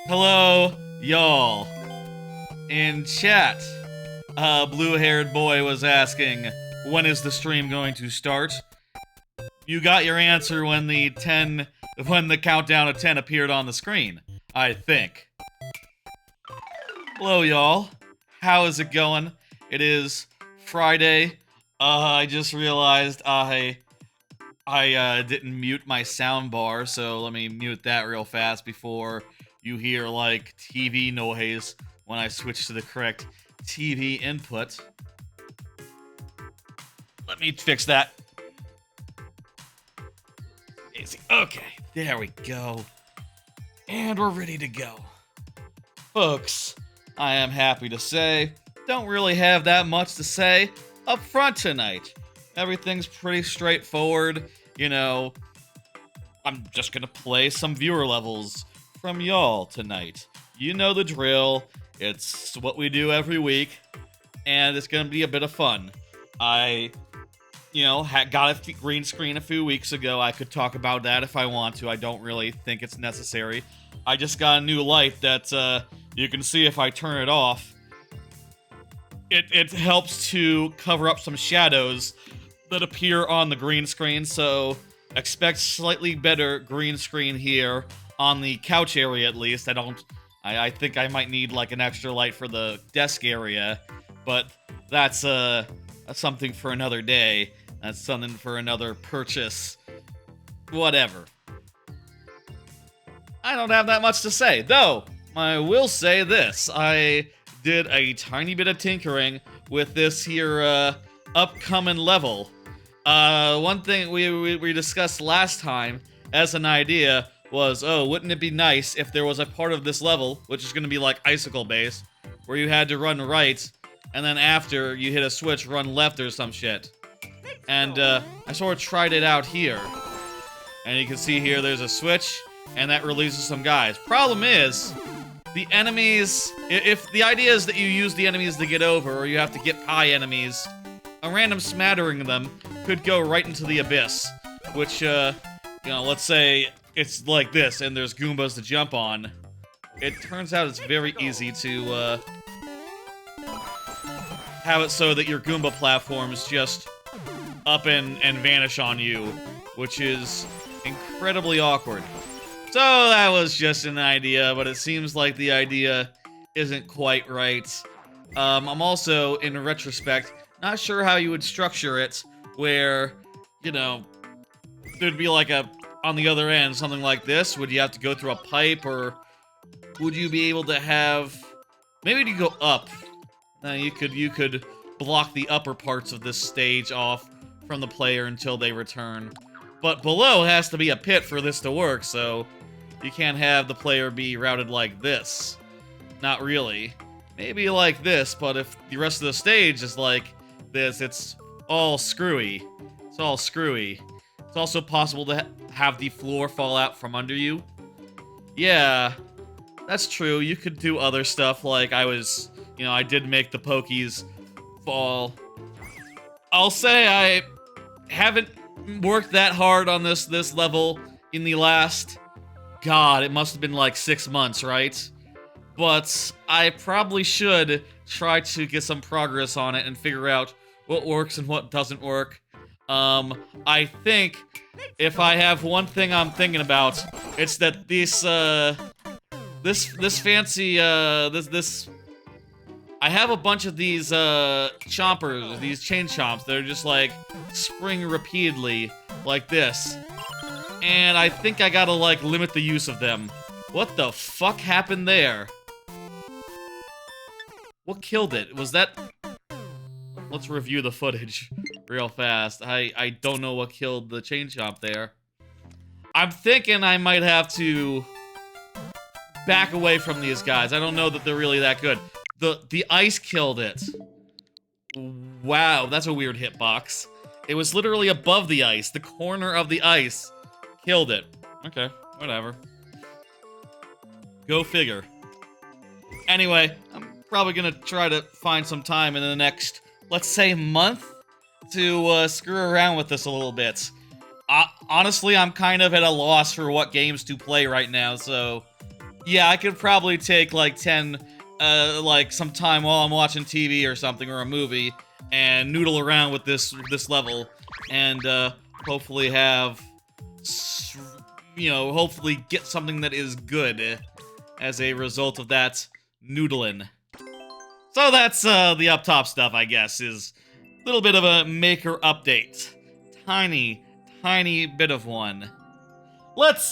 Hello, y'all. In chat, blue-haired boy was asking, when is the stream going to start? You got your answer when the countdown of 10 appeared on the screen, I think. Hello, y'all. How is it going? It is Friday. I just realized I didn't mute my sound bar, so let me mute that real fast before you hear, like, TV noise when I switch to the correct TV input. Let me fix that. Easy. Okay, there we go. And we're ready to go. Folks, I am happy to say, don't really have that much to say up front tonight. Everything's pretty straightforward, you know. I'm just gonna play some viewer levels from y'all tonight. You know the drill. It's what we do every week, and it's gonna be a bit of fun. I, got a green screen a few weeks ago. I could talk about that if I want to. I don't really think it's necessary. I just got a new light that you can see if I turn it off. It helps to cover up some shadows that appear on the green screen, so expect slightly better green screen here on the couch area at least. I think I might need like an extra light for the desk area, but that's something for another day. That's something for another purchase. Whatever. I don't have that much to say, though. I will say this. I did a tiny bit of tinkering with this here upcoming level. One thing we discussed last time as an idea was, wouldn't it be nice if there was a part of this level, which is going to be like icicle based, where you had to run right, and then after you hit a switch, run left or some shit. And I sort of tried it out here. And you can see here there's a switch, and that releases some guys. Problem is, the enemies, if the idea is that you use the enemies to get over, or you have to get high enemies, a random smattering of them could go right into the abyss. Which, let's say it's like this, and there's Goombas to jump on. It turns out it's very easy to have it so that your Goomba platforms just up and vanish on you, which is incredibly awkward. So that was just an idea, but it seems like the idea isn't quite right. I'm also, in retrospect, not sure how you would structure it, where, there'd be like on the other end, something like this. Would you have to go through a pipe, or would you be able to have, maybe to go up? You could block the upper parts of this stage off from the player until they return. But below has to be a pit for this to work, so you can't have the player be routed like this. Not really. Maybe like this, but if the rest of the stage is like this, it's all screwy. It's all screwy. It's also possible to have the floor fall out from under you. Yeah, that's true. You could do other stuff, like I did make the Pokies fall. I'll say I haven't worked that hard on this level in the last, God, it must have been like 6 months, right? But I probably should try to get some progress on it and figure out what works and what doesn't work. I think if I have one thing I'm thinking about, it's that I have a bunch of these chompers, these chain chomps that are just like spring repeatedly like this. And I think I gotta like limit the use of them. What the fuck happened there? What killed it? Was that... Let's review the footage real fast. I don't know what killed the chain chomp there. I'm thinking I might have to back away from these guys. I don't know that they're really that good. The ice killed it. Wow, that's a weird hitbox. It was literally above the ice. The corner of the ice killed it. Okay, whatever. Go figure. Anyway, I'm probably gonna try to find some time in the next, let's say, month to screw around with this a little bit. Honestly, I'm kind of at a loss for what games to play right now, so Yeah, I could probably take like 10, like some time while I'm watching TV or something, or a movie, and noodle around with this level, and hopefully have, hopefully get something that is good as a result of that noodling. So that's the up top stuff, I guess, is a little bit of a maker update. Tiny, tiny bit of one. Let's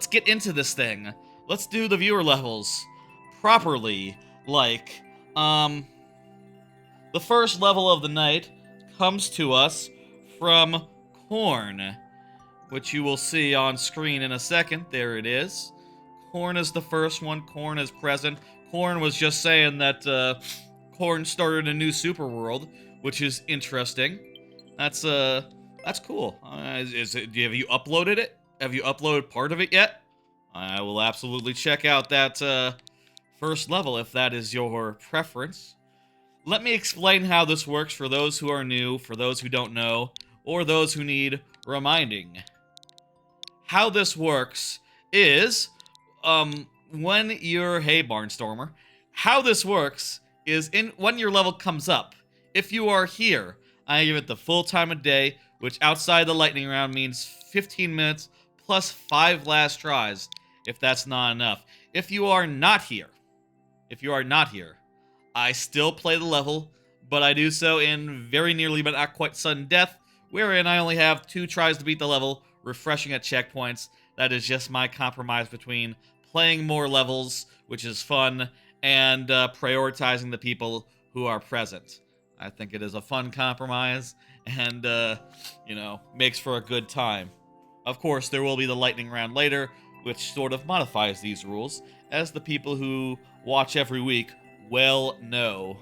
get into this thing. Let's do the viewer levels properly. Like, the first level of the night comes to us from Corn, which you will see on screen in a second. There it is. Corn is the first one. Corn is present. Corn was just saying that Corn started a new super world, which is interesting. That's cool. Have you uploaded it? Have you uploaded part of it yet? I will absolutely check out that first level if that is your preference. Let me explain how this works for those who are new, for those who don't know, or those who need reminding. How this works is, when you're, hey Barnstormer, how this works is when your level comes up, if you are here, I give it the full time of day, which outside the lightning round means 15 minutes plus 5 last tries, if that's not enough. If you are not here, I still play the level, but I do so in very nearly but not quite sudden death, wherein I only have 2 tries to beat the level, refreshing at checkpoints. That is just my compromise between playing more levels, which is fun, and prioritizing the people who are present. I think it is a fun compromise, and, makes for a good time. Of course, there will be the lightning round later, which sort of modifies these rules, as the people who watch every week well know.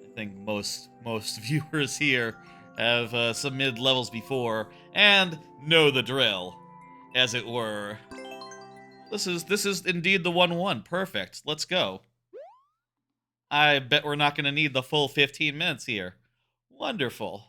I think most viewers here have submitted levels before and know the drill, as it were. This is indeed the 1-1. Perfect. Let's go. I bet we're not going to need the full 15 minutes here. Wonderful.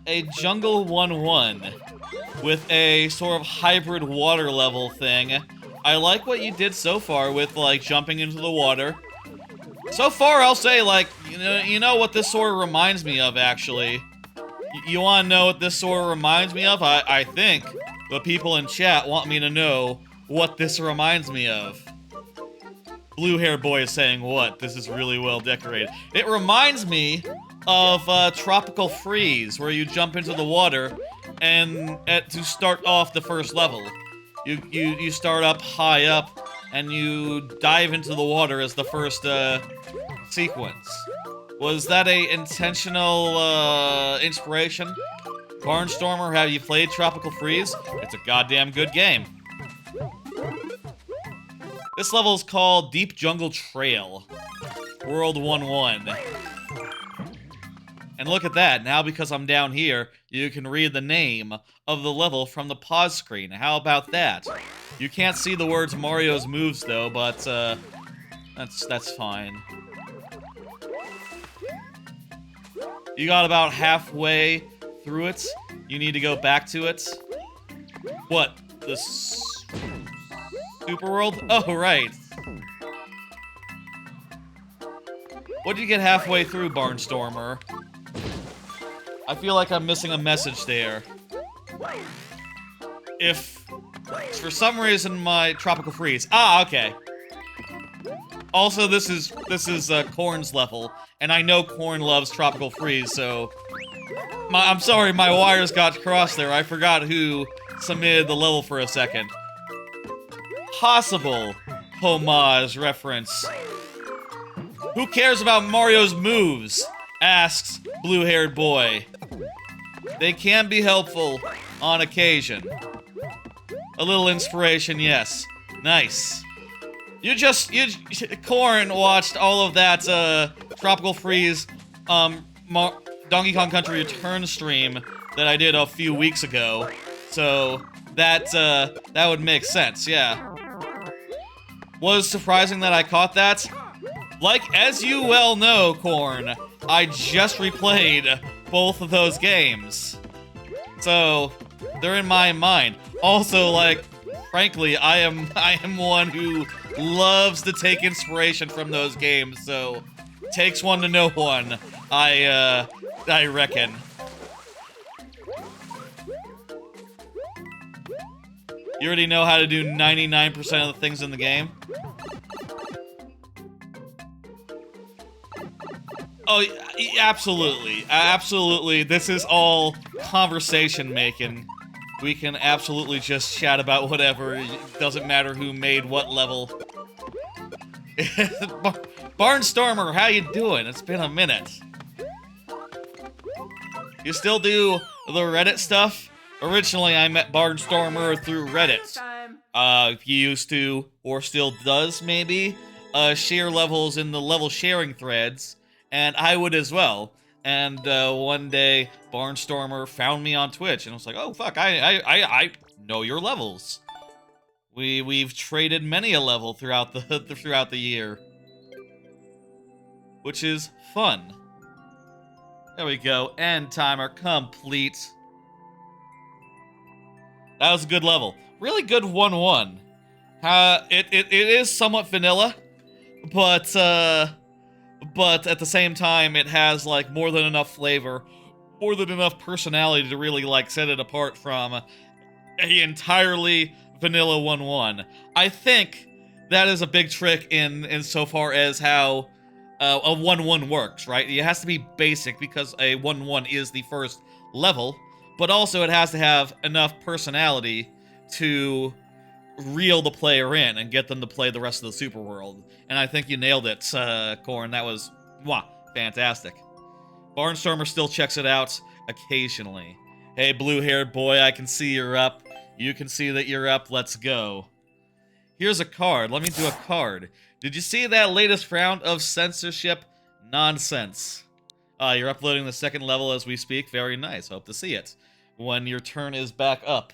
A Jungle 1-1 with a sort of hybrid water level thing. I like what you did so far with, like, jumping into the water. So far, I'll say, like, you know what this sort of reminds me of, actually? You want to know what this sort of reminds me of? I think the people in chat want me to know what this reminds me of. Blue Hair Boy is saying what? This is really well decorated. It reminds me of Tropical Freeze, where you jump into the water and to start off the first level. You start up high up and you dive into the water as the first sequence. Was that a intentional inspiration? Barnstormer, have you played Tropical Freeze? It's a goddamn good game. This level is called Deep Jungle Trail, World 1-1. And look at that, now because I'm down here, you can read the name of the level from the pause screen. How about that? You can't see the words Mario's moves though, but that's fine. You got about halfway through it. You need to go back to it. What? The Super World? Oh, right. What did you get halfway through, Barnstormer? I feel like I'm missing a message there. If for some reason my Tropical Freeze. Ah, okay. Also, this is Corn's level, and I know Corn loves Tropical Freeze, so I'm sorry, my wires got crossed there. I forgot who submitted the level for a second. Possible homage reference. Who cares about Mario's moves? Asks blue-haired boy. They can be helpful on occasion. A little inspiration, yes. Nice. Corn watched all of that, Tropical Freeze, Donkey Kong Country Return stream that I did a few weeks ago. So, that would make sense, yeah. Was surprising that I caught that? Like, as you well know, Corn, I just replayed both of those games. So, they're in my mind. Also, like, frankly, I am one who loves to take inspiration from those games, so takes one to know one, I reckon. You already know how to do 99% of the things in the game? Oh, absolutely. Absolutely. This is all conversation making. We can absolutely just chat about whatever. It doesn't matter who made what level. Barnstormer, how you doing? It's been a minute. You still do the Reddit stuff? Originally, I met Barnstormer through Reddit. He used to, or still does maybe, share levels in the level sharing threads, and I would as well. And one day, Barnstormer found me on Twitch, and I was like, "Oh fuck, I know your levels." We've traded many a level throughout the throughout the year, which is fun. There we go. End timer complete. That was a good level. Really good 1-1. It is somewhat vanilla, but at the same time, it has like more than enough flavor, more than enough personality to really like set it apart from a entirely vanilla 1-1. I think that is a big trick in so far as how a 1-1 works, right? It has to be basic because a 1-1 is the first level, but also it has to have enough personality to reel the player in and get them to play the rest of the super world. And I think you nailed it, Corn. That was, fantastic. Barnstormer still checks it out occasionally. Hey, blue-haired boy, I can see you're up. You can see that you're up. Let's go. Here's a card. Let me do a card. Did you see that latest round of censorship nonsense? You're uploading the second level as we speak. Very nice. Hope to see it when your turn is back up.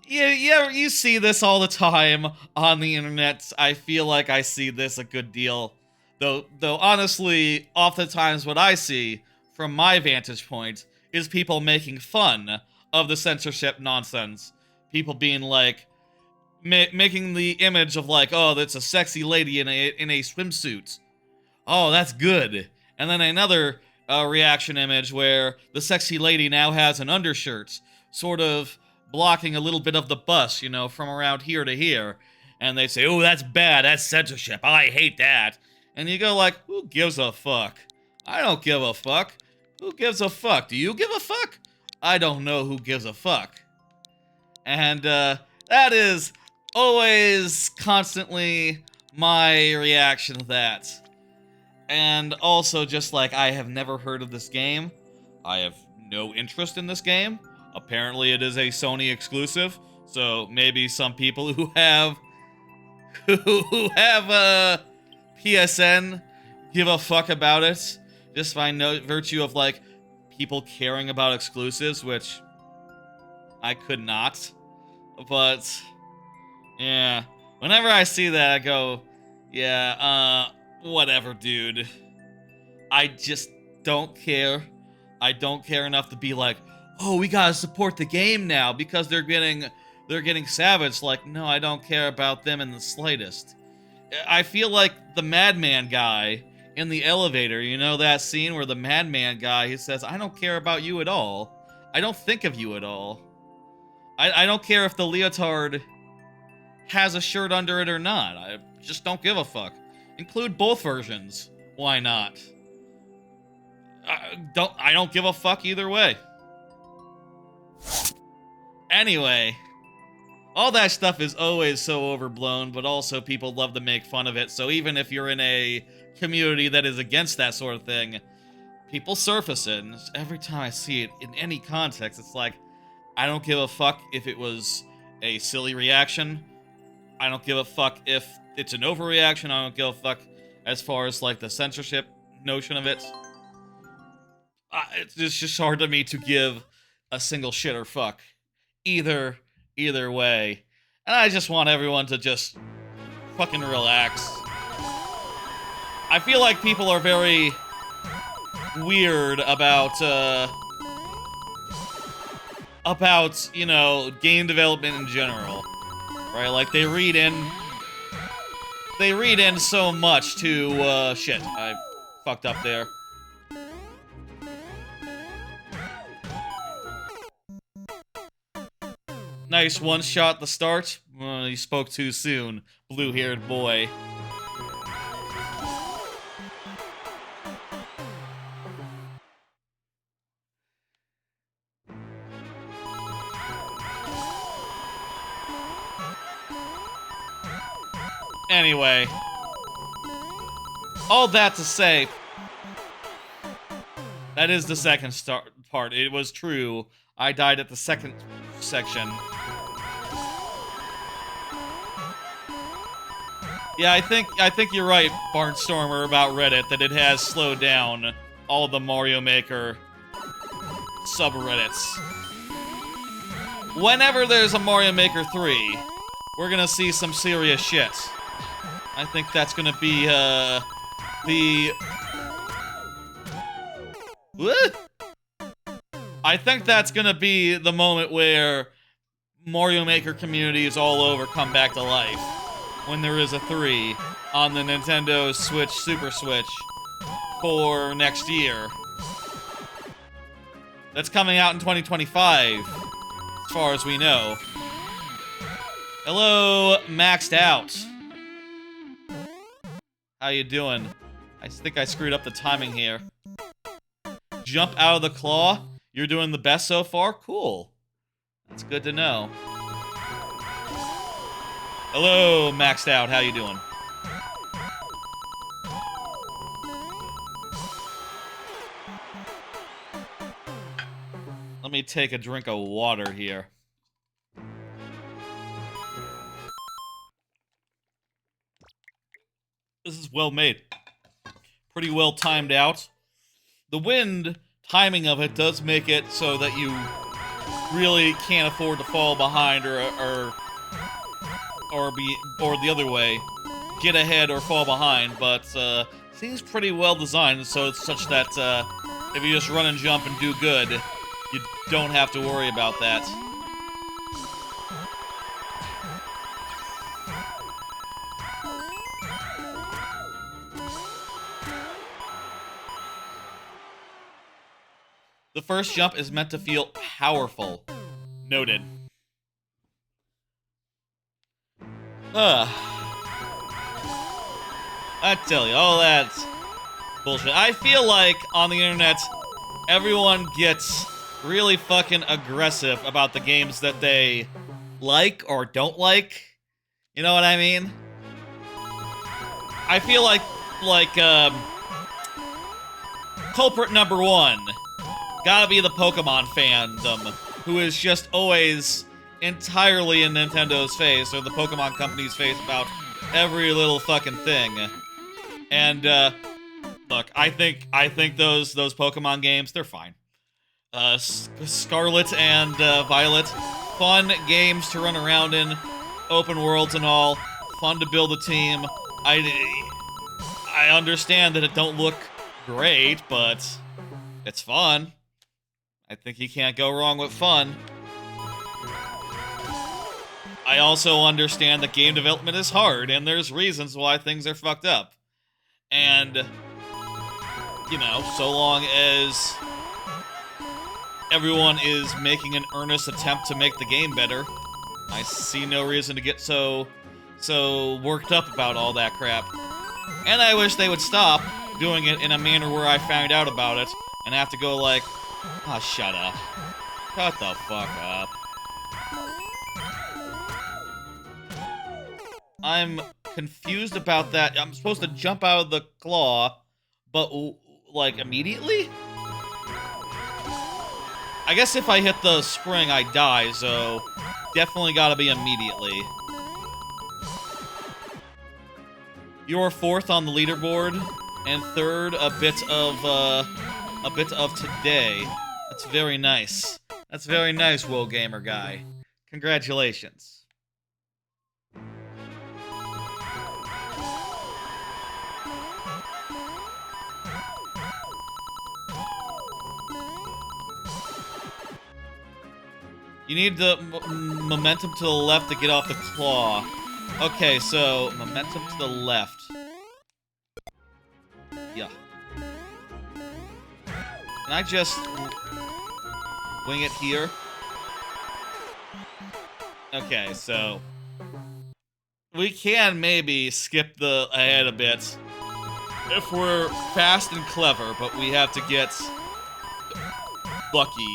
Yeah, you see this all the time on the internet. I feel like I see this a good deal. Though honestly, oftentimes what I see, from my vantage point, is people making fun of the censorship nonsense. People being like, making the image of like, oh, that's a sexy lady in a swimsuit. Oh, that's good. And then another reaction image where the sexy lady now has an undershirt, sort of blocking a little bit of the bust, you know, from around here to here. And they say, oh, that's bad, that's censorship, I hate that. And you go like, who gives a fuck? I don't give a fuck. Who gives a fuck? Do you give a fuck? I don't know who gives a fuck. And that is always constantly my reaction to that. And also just like, I have never heard of this game. I have no interest in this game. Apparently it is a Sony exclusive, so maybe some people who have PSN give a fuck about it, just by virtue of like people caring about exclusives, which I could not. But yeah, whenever I see that, I go, yeah, whatever, dude. I just don't care. I don't care enough to be like, oh, we gotta support the game now because they're getting savage. Like, no, I don't care about them in the slightest. I feel like the Madman guy in the elevator, you know that scene where the Madman guy, he says, I don't care about you at all. I don't think of you at all. I don't care if the leotard has a shirt under it or not. I just don't give a fuck. Include both versions. Why not? I don't give a fuck either way. Anyway, all that stuff is always so overblown, but also people love to make fun of it. So even if you're in a community that is against that sort of thing, people surface it. And every time I see it in any context, it's like, I don't give a fuck if it was a silly reaction. I don't give a fuck if it's an overreaction. I don't give a fuck as far as like the censorship notion of it. It's just hard to me to give a single shit or fuck. Either either way. And I just want everyone to just fucking relax. I feel like people are very weird about, you know, game development in general. Right? Like, they read in so much to, shit, I fucked up there. Nice one shot at the start. You spoke too soon, blue-haired boy. Anyway, all that to say, that is the second part. It was true. I died at the second section. Yeah, I think you're right, Barnstormer, about Reddit, that it has slowed down all the Mario Maker subreddits. Whenever there's a Mario Maker 3, we're gonna see some serious shit. I think that's gonna be, I think that's gonna be the moment where Mario Maker communities all over come back to life. When there is a 3 on the Nintendo Switch Super Switch for next year. That's coming out in 2025, as far as we know. Hello, Maxed Out. How you doing? I think I screwed up the timing here. Jump out of the claw? You're doing the best so far? Cool. That's good to know. Hello, Maxed Out. How you doing? Let me take a drink of water here. This is well made. Pretty well timed out. The wind timing of it does make it so that you really can't afford to fall behind or the other way, get ahead or fall behind, but seems pretty well designed, so it's such that if you just run and jump and do good, you don't have to worry about that. The first jump is meant to feel powerful. Noted. I tell you, all that's bullshit. I feel like on the internet, everyone gets really fucking aggressive about the games that they like or don't like. You know what I mean? I feel like culprit number one gotta be the Pokemon fandom, who is just always entirely in Nintendo's face, or the Pokemon Company's face, about every little fucking thing. And, look, I think those Pokemon games, they're fine. Scarlet and Violet, fun games to run around in, open worlds and all, fun to build a team. I understand that it don't look great, but it's fun. I think you can't go wrong with fun. I also understand that game development is hard, and there's reasons why things are fucked up. And, you know, so long as everyone is making an earnest attempt to make the game better, I see no reason to get so worked up about all that crap. And I wish they would stop doing it in a manner where I found out about it and have to go like, oh, shut up. Shut the fuck up. I'm confused about that. I'm supposed to jump out of the claw, but, like, immediately? I guess if I hit the spring, I die, so definitely gotta be immediately. You're fourth on the leaderboard, and third, a bit of today. That's very nice. That's very nice, Will Gamer Guy. Congratulations. You need the momentum to the left to get off the claw. Okay, so momentum to the left. Yeah. Can I just wing it here? Okay, so we can maybe skip the ahead a bit if we're fast and clever, but we have to get lucky.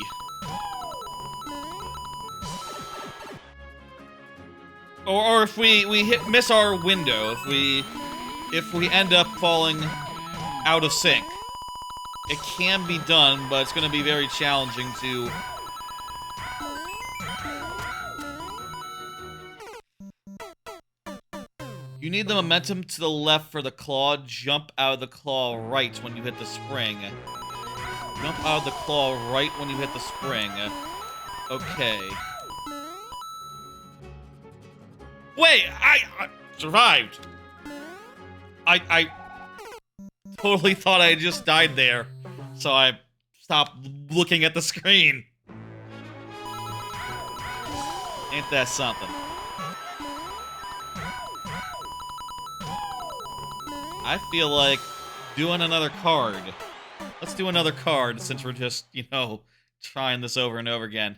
Or if we miss our window, if we end up falling out of sync. It can be done, but it's going to be very challenging to... You need the momentum to the left for the claw. Jump out of the claw right when you hit the spring. Jump out of the claw right when you hit the spring. Okay. Wait, I survived. I totally thought I just died there, so I stopped looking at the screen. Ain't that something? I feel like doing another card. Let's do another card since we're just, you know, trying this over and over again.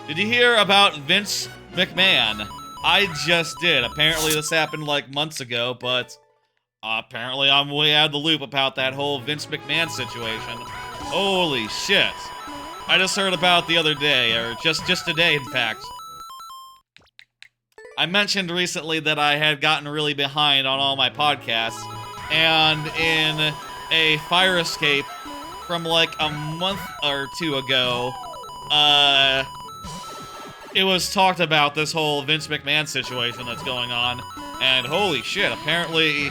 Did you hear about Vince McMahon? I just did. Apparently this happened like months ago, but apparently I'm way out of the loop about that whole Vince McMahon situation. Holy shit. I just heard about the other day, or just today, in fact. I mentioned recently that I had gotten really behind on all my podcasts, and in a fire escape from like a month or two ago, it was talked about this whole Vince McMahon situation that's going on, and holy shit, apparently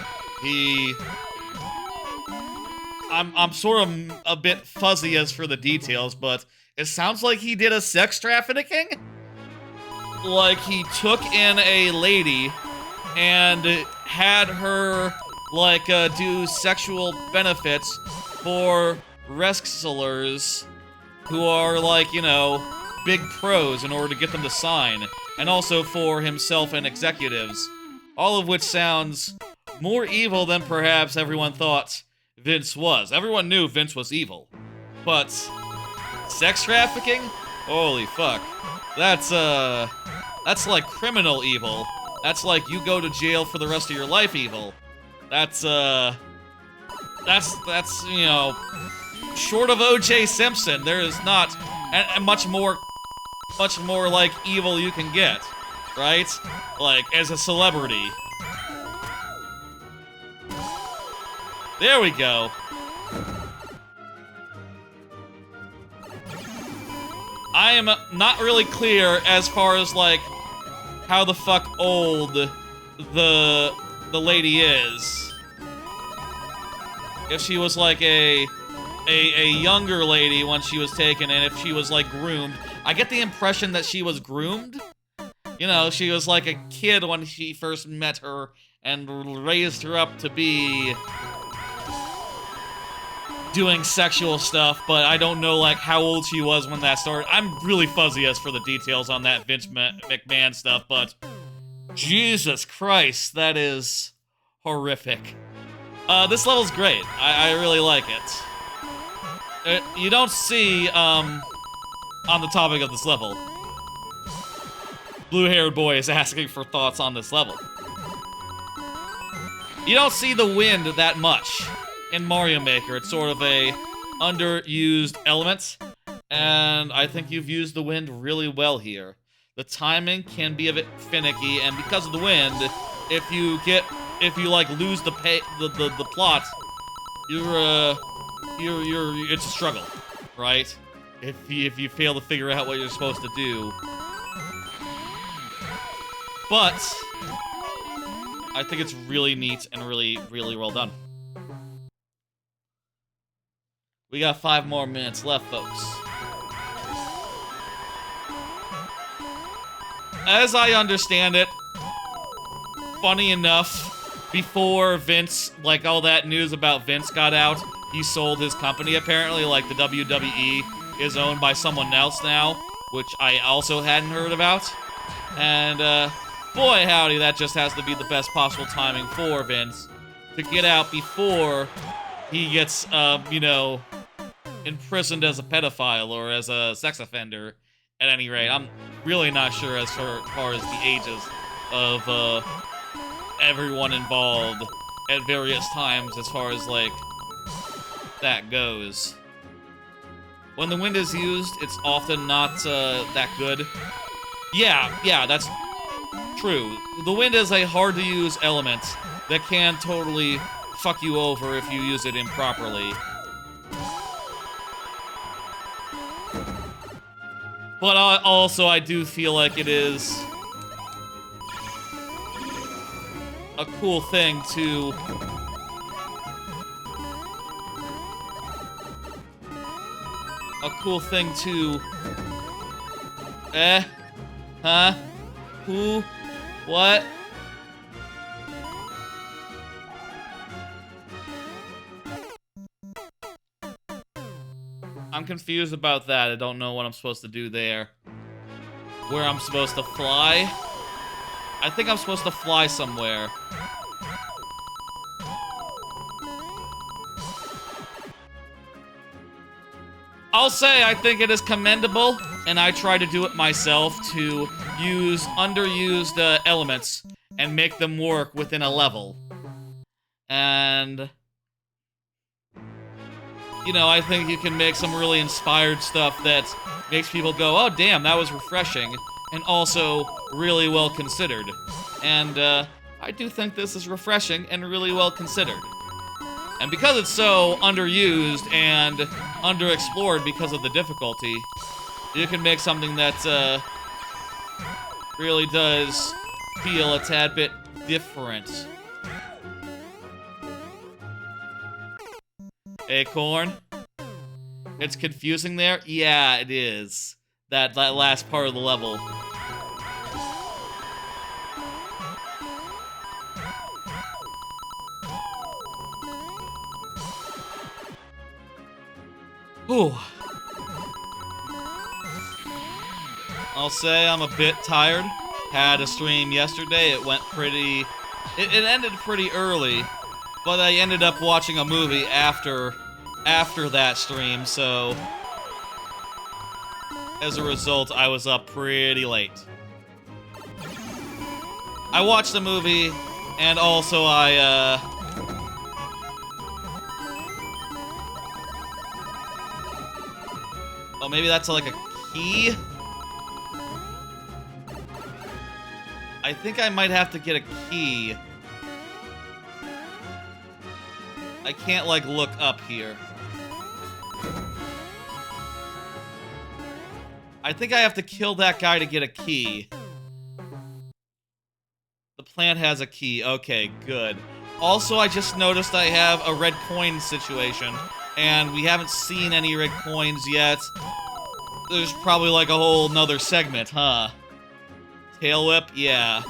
I'm sort of a bit fuzzy as for the details, but it sounds like he did a sex trafficking? Like, he took in a lady and had her, like, do sexual benefits for wrestlers who are, like, you know, big pros in order to get them to sign, and also for himself and executives. All of which sounds more evil than perhaps everyone thought Vince was. Everyone knew Vince was evil. But sex trafficking? Holy fuck. That's like criminal evil. That's like you go to jail for the rest of your life evil. That's, you know, short of O.J. Simpson, there is not a much more, like, evil you can get, right? Like, as a celebrity. There we go. I am not really clear as far as, like, how the fuck old the lady is. If she was, like, a younger lady when she was taken, and if she was, like, groomed. I get the impression that she was groomed. You know, she was, like, a kid when she first met her and raised her up to be doing sexual stuff, but I don't know, like, how old she was when that started. I'm really fuzzy as for the details on that Vince McMahon stuff, but Jesus Christ, that is horrific. This level's great. I really like it. You don't see, on the topic of this level, blue-haired boy is asking for thoughts on this level. You don't see the wind that much in Mario Maker. It's sort of a underused element, and I think you've used the wind really well here. The timing can be a bit finicky, and because of the wind, if you like lose the plot, it's a struggle, right? If you fail to figure out what you're supposed to do. But I think it's really neat and really, really well done. We got 5 more minutes left, folks. as I understand it, funny enough, before Vince, like, all that news about Vince got out, he sold his company, apparently. Like, the WWE is owned by someone else now, which I also hadn't heard about. And, boy howdy, that just has to be the best possible timing for Vince to get out before he gets, you know, imprisoned as a pedophile or as a sex offender. At any rate, I'm really not sure as far as the ages of, everyone involved at various times as far as, like, that goes. When the wind is used, it's often not, that good. Yeah, that's true. The wind is a hard-to-use element that can totally fuck you over if you use it improperly. But also, I do feel like it is a cool thing to huh? Who? What? I'm confused about that. I don't know what I'm supposed to do there. Where I'm supposed to fly? I think I'm supposed to fly somewhere. I'll say I think it is commendable, and I try to do it myself to use underused elements and make them work within a level. And, you know, I think you can make some really inspired stuff that makes people go, oh damn, that was refreshing, and also really well considered. And I do think this is refreshing and really well considered. And because it's so underused and underexplored because of the difficulty, you can make something that really does feel a tad bit different. Acorn? It's confusing there? Yeah, it is. That last part of the level. Whew. I'll say I'm a bit tired. Had a stream yesterday. It went pretty... It ended pretty early, but I ended up watching a movie after that stream, so as a result, I was up pretty late. I watched the movie, and also oh, maybe that's like a key? I think I might have to get a key. I can't, like, look up here. I think I have to kill that guy to get a key. The plant has a key. Okay, good. Also, I just noticed I have a red coin situation, and we haven't seen any red coins yet. There's probably, like, a whole nother segment, huh? Tail whip? Yeah.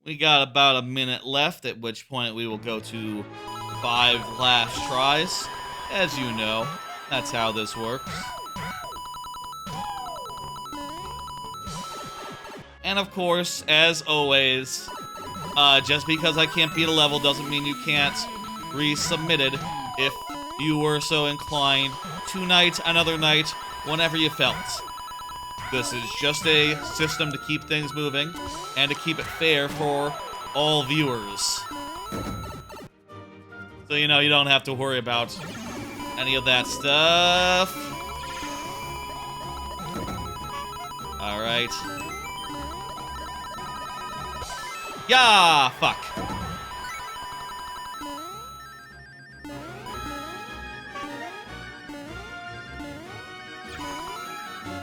We got about a minute left, at which point we will go to 5 last tries. As you know, that's how this works. And of course, as always, just because I can't beat a level doesn't mean you can't resubmit it if you were so inclined. Tonight, another night, whenever you felt. This is just a system to keep things moving and to keep it fair for all viewers. So, you know, you don't have to worry about any of that stuff. Alright. Yeah, fuck.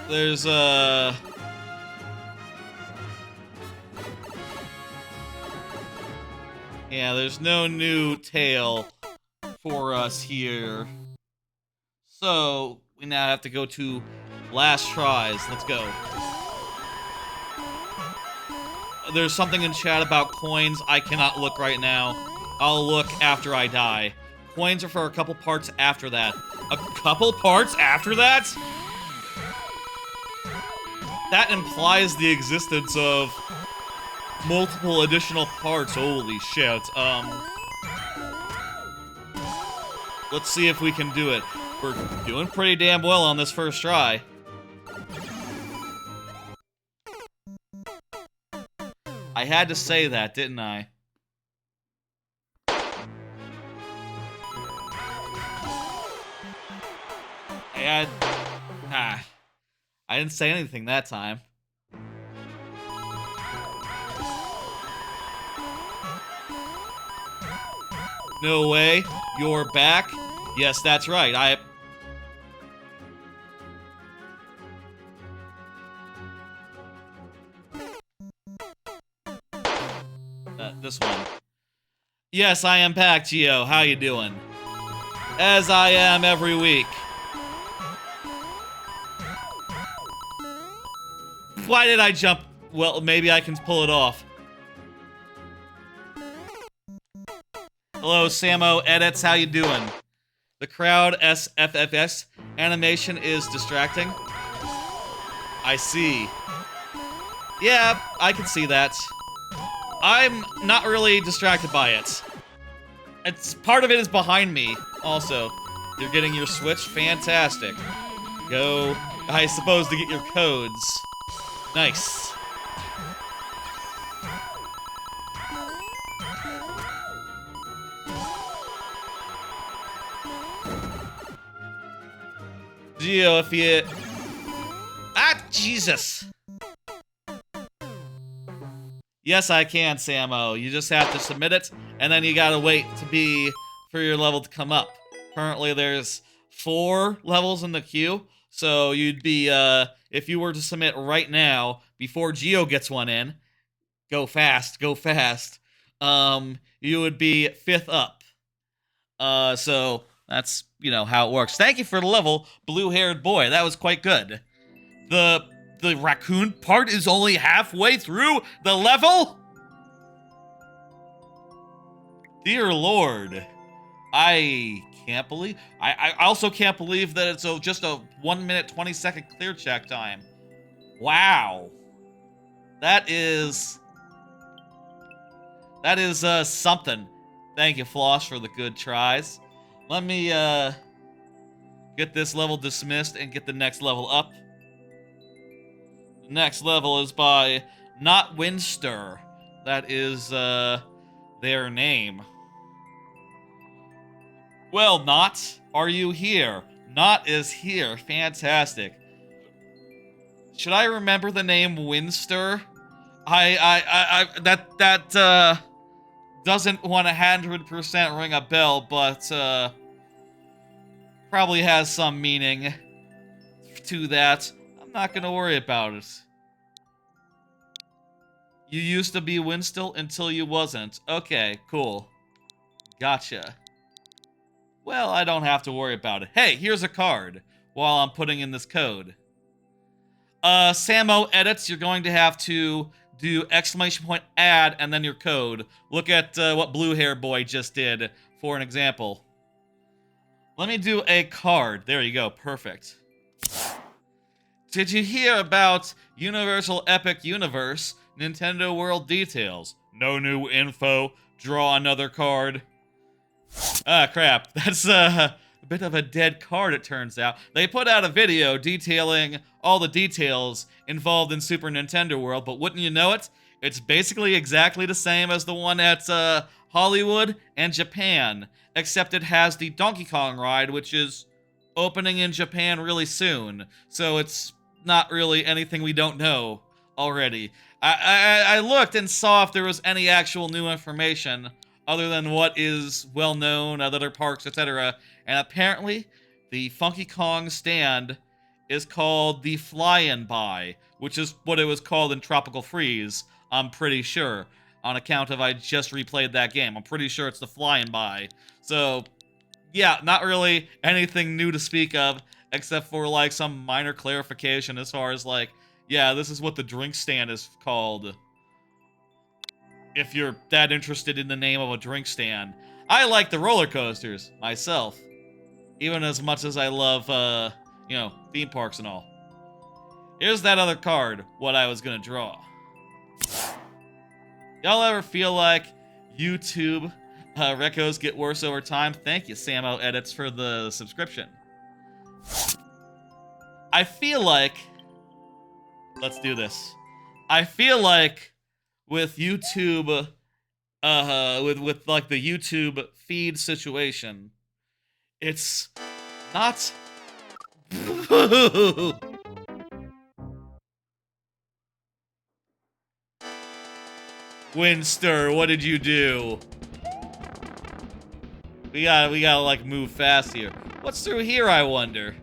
There's, yeah, there's no new tail for us here. So, we now have to go to last tries. Let's go. There's something in chat about coins. I cannot look right now. I'll look after I die. Coins are for a couple parts after that. A couple parts after that? That implies the existence of multiple additional parts. Holy shit. Let's see if we can do it. We're doing pretty damn well on this first try. I had to say that, didn't I? I didn't say anything that time. No way. You're back? Yes, that's right. This one. Yes, I am back, Gio. How you doing? As I am every week. Why did I jump? Well, maybe I can pull it off. Hello, Samo Edits. How you doing? The crowd SFFS animation is distracting. I see. Yeah, I can see that. I'm not really distracted by it. It's part of it is behind me. Also, you're getting your Switch. Fantastic. Go, I suppose, to get your codes. Nice. Gio, if you... Ah, Jesus! Yes, I can, Samo. You just have to submit it, and then you gotta wait for your level to come up. Currently, there's 4 levels in the queue, so you'd be, if you were to submit right now, before Gio gets one in, go fast, you would be 5th up. So, that's, you know, how it works. Thank you for the level, blue-haired boy. That was quite good. The raccoon part is only halfway through the level? Dear Lord. I can't believe... I also can't believe that it's just a 1 minute, 20 second clear check time. Wow. That is something. Thank you, Floss, for the good tries. Let me, get this level dismissed and get the next level up. The next level is by Not Winster. That is, their name. Well, Not, are you here? Not is here. Fantastic. Should I remember the name Winster? That doesn't 100% ring a bell, but, probably has some meaning to that. I'm not gonna worry about it. You used to be Winstel until you wasn't. Okay, cool. Gotcha. Well, I don't have to worry about it. Hey, here's a card while I'm putting in this code. Samo Edits, you're going to have to do !add and then your code. Look at what Blue Hair Boy just did for an example. Let me do a card. There you go. Perfect. Did you hear about Universal Epic Universe Nintendo World details? No new info. Draw another card. Ah, crap. That's a bit of a dead card, it turns out. They put out a video detailing all the details involved in Super Nintendo World, but wouldn't you know it? It's basically exactly the same as the one at Hollywood and Japan, except it has the Donkey Kong ride, which is opening in Japan really soon. So it's not really anything we don't know already. I looked and saw if there was any actual new information other than what is well known at other parks, etc. And apparently, the Funky Kong stand is called the Fly-In By, which is what it was called in Tropical Freeze, I'm pretty sure. On account of I just replayed that game. I'm pretty sure it's the Fly-In By. So, Yeah, not really anything new to speak of, except for, like, some minor clarification as far as, like, yeah, this is what the drink stand is called. If you're that interested in the name of a drink stand. I like the roller coasters, myself. Even as much as I love, you know, theme parks and all. Here's that other card, what I was gonna draw. Y'all ever feel like YouTube recos get worse over time? Thank you, Samo Edits, for the subscription. I feel like... Let's do this. I feel like with YouTube, with like the YouTube feed situation, it's not... Winster, what did you do? We gotta like move fast here. What's through here, I wonder?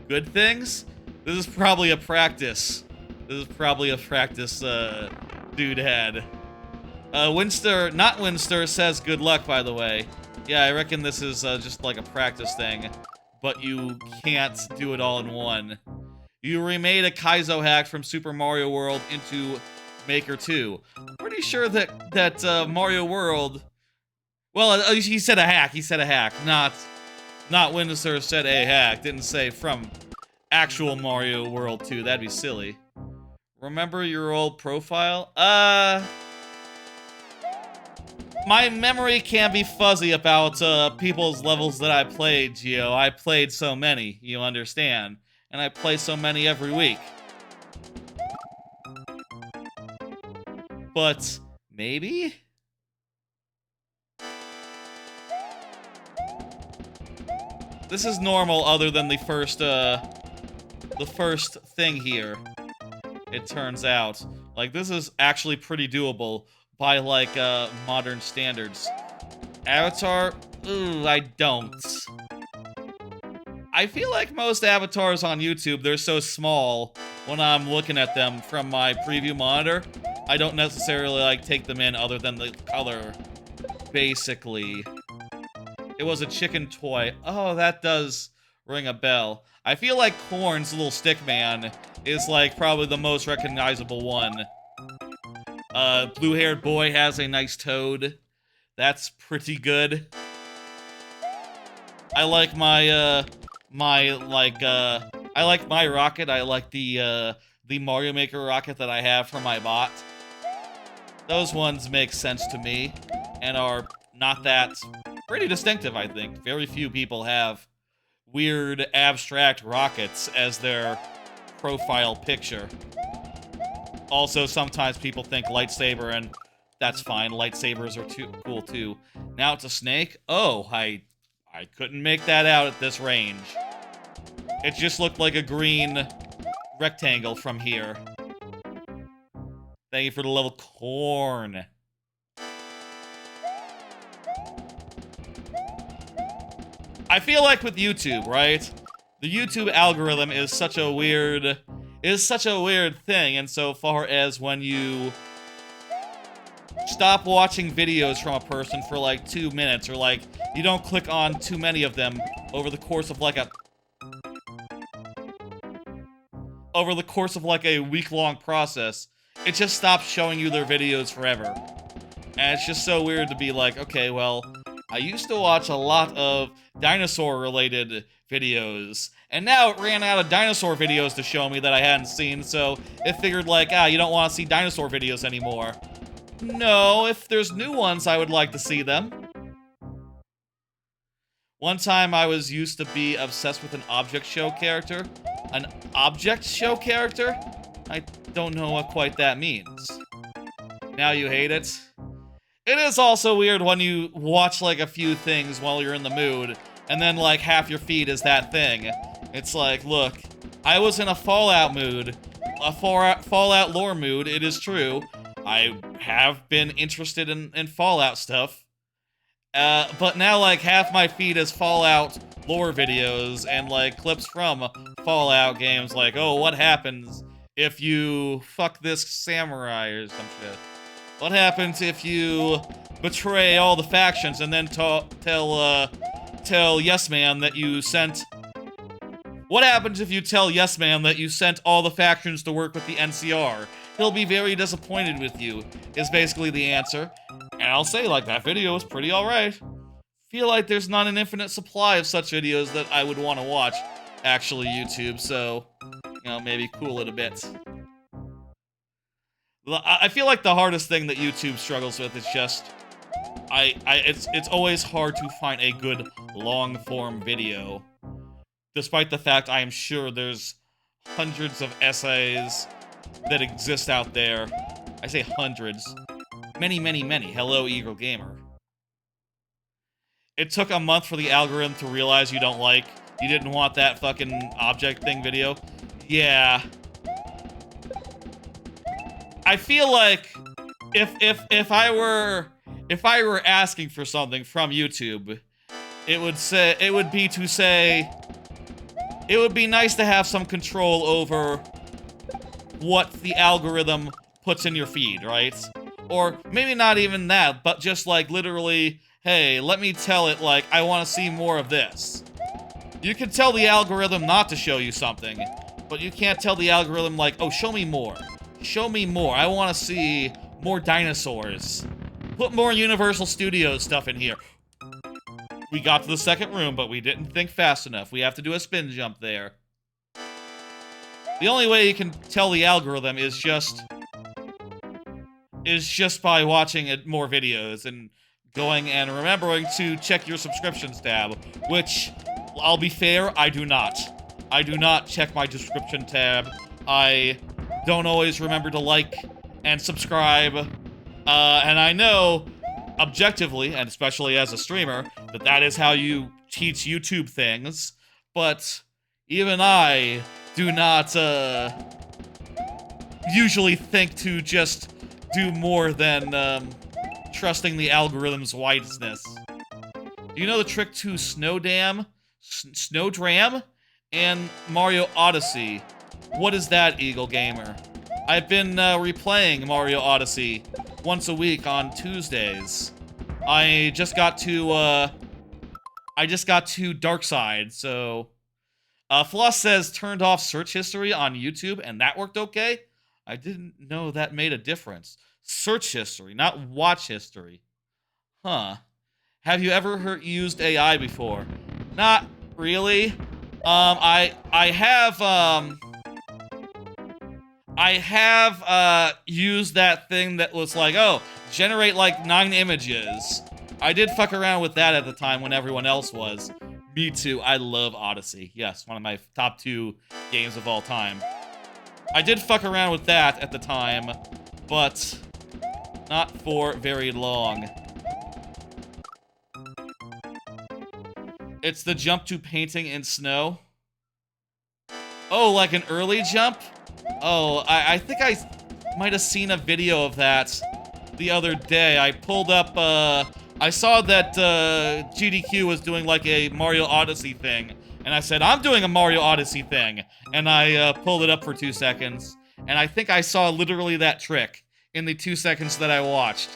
Good things? This is probably a practice. This is probably a practice, dude had. Winster, not Winster, says good luck, by the way. Yeah, I reckon this is just like a practice thing. But you can't do it all in one. You remade a Kaizo hack from Super Mario World into Maker 2. I'm pretty sure that Mario World... Well, he said a hack. He said a hack. Not Windsor said a hack. Didn't say from actual Mario World 2. That'd be silly. Remember your old profile? My memory can be fuzzy about people's levels that I played, Gio. I played so many, you understand. And I play so many every week. But maybe? This is normal other than the first thing here. It turns out. Like, this is actually pretty doable by, like, modern standards. Avatar? Ooh, I don't. I feel like most avatars on YouTube, they're so small when I'm looking at them from my preview monitor. I don't necessarily, like, take them in other than the color, basically. It was a chicken toy. Oh, that does ring a bell. I feel like Korn's little stick man is, like, probably the most recognizable one. Blue-haired boy has a nice toad. That's pretty good. I like my, I like my rocket. I like the Mario Maker rocket that I have for my bot. Those ones make sense to me and are not that pretty distinctive, I think. Very few people have weird abstract rockets as their profile picture. Also, sometimes people think lightsaber, and that's fine. Lightsabers are cool too. Now it's a snake? Oh, I couldn't make that out at this range. It just looked like a green rectangle from here. Thank you for the level, Corn. I feel like with YouTube, right? The YouTube algorithm is such a weird thing insofar as when you stop watching videos from a person for like 2 minutes, or like you don't click on too many of them over the course of like a week-long process, it just stops showing you their videos forever. And it's just so weird to be like, okay, well, I used to watch a lot of dinosaur-related videos, and now it ran out of dinosaur videos to show me that I hadn't seen, so it figured like, you don't want to see dinosaur videos anymore. No, if there's new ones, I would like to see them. One time I was used to be obsessed with an object show character. An object show character? I don't know what quite that means. Now you hate it? It is also weird when you watch like a few things while you're in the mood, and then like half your feed is that thing. It's like, look, I was in a Fallout mood, a Fallout lore mood, it is true. I have been interested in Fallout stuff. But now like half my feed is Fallout lore videos and like clips from Fallout games, like, oh, what happens if you fuck this samurai or some shit? What happens if you betray all the factions and then tell tell Yes Man that you sent... What happens if you tell Yes Man that you sent all the factions to work with the NCR? He'll be very disappointed with you, is basically the answer. And I'll say, like, that video was pretty alright. Feel like there's not an infinite supply of such videos that I would want to watch, actually, YouTube, so, you know, maybe cool it a bit. I feel like the hardest thing that YouTube struggles with is just, it's always hard to find a good long-form video. Despite the fact I am sure there's hundreds of essays that exist out there. I say hundreds. Many, many, many. Hello, Eagle Gamer. It took a month for the algorithm to realize you didn't want that fucking object thing video. Yeah. I feel like if I were asking for something from YouTube, it would be nice to have some control over what the algorithm puts in your feed, right? Or maybe not even that, but just like literally, hey, let me tell it like, I want to see more of this. You can tell the algorithm not to show you something, but you can't tell the algorithm like, oh, show me more. Show me more. I want to see more dinosaurs. Put more Universal Studios stuff in here. We got to the second room, but we didn't think fast enough. We have to do a spin jump there. The only way you can tell the algorithm is just by watching more videos and going and remembering to check your subscriptions tab, which, I'll be fair, I do not. I do not check my subscription tab. I don't always remember to like and subscribe, and I know, objectively, and especially as a streamer, that is how you teach YouTube things, but even I do not, usually think to just do more than, trusting the algorithm's wiseness. Do you know the trick to Snowdram, and Mario Odyssey? What is that, Eagle Gamer? I've been, replaying Mario Odyssey once a week on Tuesdays. I just got to Dark Side, so... Floss says turned off search history on YouTube, and that worked okay? I didn't know that made a difference. Search history, not watch history. Huh. Have you ever used AI before? Not really. I have used that thing that was like, oh, generate like 9 images. I did fuck around with that at the time when everyone else was. Me too. I love Odyssey. Yes, one of my top 2 games of all time. I did fuck around with that at the time, but not for very long. It's the jump to painting in snow. Oh, like an early jump? Oh, I think I might have seen a video of that the other day. I pulled up, I saw that GDQ was doing like a Mario Odyssey thing, and I said, I'm doing a Mario Odyssey thing, and I pulled it up for 2 seconds, and I think I saw literally that trick in the 2 seconds that I watched.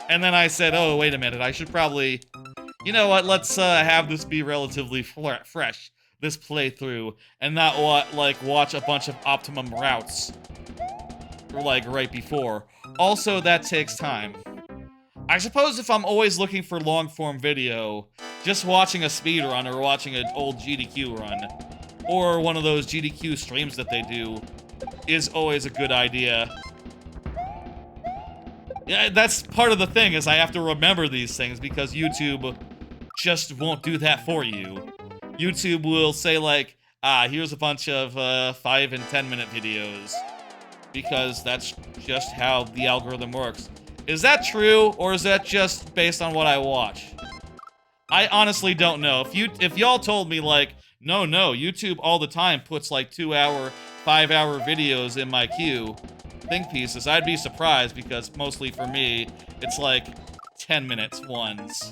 And then I said, oh, wait a minute, I should probably, you know what, let's have this be relatively fresh, this playthrough, and not watch a bunch of optimum routes, like, right before. Also, that takes time. I suppose if I'm always looking for long-form video, just watching a speedrun or watching an old GDQ run, or one of those GDQ streams that they do, is always a good idea. Yeah, that's part of the thing, is I have to remember these things, because YouTube just won't do that for you. YouTube will say, like, here's a bunch of 5 and 10 minute videos, because that's just how the algorithm works. Is that true, or is that just based on what I watch? I honestly don't know. If y'all told me, like, no, YouTube all the time puts, like, 2-hour, 5-hour videos in my queue, think pieces, I'd be surprised, because mostly for me, it's, like, 10 minutes once.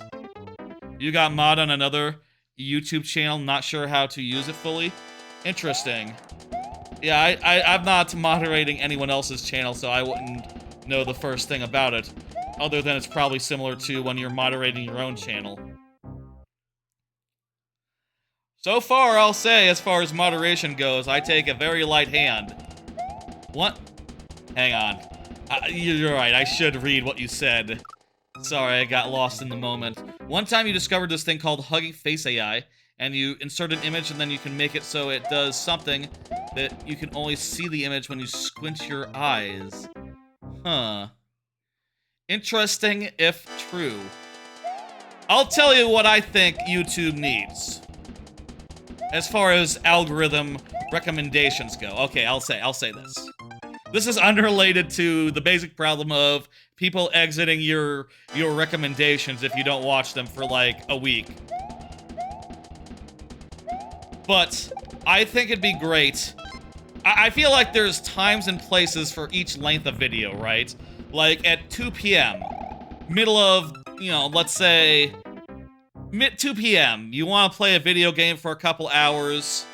You got mod on another YouTube channel, not sure how to use it fully? Interesting. Yeah, I'm not moderating anyone else's channel, so I wouldn't know the first thing about it, other than it's probably similar to when you're moderating your own channel. So far, I'll say, as far as moderation goes, I take a very light hand. What? Hang on. You're right, I should read what you said. Sorry, I got lost in the moment. One time you discovered this thing called Hugging Face AI, and you insert an image and then you can make it so it does something that you can only see the image when you squint your eyes. Huh. Interesting if true. I'll tell you what I think YouTube needs. As far as algorithm recommendations go. Okay, I'll say this. This is unrelated to the basic problem of people exiting your recommendations if you don't watch them for like a week. But I think it'd be great. I feel like there's times and places for each length of video, right? Like at 2 p.m., middle of, you know, let's say mid 2 p.m., you want to play a video game for a couple hours.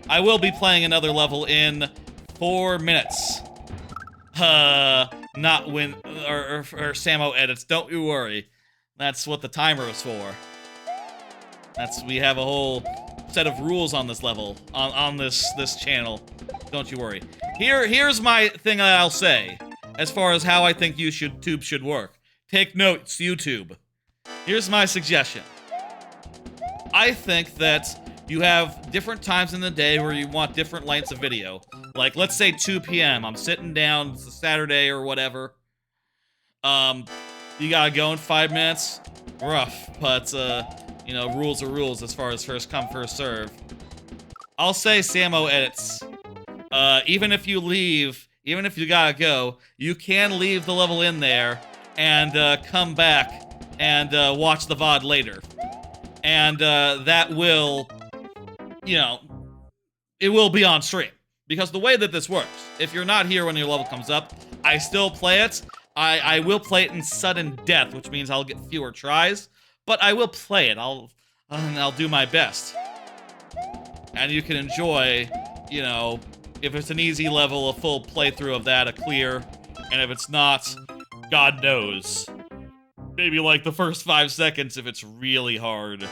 I will be playing another level in 4 minutes. Not when, or Samo edits, don't you worry. That's what the timer is for. We have a whole set of rules on this level, on this channel. Don't you worry. Here's my thing that I'll say, as far as how I think YouTube should work. Take notes, YouTube. Here's my suggestion. I think that you have different times in the day where you want different lengths of video. Like, let's say 2 p.m. I'm sitting down, it's a Saturday or whatever. You gotta go in 5 minutes. Rough, but, you know, rules are rules as far as first come, first serve. I'll say Samo edits. Even if you leave, even if you gotta go, you can leave the level in there and come back and watch the VOD later. And that will, you know, it will be on stream. Because the way that this works, if you're not here when your level comes up, I still play it. I will play it in sudden death, which means I'll get fewer tries. But I will play it. I'll do my best. And you can enjoy, you know, if it's an easy level, a full playthrough of that, a clear. And if it's not, God knows. Maybe like the first 5 seconds if it's really hard.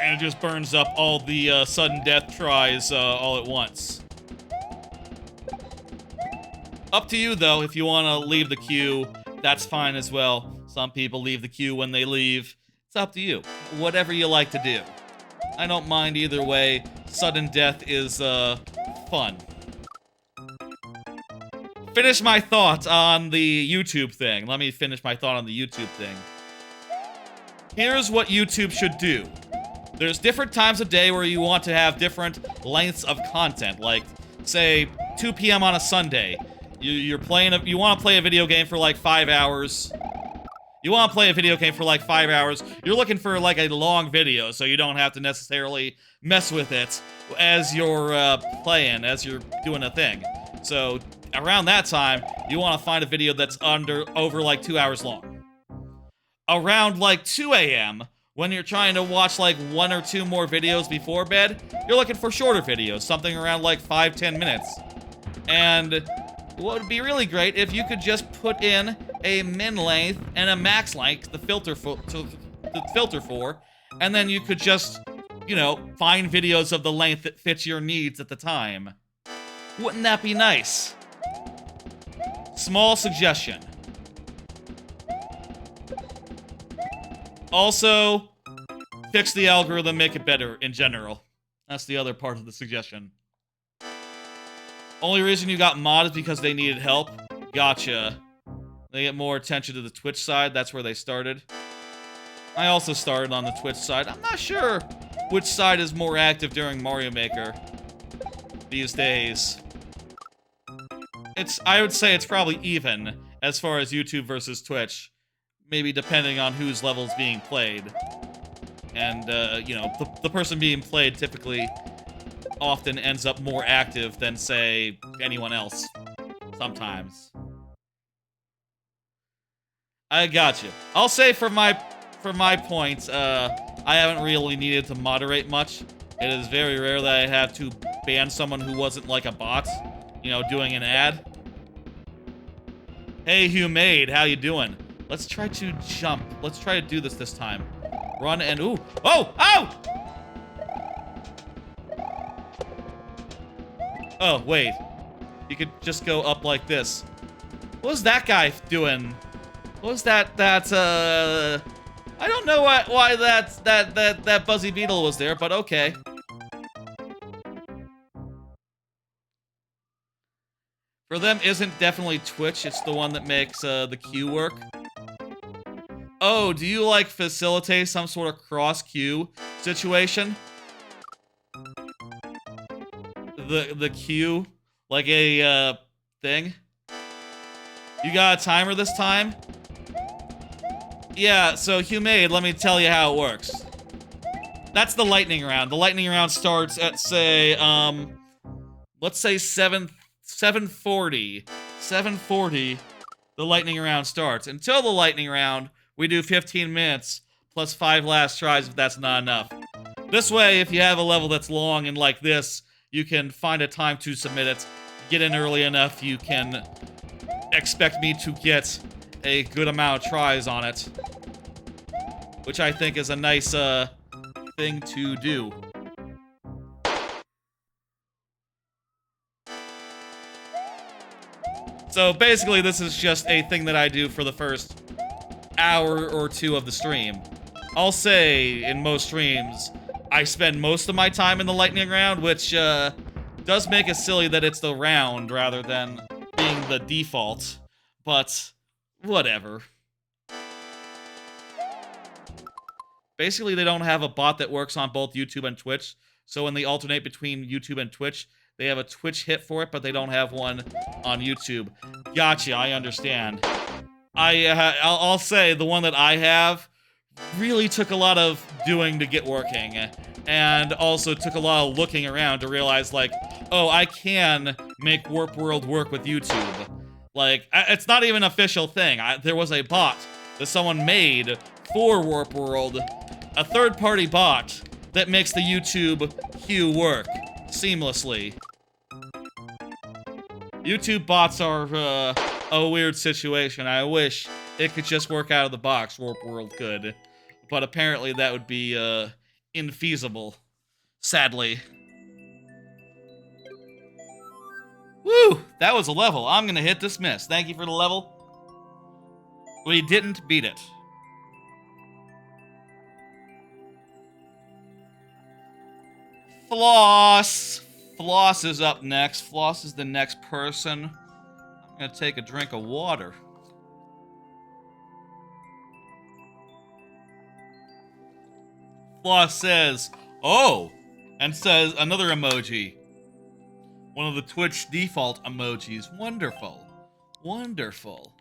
And it just burns up all the sudden death tries all at once. Up to you, though. If you want to leave the queue, that's fine as well. Some people leave the queue when they leave. It's up to you. Whatever you like to do. I don't mind either way. Sudden death is, fun. Finish my thoughts on the YouTube thing. Let me finish my thought on the YouTube thing. Here's what YouTube should do. There's different times of day where you want to have different lengths of content. Like, say, 2 p.m. on a Sunday. You want to play a video game for like 5 hours. You want to play a video game for like 5 hours. You're looking for like a long video, so you don't have to necessarily mess with it as you're playing, as you're doing a thing. So around that time, you want to find a video that's over like 2 hours long. Around like 2 a.m., when you're trying to watch like 1 or 2 more videos before bed, you're looking for shorter videos, something around like 5-10 minutes. And what would be really great if you could just put in a min length and a max length, the filter for, and then you could just, you know, find videos of the length that fits your needs at the time. Wouldn't that be nice? Small suggestion. Also, fix the algorithm, make it better in general. That's the other part of the suggestion. Only reason you got mod is because they needed help. Gotcha. They get more attention to the Twitch side. That's where they started. I also started on the Twitch side. I'm not sure which side is more active during Mario Maker these days. I would say it's probably even as far as YouTube versus Twitch. Maybe depending on whose level's being played. And, you know, the person being played typically often ends up more active than, say, anyone else. Sometimes. I got you. I'll say for my point, I haven't really needed to moderate much. It is very rare that I have to ban someone who wasn't like a bot, you know, doing an ad. Hey, Humade, how you doing? Let's try to jump. Let's try to do this time. Run and ooh. Oh! Oh! Oh, wait. You could just go up like this. What was that guy doing? What was that, I don't know why that Buzzy Beetle was there, but okay. For them isn't definitely Twitch, it's the one that makes the queue work. Oh, do you like facilitate some sort of cross queue situation? The queue, like a thing. You got a timer this time? Yeah, so Humade, let me tell you how it works. That's the lightning round. The lightning round starts at, say, let's say 7:40. 7:40, the lightning round starts. Until the lightning round, we do 15 minutes plus 5 last tries if that's not enough. This way, if you have a level that's long and like this, you can find a time to submit it. Get in early enough, you can expect me to get a good amount of tries on it. Which I think is a nice, thing to do. So basically, this is just a thing that I do for the first hour or two of the stream. I'll say, in most streams, I spend most of my time in the lightning round, which, does make it silly that it's the round rather than being the default. But, whatever. Basically, they don't have a bot that works on both YouTube and Twitch, so when they alternate between YouTube and Twitch, they have a Twitch hit for it, but they don't have one on YouTube. Gotcha, I understand. I'll say, the one that I have really took a lot of doing to get working, and also took a lot of looking around to realize, like, oh, I can make Warp World work with YouTube. Like, it's not even an official thing. There was a bot that someone made for Warp World, a third-party bot that makes the YouTube queue work seamlessly. YouTube bots are a weird situation. I wish it could just work out of the box, Warp World could. But apparently that would be infeasible, sadly. Woo! That was a level. I'm gonna hit dismiss. Thank you for the level. We didn't beat it. Floss! Floss is up next. Floss is the next person. I'm gonna take a drink of water. Floss says, oh! And says another emoji. One of the Twitch default emojis. Wonderful. Wonderful.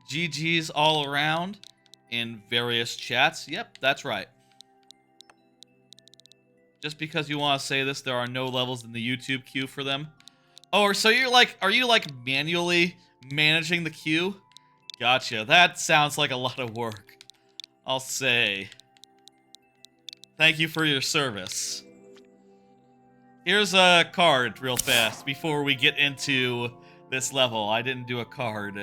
GG's all around in various chats. Yep, that's right. Just because you want to say this, there are no levels in the YouTube queue for them. Oh, so you're like, are you like manually managing the queue? Gotcha. That sounds like a lot of work. I'll say. Thank you for your service. Here's a card real fast before we get into this level. I didn't do a card,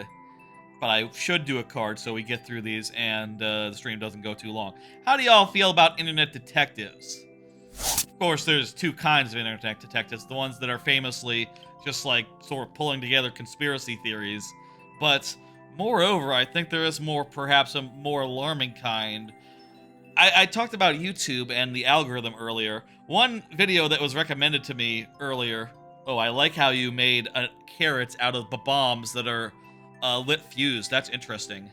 but I should do a card so we get through these and the stream doesn't go too long. How do y'all feel about internet detectives? Of course, there's two kinds of internet detectives. The ones that are famously just like sort of pulling together conspiracy theories. But moreover, I think there is perhaps a more alarming kind. I talked about YouTube and the algorithm earlier. One video that was recommended to me earlier. Oh, I like how you made carrots out of the bombs that are lit fused. That's interesting.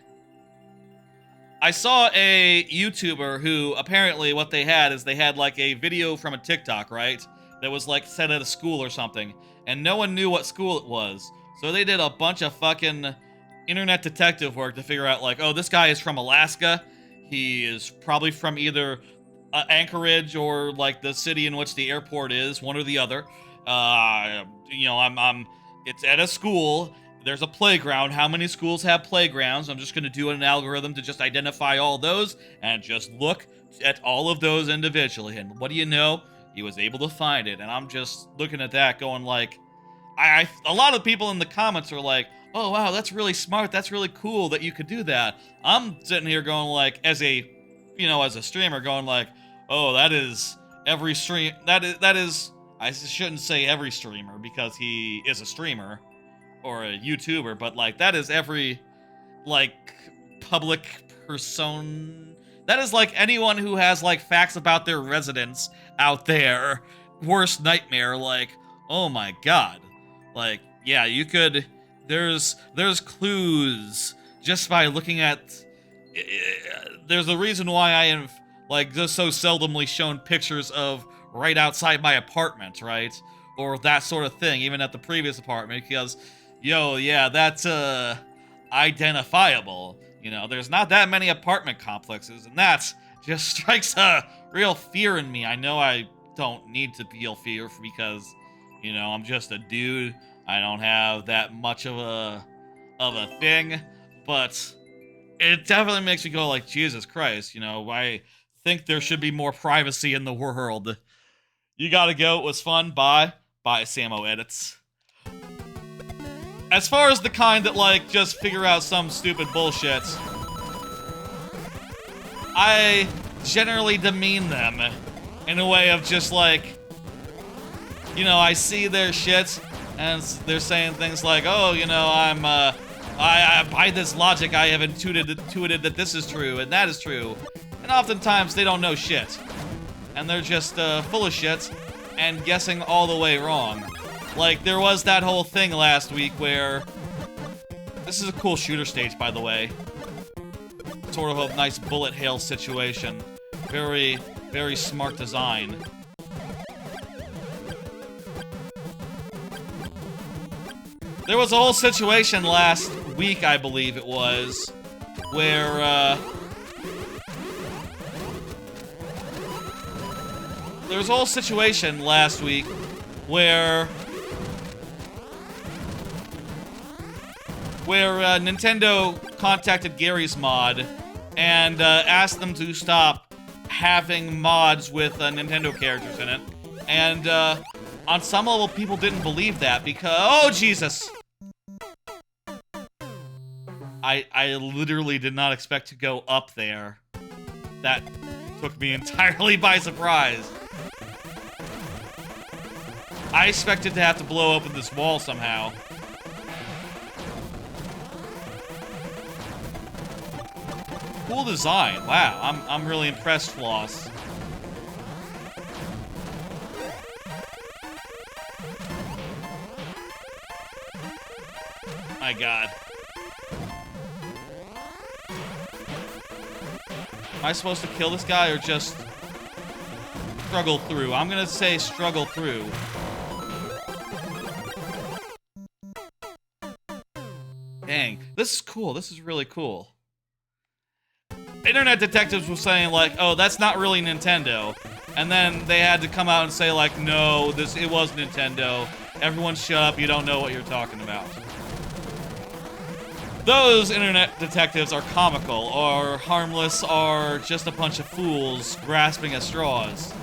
I saw a YouTuber who apparently what they had is they had like a video from a TikTok, right? That was like set at a school or something. And no one knew what school it was. So they did a bunch of fucking internet detective work to figure out like, oh, this guy is from Alaska. He is probably from either Anchorage or like the city in which the airport is, one or the other. You know, it's at a school. There's a playground. How many schools have playgrounds? I'm just going to do an algorithm to just identify all those and just look at all of those individually. And what do you know? He was able to find it. And I'm just looking at that going like, a lot of people in the comments are like, oh, wow, that's really smart. That's really cool that you could do that. I'm sitting here going like, as a you know, as a streamer going like, oh, that is every stream, that is, I shouldn't say every streamer because he is a streamer or a YouTuber, but like, that is every, like, public person, that is like anyone who has like facts about their residents out there, worst nightmare, like, oh my god. Like, yeah, you could, there's clues just by looking at, there's a reason why I have, like, just so seldomly shown pictures of right outside my apartment, right? Or that sort of thing, even at the previous apartment, because, yo, yeah, that's, identifiable. You know, there's not that many apartment complexes, and that just strikes a real fear in me. I know I don't need to feel fear because, you know, I'm just a dude. I don't have that much of a thing, but it definitely makes me go like, Jesus Christ, you know, I think there should be more privacy in the world. You Gotta Go, it was fun, bye Samo Edits. As far as the kind that, like, just figure out some stupid bullshit, I generally demean them in a way of just, like, you know, I see their shit, and they're saying things like, oh, you know, I by this logic, I have intuited that this is true, and that is true, and oftentimes they don't know shit, and they're just, full of shit, and guessing all the way wrong. Like, there was that whole thing last week where... This is a cool shooter stage, by the way. Sort of a nice bullet hail situation. Very, very smart design. There was a whole situation last week, I believe it was, where, there was a whole situation last week where Nintendo contacted Gary's Mod and asked them to stop having mods with Nintendo characters in it. And on some level, people didn't believe that because... Oh, Jesus! I literally did not expect to go up there. That took me entirely by surprise. I expected to have to blow open this wall somehow. Cool design. Wow, I'm really impressed, Floss. My god. Am I supposed to kill this guy or just struggle through? I'm gonna say struggle through. Dang, this is cool. This is really cool. Internet detectives were saying, like, oh, that's not really Nintendo. And then they had to come out and say, like, no, it was Nintendo. Everyone shut up, you don't know what you're talking about. Those internet detectives are comical, or harmless, or just a bunch of fools grasping at straws.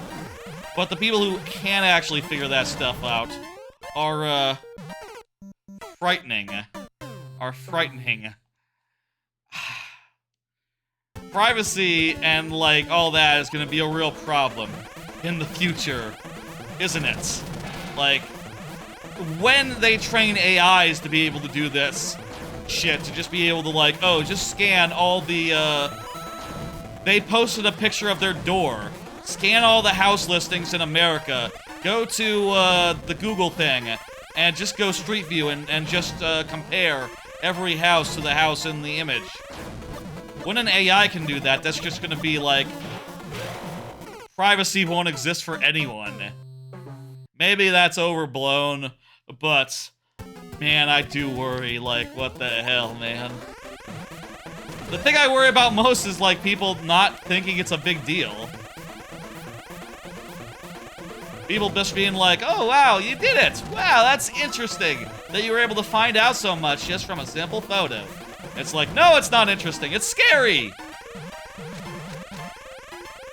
But the people who can actually figure that stuff out are, frightening. Privacy and, like, all that is gonna be a real problem in the future, isn't it? Like, when they train AIs to be able to do this shit, to just be able to, like, oh, just scan all the, they posted a picture of their door, scan all the house listings in America, go to, the Google thing, and just go Street View and just, compare every house to the house in the image. When an AI can do that, that's just gonna be like... Privacy won't exist for anyone. Maybe that's overblown, but... Man, I do worry, like, what the hell, man? The thing I worry about most is, like, people not thinking it's a big deal. People just being like, oh, wow, you did it! Wow, that's interesting that you were able to find out so much just from a simple photo. It's like, no, it's not interesting. It's scary.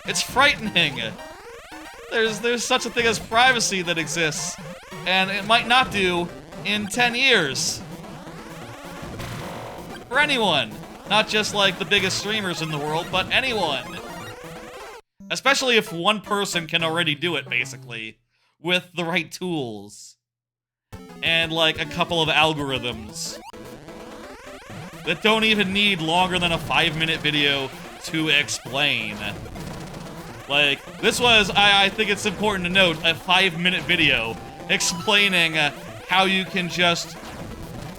It's frightening. There's such a thing as privacy that exists, and it might not do in 10 years. For anyone. Not just, like, the biggest streamers in the world, but anyone. Especially if one person can already do it, basically, with the right tools. And, like, a couple of algorithms that don't even need longer than a 5-minute video to explain. Like, this was, I think it's important to note, a 5-minute video explaining how you can just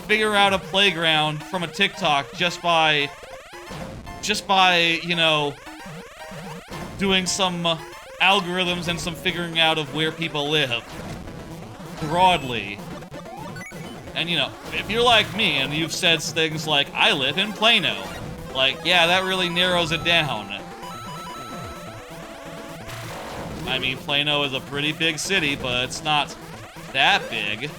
figure out a playground from a TikTok just by, you know, doing some algorithms and some figuring out of where people live. Broadly. And, you know, if you're like me and you've said things like, I live in Plano, like, yeah, that really narrows it down. I mean, Plano is a pretty big city, but it's not that big.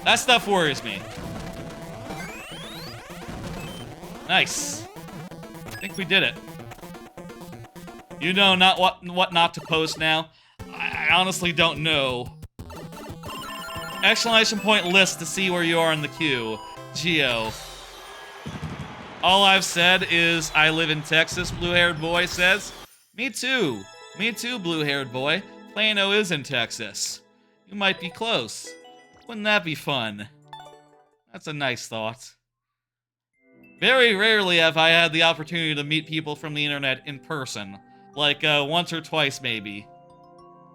That stuff worries me. Nice. I think we did it. You know not what not to post now? I honestly don't know. Exclamation point list to see where you are in the queue. Geo. All I've said is, I live in Texas, blue-haired boy says. Me too. Me too, blue-haired boy. Plano is in Texas. You might be close. Wouldn't that be fun? That's a nice thought. Very rarely have I had the opportunity to meet people from the internet in person. Like, once or twice, maybe.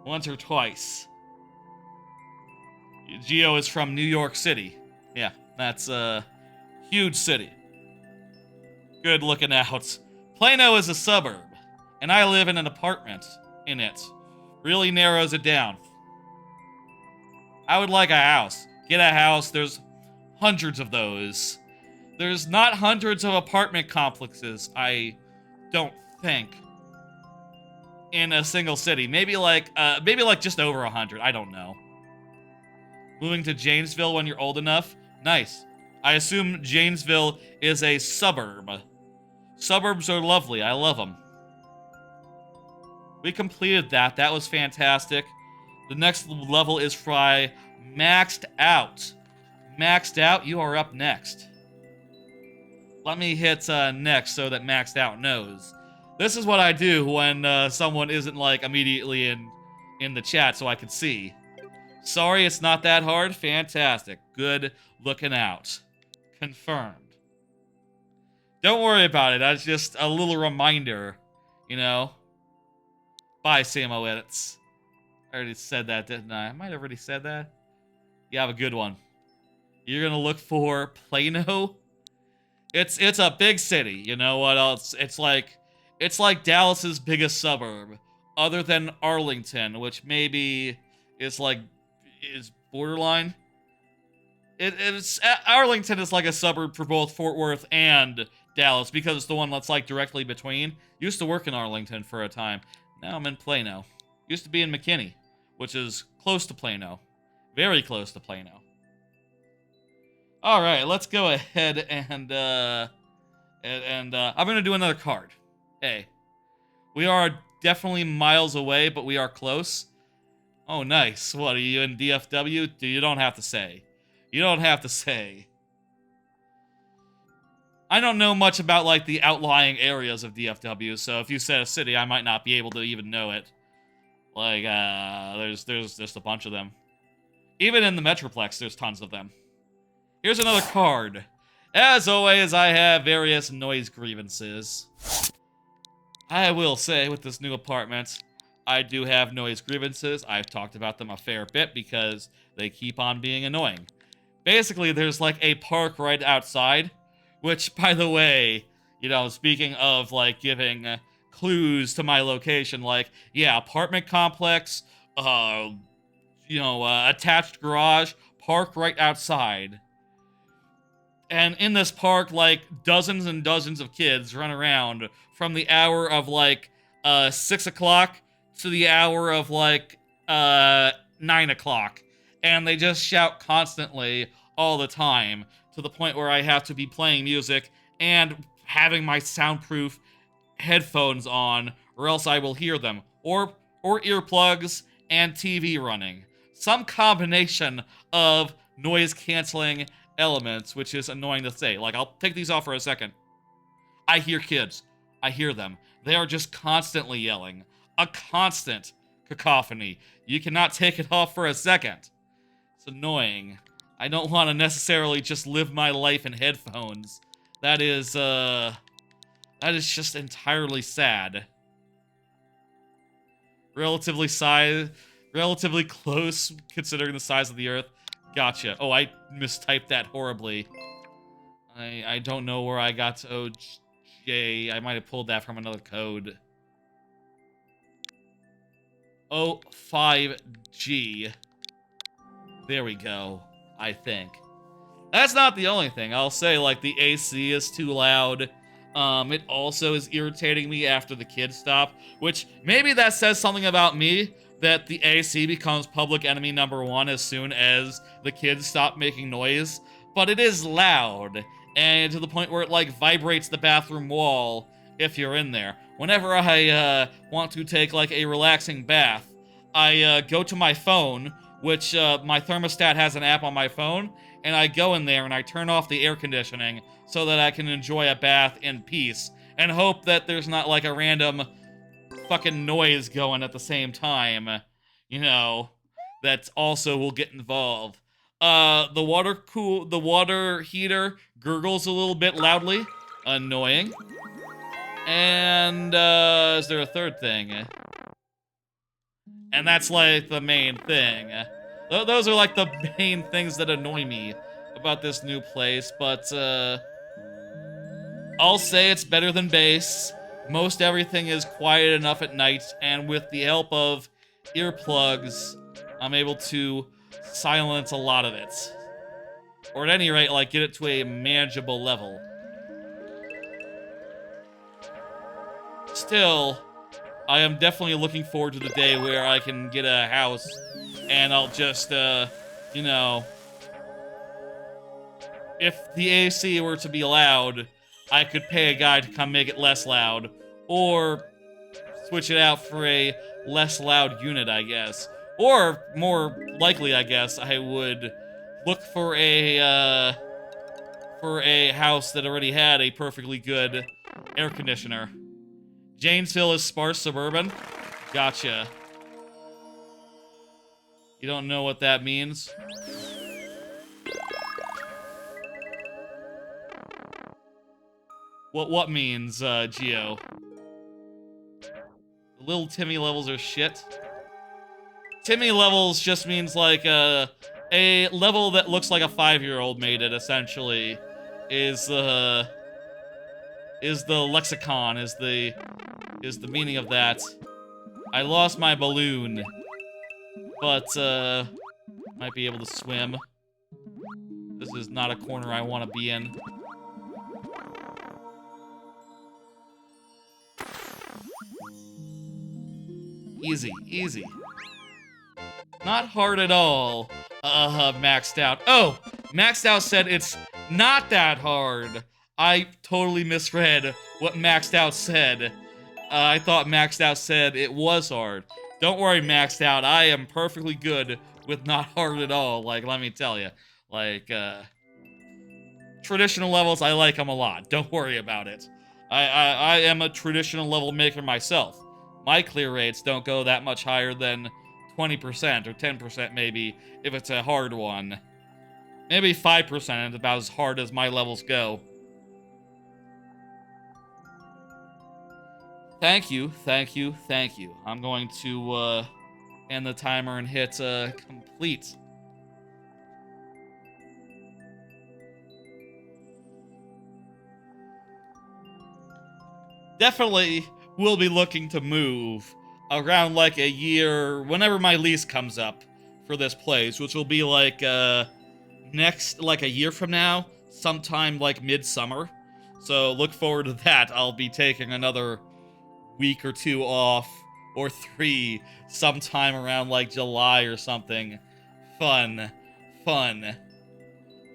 Once or twice. Geo is from New York City. Yeah, that's a huge city. Good looking out. Plano is a suburb, and I live in an apartment in it. Really narrows it down. I would like a house. Get a house, there's hundreds of those. There's not hundreds of apartment complexes, I don't think, in a single city. Maybe like just over 100, I don't know. Moving to Janesville when you're old enough? Nice. I assume Janesville is a suburb. Suburbs are lovely, I love them. We completed that, that was fantastic. The next level is Fry maxed out. Maxed out, you are up next. Let me hit next so that maxed out knows. This is what I do when someone isn't like immediately in the chat so I can see. Sorry, it's not that hard. Fantastic. Good looking out. Confirmed. Don't worry about it. That's just a little reminder, you know. Bye, Samo Edits. I already said that, didn't I? I might have already said that. You have a good one. You're gonna look for Plano. It's a big city. You know what else? It's like Dallas's biggest suburb, other than Arlington, which maybe is borderline. Arlington is like a suburb for both Fort Worth and Dallas because it's the one that's like directly between. Used to work in Arlington for a time. Now I'm in Plano. Used to be in McKinney, which is close to Plano. Very close to Plano. Alright, let's go ahead and I'm gonna do another card. Hey. We are definitely miles away, but we are close. Oh, nice. What, are you in DFW? You don't have to say. You don't have to say. I don't know much about, like, the outlying areas of DFW, so if you said a city, I might not be able to even know it. Like, there's just a bunch of them. Even in the Metroplex, there's tons of them. Here's another card. As always, I have various noise grievances. I will say, with this new apartment, I do have noise grievances. I've talked about them a fair bit because they keep on being annoying. Basically, there's like a park right outside, which, by the way, you know, speaking of like giving clues to my location, like, yeah, apartment complex, you know, attached garage, park right outside. And in this park, like, dozens and dozens of kids run around from the hour of, like, 6 o'clock to the hour of, like, 9 o'clock. And they just shout constantly all the time to the point where I have to be playing music and having my soundproof headphones on, or else I will hear them. Or earplugs and TV running. Some combination of noise canceling elements, which is annoying to say. Like, I'll take these off for a second. I hear kids. I hear them. They are just constantly yelling. A constant cacophony. You cannot take it off for a second. It's annoying. I don't want to necessarily just live my life in headphones. That is just entirely sad. Relatively close, considering the size of the Earth. Gotcha. Oh, I mistyped that horribly. I don't know where I got to OJ. I might have pulled that from another code. O5G. There we go, I think. That's not the only thing. I'll say, like, the AC is too loud. It also is irritating me after the kids stop, which maybe that says something about me, that the AC becomes public enemy #1 as soon as the kids stop making noise. But it is loud, and to the point where it, like, vibrates the bathroom wall if you're in there. Whenever I want to take, like, a relaxing bath, I go to my phone, which my thermostat has an app on my phone, and I go in there and I turn off the air conditioning so that I can enjoy a bath in peace and hope that there's not, like, a random fucking noise going at the same time, you know, that also will get involved. The water heater gurgles a little bit loudly. Annoying. And, is there a third thing? And that's, like, the main thing. Those are, like, the main things that annoy me about this new place, but, I'll say it's better than base. Most everything is quiet enough at night, and with the help of earplugs, I'm able to silence a lot of it. Or at any rate, like, get it to a manageable level. Still, I am definitely looking forward to the day where I can get a house, and I'll just, you know, if the AC were to be loud, I could pay a guy to come make it less loud, or switch it out for a less loud unit, I guess. Or, more likely, I guess, I would look for a house that already had a perfectly good air conditioner. Janesville is sparse suburban? Gotcha. You don't know what that means? What means, Geo? Little Timmy levels are shit. Timmy levels just means, like, a level that looks like a 5-year-old made it, essentially, is the lexicon, is the meaning of that. I lost my balloon, but, might be able to swim. This is not a corner I want to be in. Easy, easy. Not hard at all. Maxed out. Oh, maxed out said it's not that hard. I totally misread what maxed out said. I thought maxed out said it was hard. Don't worry, maxed out. I am perfectly good with not hard at all. Like, let me tell you. Like, traditional levels, I like them a lot. Don't worry about it. I am a traditional level maker myself. My clear rates don't go that much higher than 20% or 10% maybe, if it's a hard one. Maybe 5% is about as hard as my levels go. Thank you, thank you, thank you. I'm going to end the timer and hit complete. Definitely will be looking to move around, like, a year, whenever my lease comes up for this place, which will be, like, next, like, a year from now, sometime, like, midsummer. So look forward to that. I'll be taking another week or 2 off, or 3, sometime around, like, July or something. Fun. Fun.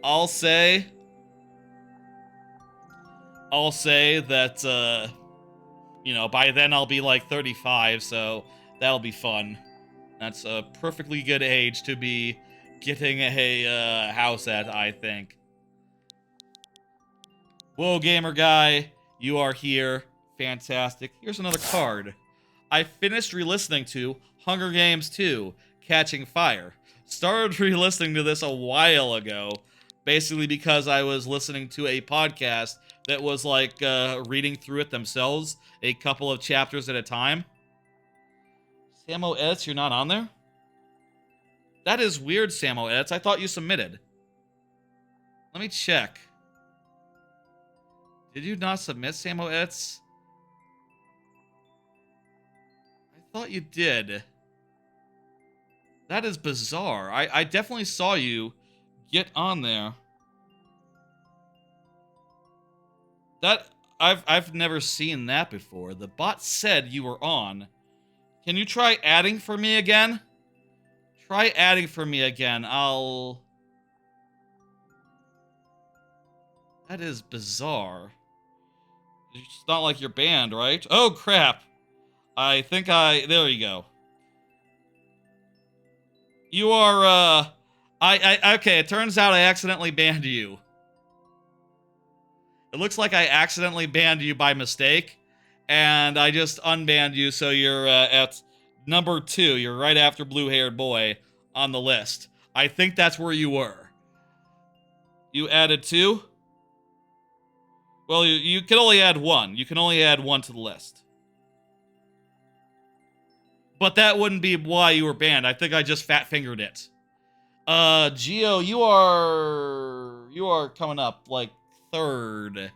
I'll say that, you know, by then I'll be, like, 35, so that'll be fun. That's a perfectly good age to be getting a house at, I think. Whoa, gamer guy, you are here. Fantastic. Here's another card. I finished re-listening to Hunger Games 2, Catching Fire. Started re-listening to this a while ago, basically because I was listening to a podcast that was like reading through it themselves, a couple of chapters at a time. Samo Edits, you're not on there? That is weird, Samo Edits. I thought you submitted. Let me check. Did you not submit, Samo Edits? I thought you did. That is bizarre. I definitely saw you get on there. That I've never seen that before. The bot said you were on. Can you try adding for me again? Try adding for me again. That is bizarre. It's not like you're banned, right? Oh, crap. There you go. You are, okay, it turns out I accidentally banned you. It looks like I accidentally banned you by mistake, and I just unbanned you, so you're, at number 2. You're right after blue-haired boy on the list. I think that's where you were. You added 2? Well, you can only add 1. You can only add 1 to the list. But that wouldn't be why you were banned. I think I just fat-fingered it. Geo, you are coming up, like, 3rd.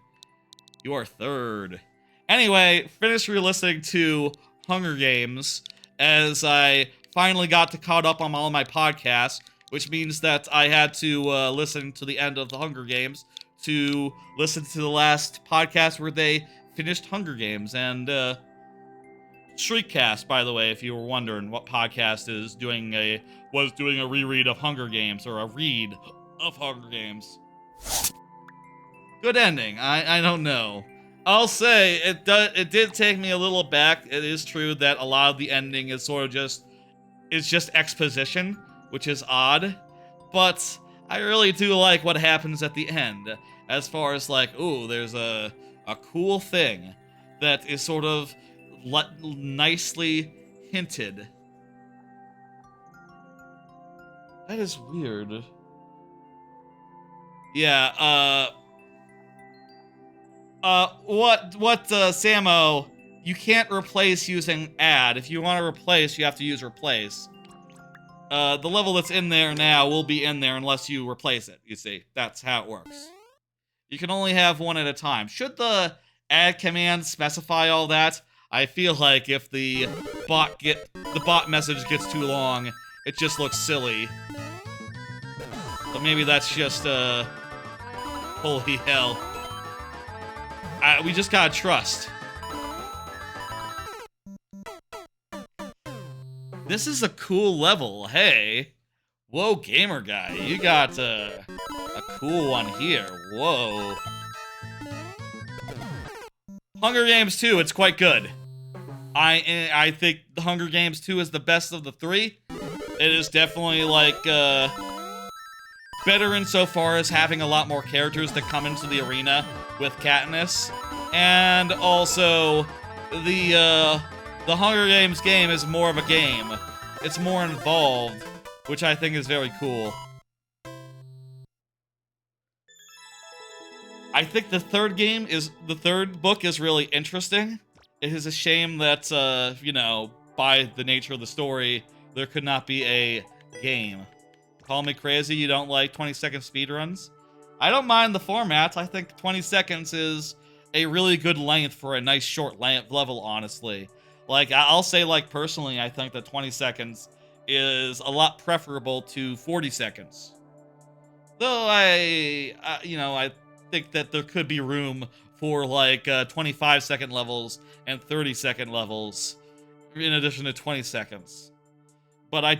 You are 3rd. Anyway, finished re-listening to Hunger Games, as I finally got to caught up on all my podcasts, which means that I had to listen to the end of the Hunger Games to listen to the last podcast where they finished Hunger Games. And Shriekcast, by the way, if you were wondering what podcast was doing a reread of Hunger Games, or a read of Hunger Games. Good ending. I don't know. I'll say it did take me a little back. It is true that a lot of the ending is sort of just exposition, which is odd, but I really do like what happens at the end, as far as like, ooh, there's a cool thing that is sort of nicely hinted. That is weird. Yeah, Samo, you can't replace using add. If you want to replace, you have to use replace. The level that's in there now will be in there unless you replace it, you see. That's how it works. You can only have one at a time. Should the add command specify all that? I feel like if the bot message gets too long, it just looks silly. But maybe that's just, holy hell. We just gotta trust. This is a cool level, hey. Whoa, gamer guy, you got a cool one here. Whoa. Hunger Games 2, it's quite good. I think the Hunger Games 2 is the best of the 3. It is definitely, like, better insofar as having a lot more characters that come into the arena with Katniss. And also, the Hunger Games game is more of a game. It's more involved, which I think is very cool. I think the third book is really interesting. It is a shame that, you know, by the nature of the story, there could not be a game. Call me crazy, you don't like 20-second speedruns? I don't mind the format. I think 20 seconds is a really good length for a nice short level, honestly. Like, I'll say, like, personally, I think that 20 seconds is a lot preferable to 40 seconds. Though you know, I think that there could be room for, like, 25-second levels and 30-second levels in addition to 20 seconds. But I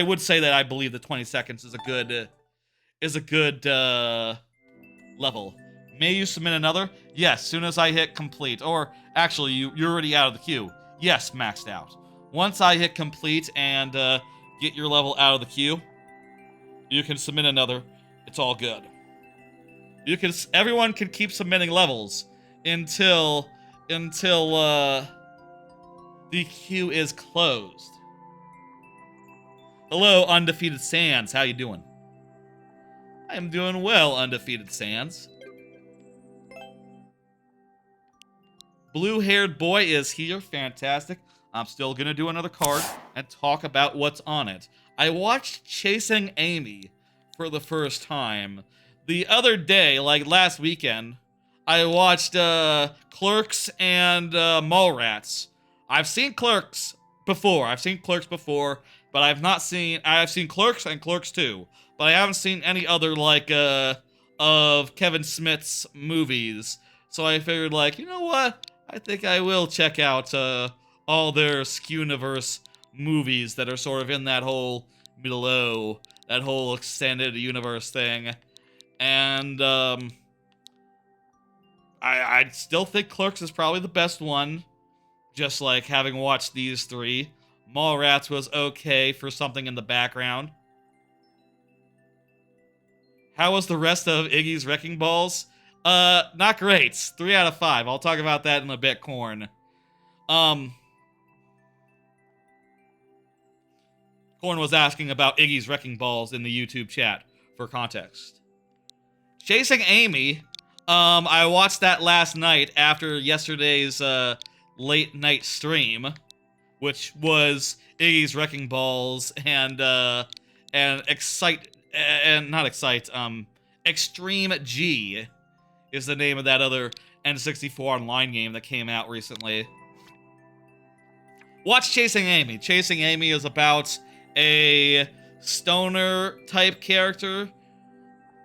would say that I believe that 20 seconds is a good level. May you submit another? Yes, soon as I hit complete. Or, actually, you're already out of the queue. Yes, maxed out. Once I hit complete and get your level out of the queue, you can submit another. It's all good. Everyone can keep submitting levels until the queue is closed. Hello, Undefeated Sans. How you doing? I am doing well, Undefeated Sans. Blue-haired boy is here. Fantastic. I'm still gonna do another card and talk about what's on it. I watched Chasing Amy for the first time. The other day, like last weekend, I watched Clerks and Mallrats. I've seen Clerks before. But I've seen Clerks and Clerks 2. But I haven't seen any other, like, of Kevin Smith's movies. So I figured, like, you know what? I think I will check out all their Skewniverse movies that are sort of in that whole below, that whole extended universe thing. And I still think Clerks is probably the best one, just like having watched these three. Mallrats was okay for something in the background. How was the rest of Iggy's Wrecking Balls? Not great. 3 out of 5. I'll talk about that in a bit, Corn. Corn was asking about Iggy's Wrecking Balls in the YouTube chat, for context. Chasing Amy, I watched that last night after yesterday's late night stream, which was Iggy's Wrecking Balls and Extreme G is the name of that other N64 online game that came out recently. Watch Chasing Amy. Chasing Amy is about a stoner-type character.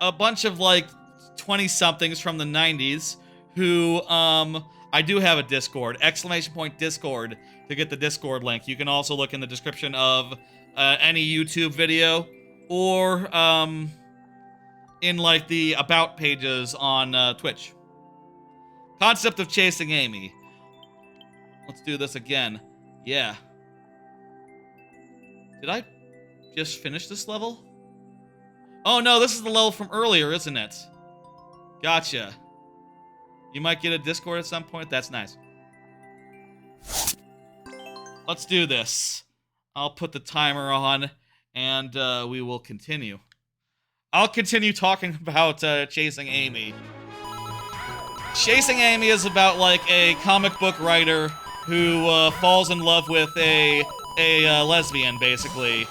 A bunch of, like, 20-somethings from the 90s who, I do have a Discord. ! Discord to get the Discord link. You can also look in the description of any YouTube video or, in, like, the About pages on Twitch. Concept of Chasing Amy. Let's do this again. Yeah. Did I just finish this level? Oh no, this is the level from earlier, isn't it? Gotcha. You might get a Discord at some point. That's nice. Let's do this. I'll put the timer on, and we will continue. I'll continue talking about Chasing Amy. Chasing Amy is about, like, a comic book writer who falls in love with a lesbian, basically.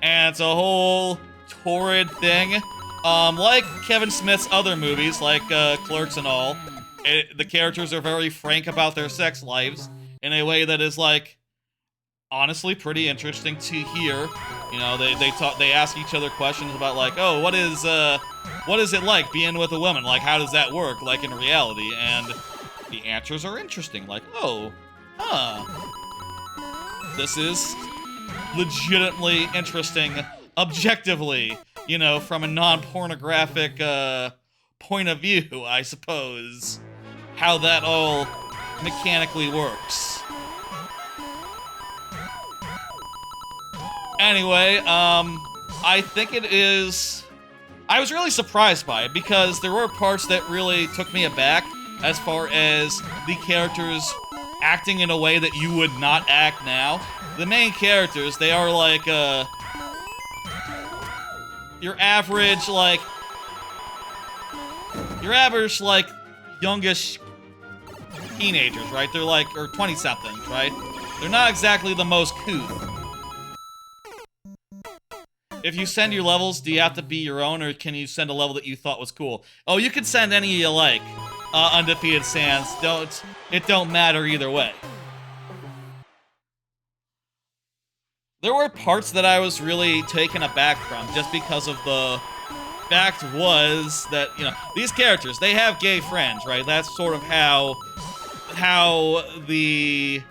And it's a whole torrid thing. Like Kevin Smith's other movies, like Clerks and all, the characters are very frank about their sex lives in a way that is, like, honestly pretty interesting to hear. You know, they ask each other questions about, like, oh, what is it like being with a woman? Like, how does that work, like, in reality? And the answers are interesting. Like, oh, huh. This is legitimately interesting, objectively, you know, from a non-pornographic point of view, I suppose, how that all mechanically works. Anyway, I think it is... I was really surprised by it, because there were parts that really took me aback, as far as the characters acting in a way that you would not act now. The main characters, they are like, your average, like, youngish teenagers, right? They're like, or 20-somethings, right? They're not exactly the most couth. If you send your levels, do you have to be your own, or can you send a level that you thought was cool? Oh, you can send any you like, Undefeated Sans. It don't matter either way. There were parts that I was really taken aback from, just because of the fact was that, you know, these characters, they have gay friends, right? That's sort of how the,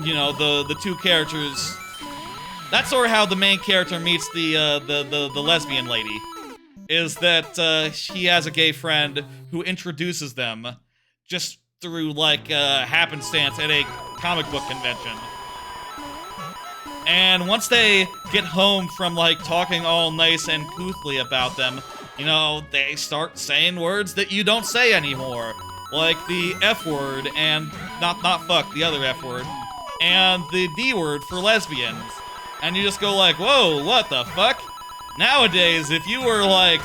you know, the two characters... That's sort of how the main character meets the lesbian lady, is that she has a gay friend who introduces them just through, like, happenstance at a comic book convention. And once they get home from, like, talking all nice and couthly about them, you know, they start saying words that you don't say anymore. Like the F word and, not fuck, the other F word, and the D word for lesbians. And you just go like, whoa, what the fuck? Nowadays, if you were like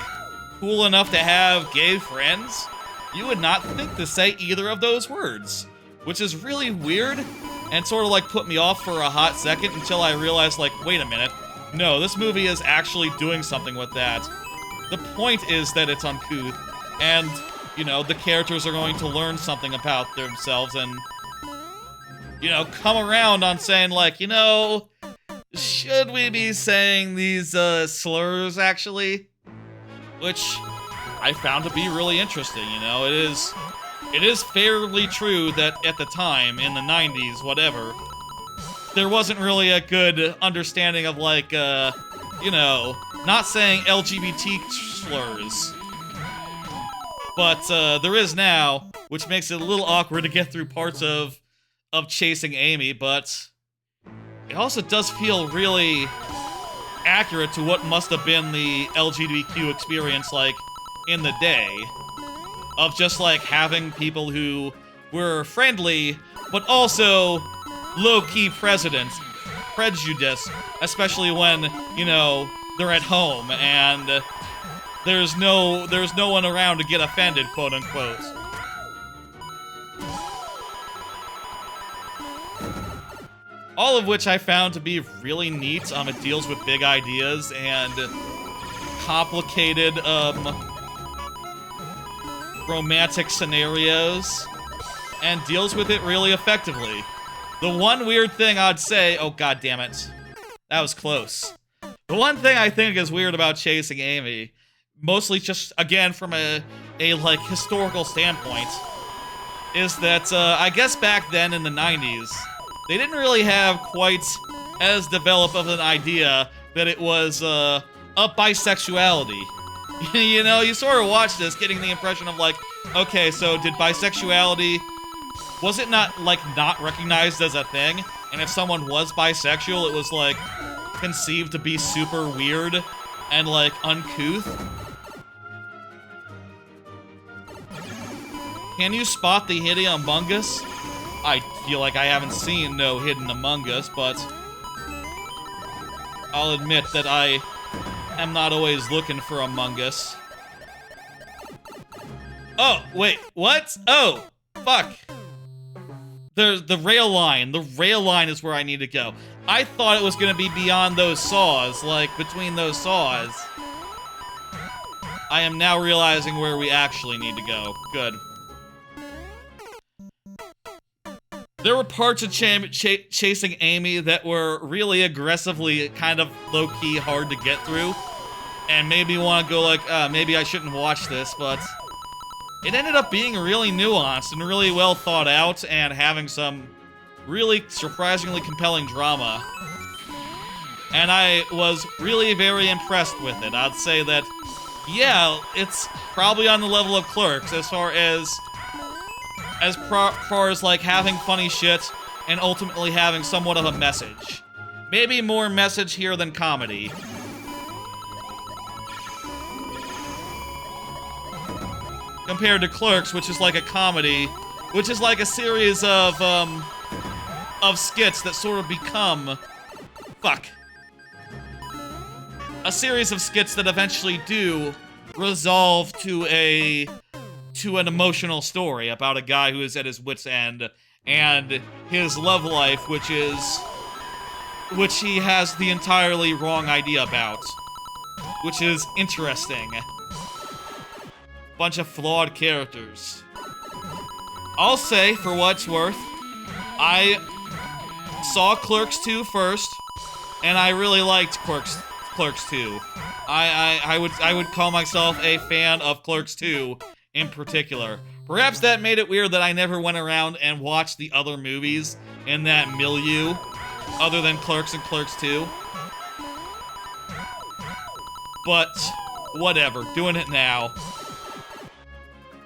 cool enough to have gay friends, you would not think to say either of those words, which is really weird and sort of like put me off for a hot second until I realized like, wait a minute, no, this movie is actually doing something with that. The point is that it's uncouth, and, you know, the characters are going to learn something about themselves and, you know, come around on saying like, you know, should we be saying these slurs actually? Which I found to be really interesting, you know. It is fairly true that at the time, in the 90s, whatever, there wasn't really a good understanding of, like, you know, not saying LGBT slurs. But there is now, which makes it a little awkward to get through parts of Chasing Amy, but it also does feel really accurate to what must have been the LGBTQ experience, like, in the day. Of just, like, having people who were friendly, but also low-key prejudice, especially when, you know, they're at home and there's no one around to get offended, quote-unquote. All of which I found to be really neat. It deals with big ideas and complicated, romantic scenarios, and deals with it really effectively. The one weird thing I'd say... Oh, god damn it. That was close. The one thing I think is weird about Chasing Amy, mostly just, again, from a like, historical standpoint, is that, I guess back then in the 90s, they didn't really have quite as developed of an idea that it was, bisexuality. You know, you sort of watch this getting the impression of like, okay, so did bisexuality, was it not, like, not recognized as a thing? And if someone was bisexual, it was, like, conceived to be super weird and, like, uncouth? Can you spot the hidden Among Us? I feel like I haven't seen no Hidden Among Us, but I'll admit that I am not always looking for Among Us. Oh, wait, what? Oh, fuck. There's the rail line. The rail line is where I need to go. I thought it was gonna be beyond those saws, like, between those saws. I am now realizing where we actually need to go. Good. There were parts of Chasing Amy that were really aggressively kind of low-key hard to get through, and made me want to go like, maybe I shouldn't watch this, but it ended up being really nuanced and really well thought out and having some really surprisingly compelling drama. And I was really very impressed with it. I'd say that, yeah, it's probably on the level of Clerks as far as like having funny shit and ultimately having somewhat of a message. Maybe more message here than comedy. Compared to Clerks, which is like a comedy, which is like a series of skits that sort of become... Fuck. A series of skits that eventually do resolve to an emotional story about a guy who is at his wit's end and his love life, which he has the entirely wrong idea about, which is interesting. Bunch of flawed characters. I'll say, for what it's worth, I saw Clerks 2 first, and I really liked Clerks 2. I would call myself a fan of Clerks 2 in particular. Perhaps that made it weird that I never went around and watched the other movies in that milieu, other than Clerks and Clerks 2. But, whatever, doing it now.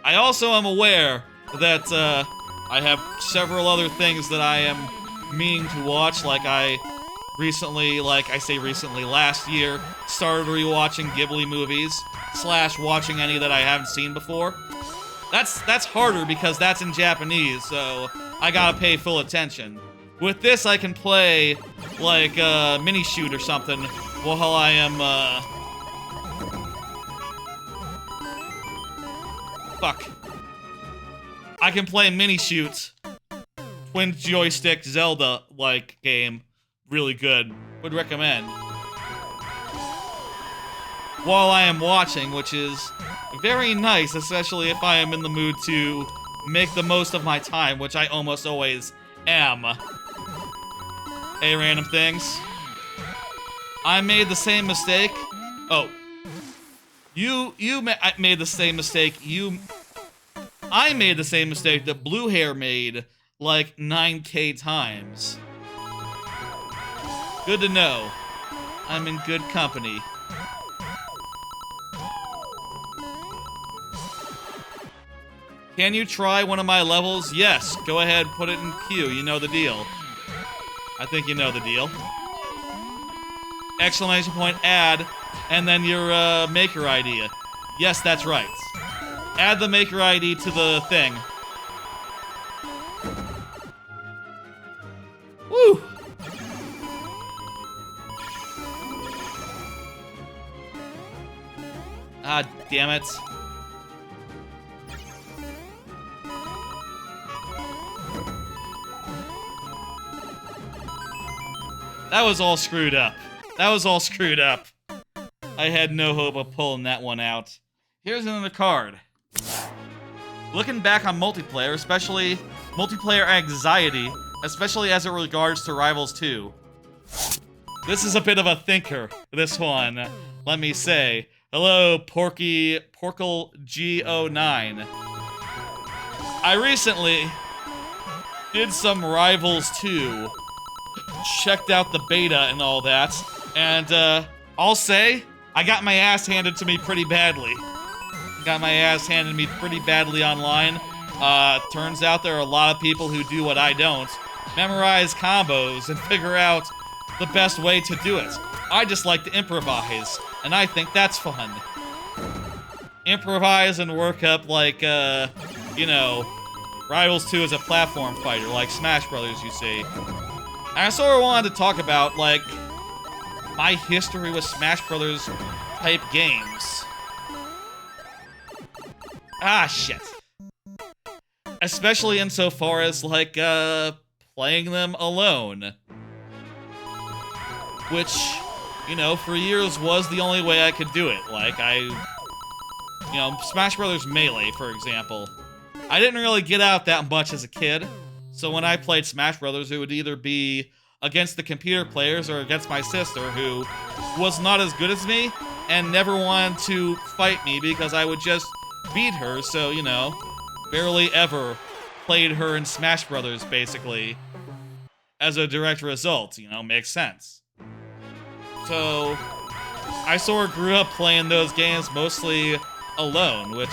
I also am aware that, I have several other things that I am meaning to watch, like I recently, like I say recently, last year, started rewatching Ghibli movies, / watching any that I haven't seen before. That's harder because that's in Japanese, so I gotta pay full attention. With this, I can play, like, mini shoot or something while I am, fuck. I can play mini shoot, twin joystick Zelda-like game, really good. Would recommend. While I am watching, which is very nice, especially if I am in the mood to make the most of my time, which I almost always am. Hey, random things. I made the same mistake. Oh. I made the same mistake. I made the same mistake that Blue Hair made like 9K times. Good to know. I'm in good company. Can you try one of my levels? Yes. Go ahead, put it in queue. You know the deal. I think you know the deal. Exclamation point, add, and then your maker ID. Yes, that's right. Add the maker ID to the thing. Woo! Ah, damn it. That was all screwed up. That was all screwed up. I had no hope of pulling that one out. Here's another card. Looking back on multiplayer, especially multiplayer anxiety, especially as it regards to Rivals 2. This is a bit of a thinker, this one, let me say. Hello, Porkle G09. I recently did some Rivals 2, checked out the beta and all that, and I'll say, I got my ass handed to me pretty badly. Got my ass handed to me pretty badly online. Turns out there are a lot of people who do what I don't. Memorize combos and figure out the best way to do it. I just like to improvise, and I think that's fun. Improvise and work up like, you know, Rivals 2 is a platform fighter, like Smash Brothers, you see. I sort of wanted to talk about, like, my history with Smash Brothers type games. Ah, shit. Especially insofar as, like, playing them alone. Which, you know, for years was the only way I could do it. Like, you know, Smash Brothers Melee, for example. I didn't really get out that much as a kid. So when I played Smash Brothers, it would either be against the computer players or against my sister, who was not as good as me and never wanted to fight me because I would just beat her, so, you know, barely ever played her in Smash Brothers, basically, as a direct result, you know, makes sense. So, I sort of grew up playing those games mostly alone, which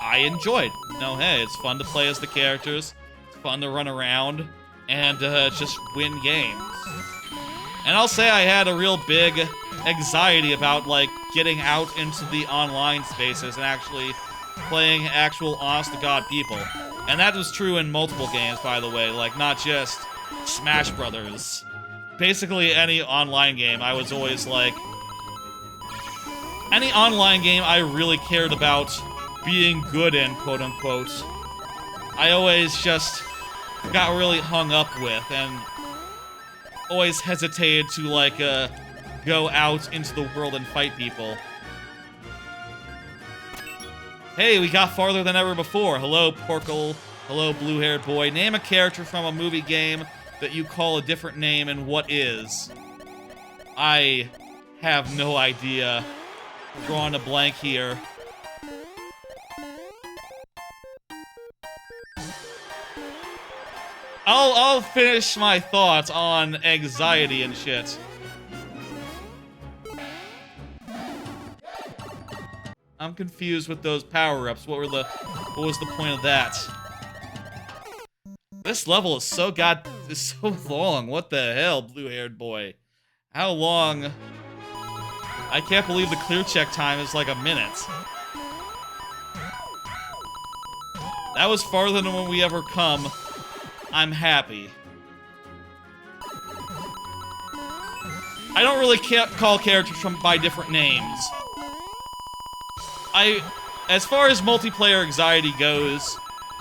I enjoyed. You know, hey, it's fun to play as the characters, it's fun to run around, and just win games. And I'll say I had a real big anxiety about, like, getting out into the online spaces and actually playing actual honest-to-God people. And that was true in multiple games, by the way, like, not just Smash Brothers. Basically, any online game, I was always like... Any online game I really cared about being good in, quote-unquote, I always just got really hung up with, and always hesitated to, like, go out into the world and fight people. Hey, we got farther than ever before. Hello, Porkle. Hello, blue-haired boy. Name a character from a movie game that you call a different name and what is. I have no idea. Drawing a blank here. I'll finish my thoughts on anxiety and shit. I'm confused with those power-ups. What was the point of that? This level is so long. What the hell, blue-haired boy? How long? I can't believe the clear check time is like a minute. That was farther than we ever come. I'm happy. I don't really call characters by different names. As far as multiplayer anxiety goes,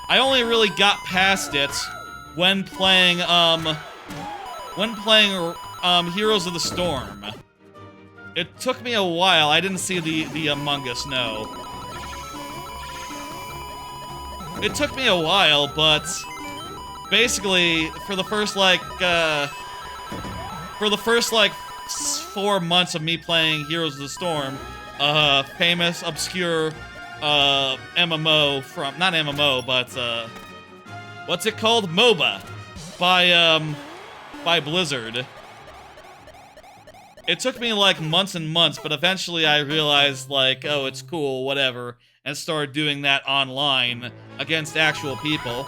I only really got past it when playing Heroes of the Storm. It took me a while. I didn't see the Among Us, no. It took me a while, but basically for the first like 4 months of me playing Heroes of the Storm, famous obscure MMO from not MMO but what's it called? MOBA by Blizzard. It took me like months and months, but eventually I realized like, oh, it's cool, whatever, and started doing that online against actual people,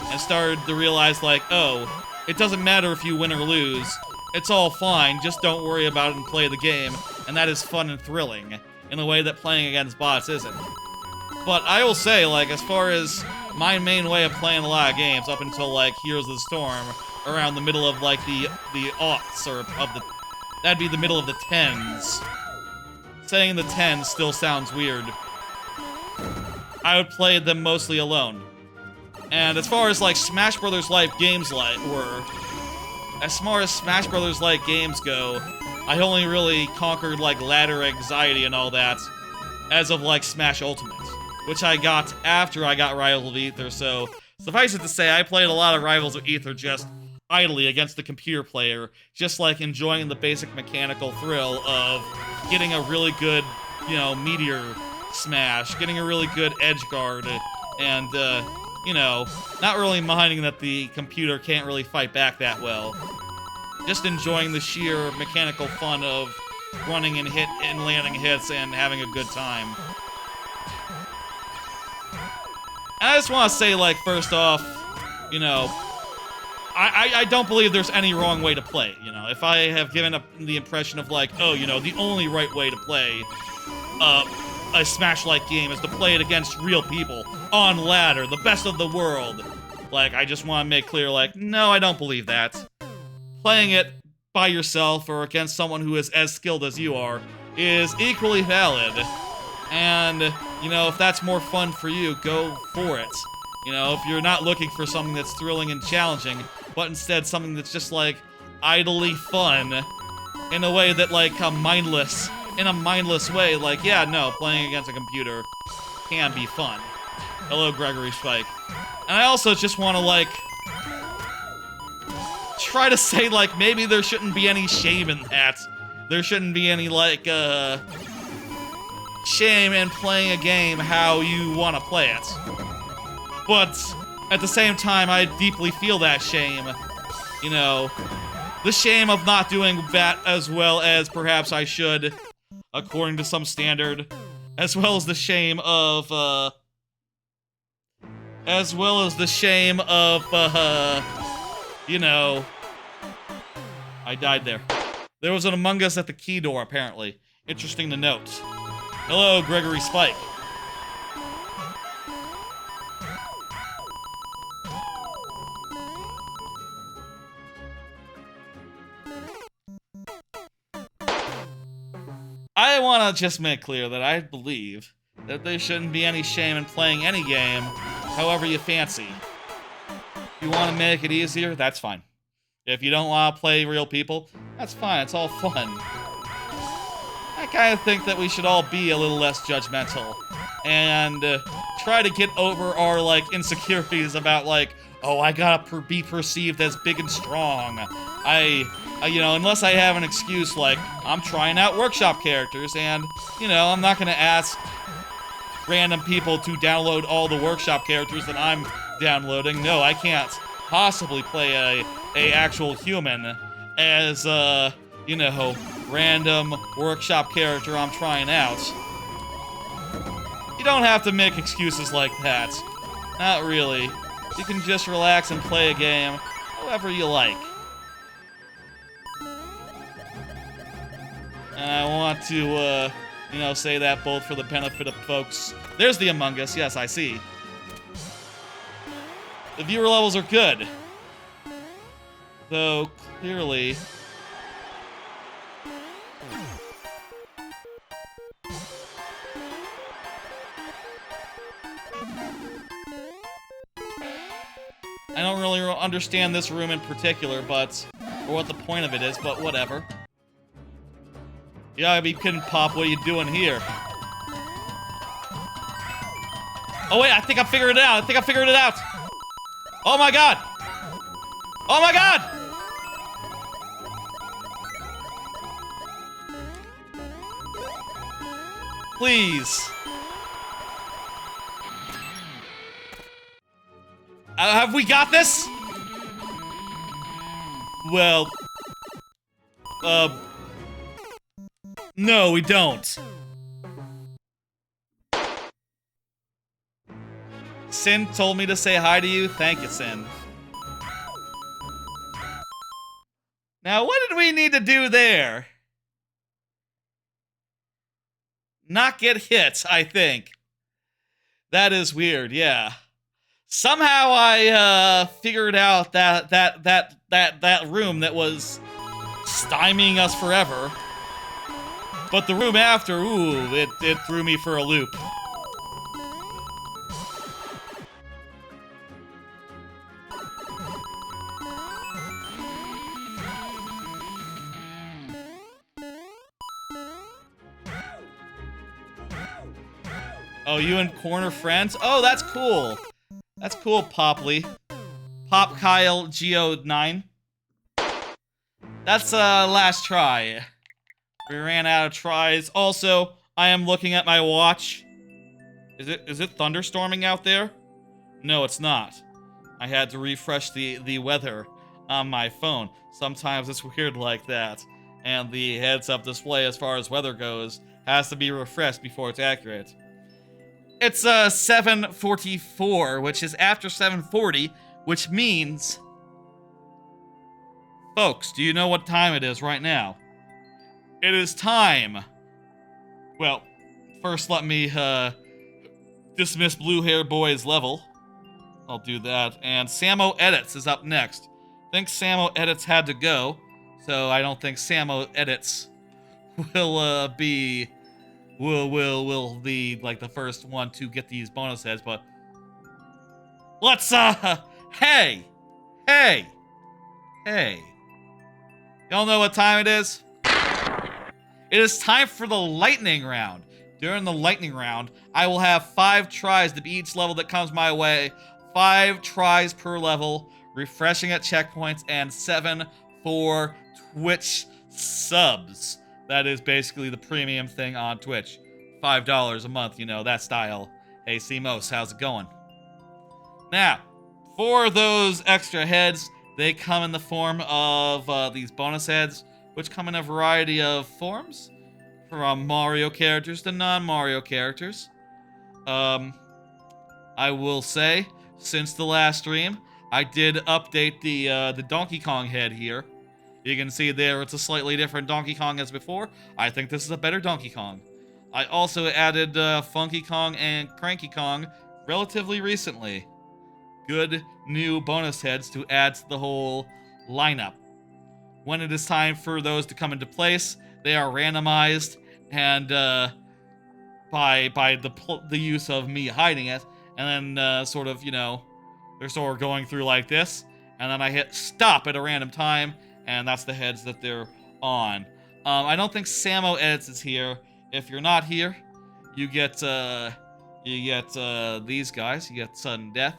and started to realize like, oh, it doesn't matter if you win or lose. It's all fine, just don't worry about it and play the game, and that is fun and thrilling, in a way that playing against bots isn't. But I will say, like, as far as my main way of playing a lot of games, up until, like, Heroes of the Storm, around the middle of, like, the aughts, or of the... That'd be the middle of the 10s. Saying the 10s still sounds weird. I would play them mostly alone. And as far as, like, Smash Brothers-like games were... As far as Smash Brothers-like games go, I only really conquered, like, ladder anxiety and all that as of, like, Smash Ultimate, which I got after I got Rivals of Aether, so suffice it to say, I played a lot of Rivals of Aether just idly against the computer player, just, like, enjoying the basic mechanical thrill of getting a really good, you know, meteor smash, getting a really good edge guard, and, you know, not really minding that the computer can't really fight back that well. Just enjoying the sheer mechanical fun of running and landing hits and having a good time. And I just want to say, like, first off, you know, I don't believe there's any wrong way to play, you know. If I have given up the impression of, like, oh, you know, the only right way to play a Smash-like game is to play it against real people, on ladder, the best of the world. Like, I just want to make clear, like, no, I don't believe that. Playing it by yourself or against someone who is as skilled as you are is equally valid. And, you know, if that's more fun for you, go for it. You know, if you're not looking for something that's thrilling and challenging, but instead something that's just, like, idly fun in a way that, like, in a mindless way, like, yeah, no, playing against a computer can be fun. Hello, Gregory Spike. And I also just want to, like, try to say, like, maybe there shouldn't be any shame in that. There shouldn't be any, like, shame in playing a game how you want to play it. But at the same time, I deeply feel that shame. You know, the shame of not doing that as well as perhaps I should, according to some standard, as well as the shame of, you know, I died there. There was an Among Us at the key door, apparently. Interesting to note. Hello, Gregory Spike. I want to just make clear that I believe that there shouldn't be any shame in playing any game however you fancy. If you want to make it easier, that's fine. If you don't want to play real people, that's fine, it's all fun. I kind of think that we should all be a little less judgmental and try to get over our, like, insecurities about, like, oh, I gotta be perceived as big and strong. You know, unless I have an excuse like, I'm trying out workshop characters, and, you know, I'm not gonna ask random people to download all the workshop characters that I'm downloading. No, I can't possibly play a actual human as, you know, random workshop character I'm trying out. You don't have to make excuses like that. Not really. You can just relax and play a game however you like. And I want to, you know, say that both for the benefit of folks. There's the Among Us. Yes, I see. The viewer levels are good. Though, clearly... I don't really understand this room in particular, but... or what the point of it is, but whatever. You gotta be kidding, Pop. What are you doing here? Oh, wait. I think I figured it out. Oh, my God. Oh, my God. Please. Have we got this? Well... no, we don't. Sin told me to say hi to you. Thank you, Sin. Now, what did we need to do there? Not get hit, I think. That is weird, yeah. Somehow I figured out that room that was stymieing us forever. But the room after, ooh, it threw me for a loop. Oh, you and Corner friends? Oh, that's cool. That's cool, Popley. Pop Kyle Geo9. That's last try. We ran out of tries. Also, I am looking at my watch. Is it thunderstorming out there? No, it's not. I had to refresh the weather on my phone. Sometimes it's weird like that. And the heads-up display as far as weather goes has to be refreshed before it's accurate. It's 7:44, which is after 7:40, which means... Folks, do you know what time it is right now? It is time. Well, first let me dismiss Blue Hair Boy's level. I'll do that. And Samo Edits is up next. I think Samo Edits had to go, so I don't think Samo Edits will be like the first one to get these bonus heads, but let's hey. Y'all know what time it is? It is time for the lightning round. During the lightning round, I will have 5 tries to beat each level that comes my way. 5 tries per level, refreshing at checkpoints, and 7 for Twitch subs. That is basically the premium thing on Twitch. $5 a month, you know, that style. Hey, C-Mos, how's it going? Now, for those extra heads, they come in the form of these bonus heads, which come in a variety of forms, from Mario characters to non-Mario characters. I will say, since the last stream, I did update the Donkey Kong head here. You can see there it's a slightly different Donkey Kong as before. I think this is a better Donkey Kong. I also added Funky Kong and Cranky Kong relatively recently. Good new bonus heads to add to the whole lineup. When it is time for those to come into place, they are randomized, and by the use of me hiding it, and then sort of, you know, they're sort of going through like this, and then I hit stop at a random time, and that's the heads that they're on. I don't think Samo Edits is here. If you're not here, you get these guys. You get sudden death.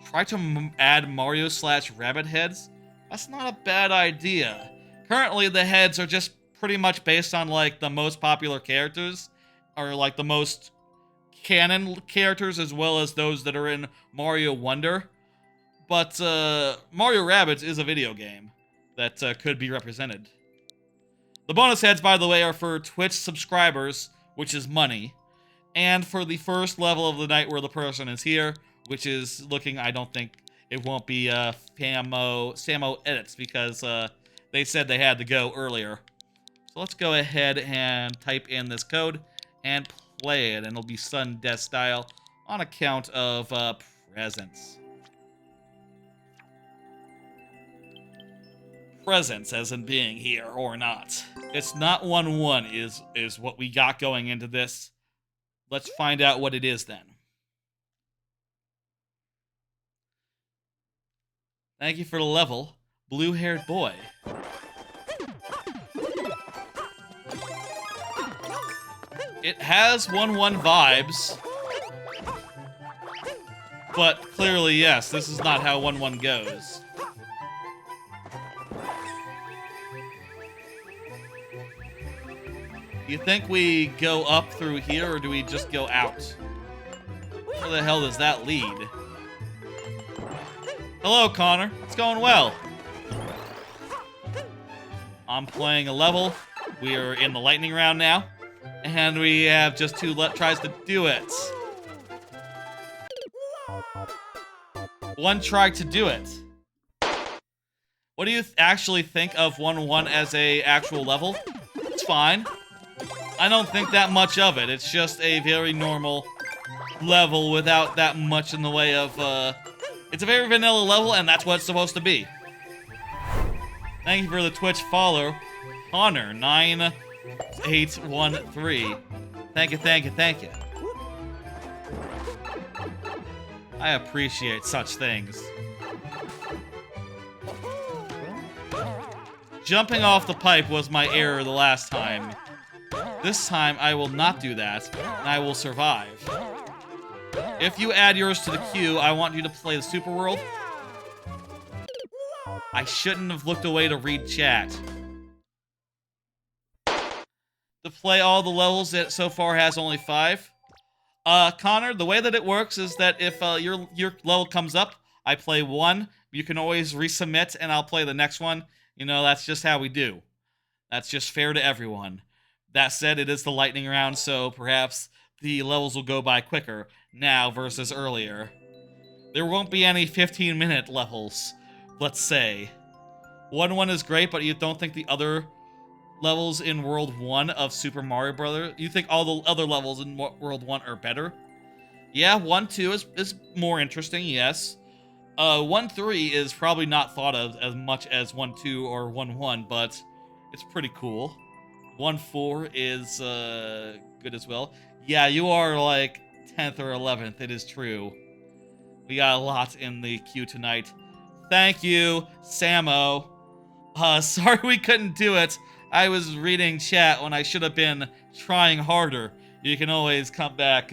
Try to add Mario/Rabbit heads. That's not a bad idea. Currently, the heads are just pretty much based on, like, the most popular characters, or, like, the most canon characters, as well as those that are in Mario Wonder. But, Mario Rabbids is a video game that could be represented. The bonus heads, by the way, are for Twitch subscribers, which is money. And for the first level of the night where the person is here, which is looking, I don't think it won't be Samo Edits because they said they had to go earlier. So let's go ahead and type in this code and play it, and it'll be sudden death style on account of presence. Presence as in being here or not. It's not 1-1 is what we got going into this. Let's find out what it is then. Thank you for the level, blue-haired boy. It has 1-1 vibes, but clearly, yes, this is not how 1-1 goes. Do you think we go up through here, or do we just go out? Where the hell does that lead? Hello, Connor. It's going well. I'm playing a level. We are in the lightning round now. And we have just 2 tries to do it. 1 tried to do it. What do you actually think of 1-1 as a actual level? It's fine. I don't think that much of it. It's just a very normal level without that much in the way of, it's a very vanilla level, and that's what it's supposed to be. Thank you for the Twitch follow, Connor9813. Thank you, thank you, thank you. I appreciate such things. Jumping off the pipe was my error the last time. This time, I will not do that, and I will survive. If you add yours to the queue, I want you to play the Super World. I shouldn't have looked away to read chat. To play all the levels, it so far has only 5. Connor, the way that it works is that if your level comes up, I play 1. You can always resubmit, and I'll play the next one. You know, that's just how we do. That's just fair to everyone. That said, it is the lightning round, so perhaps the levels will go by quicker now versus earlier. There won't be any 15-minute levels, let's say. 1-1 is great, but you don't think the other levels in World 1 of Super Mario Bros. You think all the other levels in World 1 are better? Yeah, 1-2 is more interesting, yes. 1-3 is probably not thought of as much as 1-2 or 1-1, but it's pretty cool. 1-4 is good as well. Yeah, you are like 10th or 11th, it is true. We got a lot in the queue tonight. Thank you, Samo. Sorry we couldn't do it. I was reading chat when I should have been trying harder. You can always come back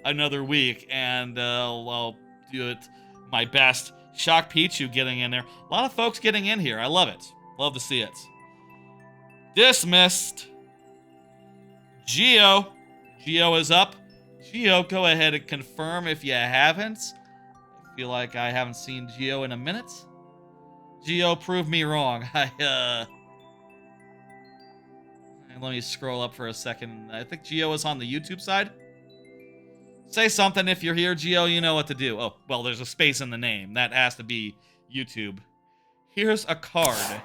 another week, and I'll do it my best. Shock Pichu getting in there. A lot of folks getting in here. I love it. Love to see it. Dismissed. Geo. Geo is up. Geo, go ahead and confirm if you haven't. I feel like I haven't seen Geo in a minute. Geo, prove me wrong. Let me scroll up for a second. I think Geo is on the YouTube side. Say something if you're here, Geo. You know what to do. Oh, well, there's a space in the name. That has to be YouTube. Here's a card.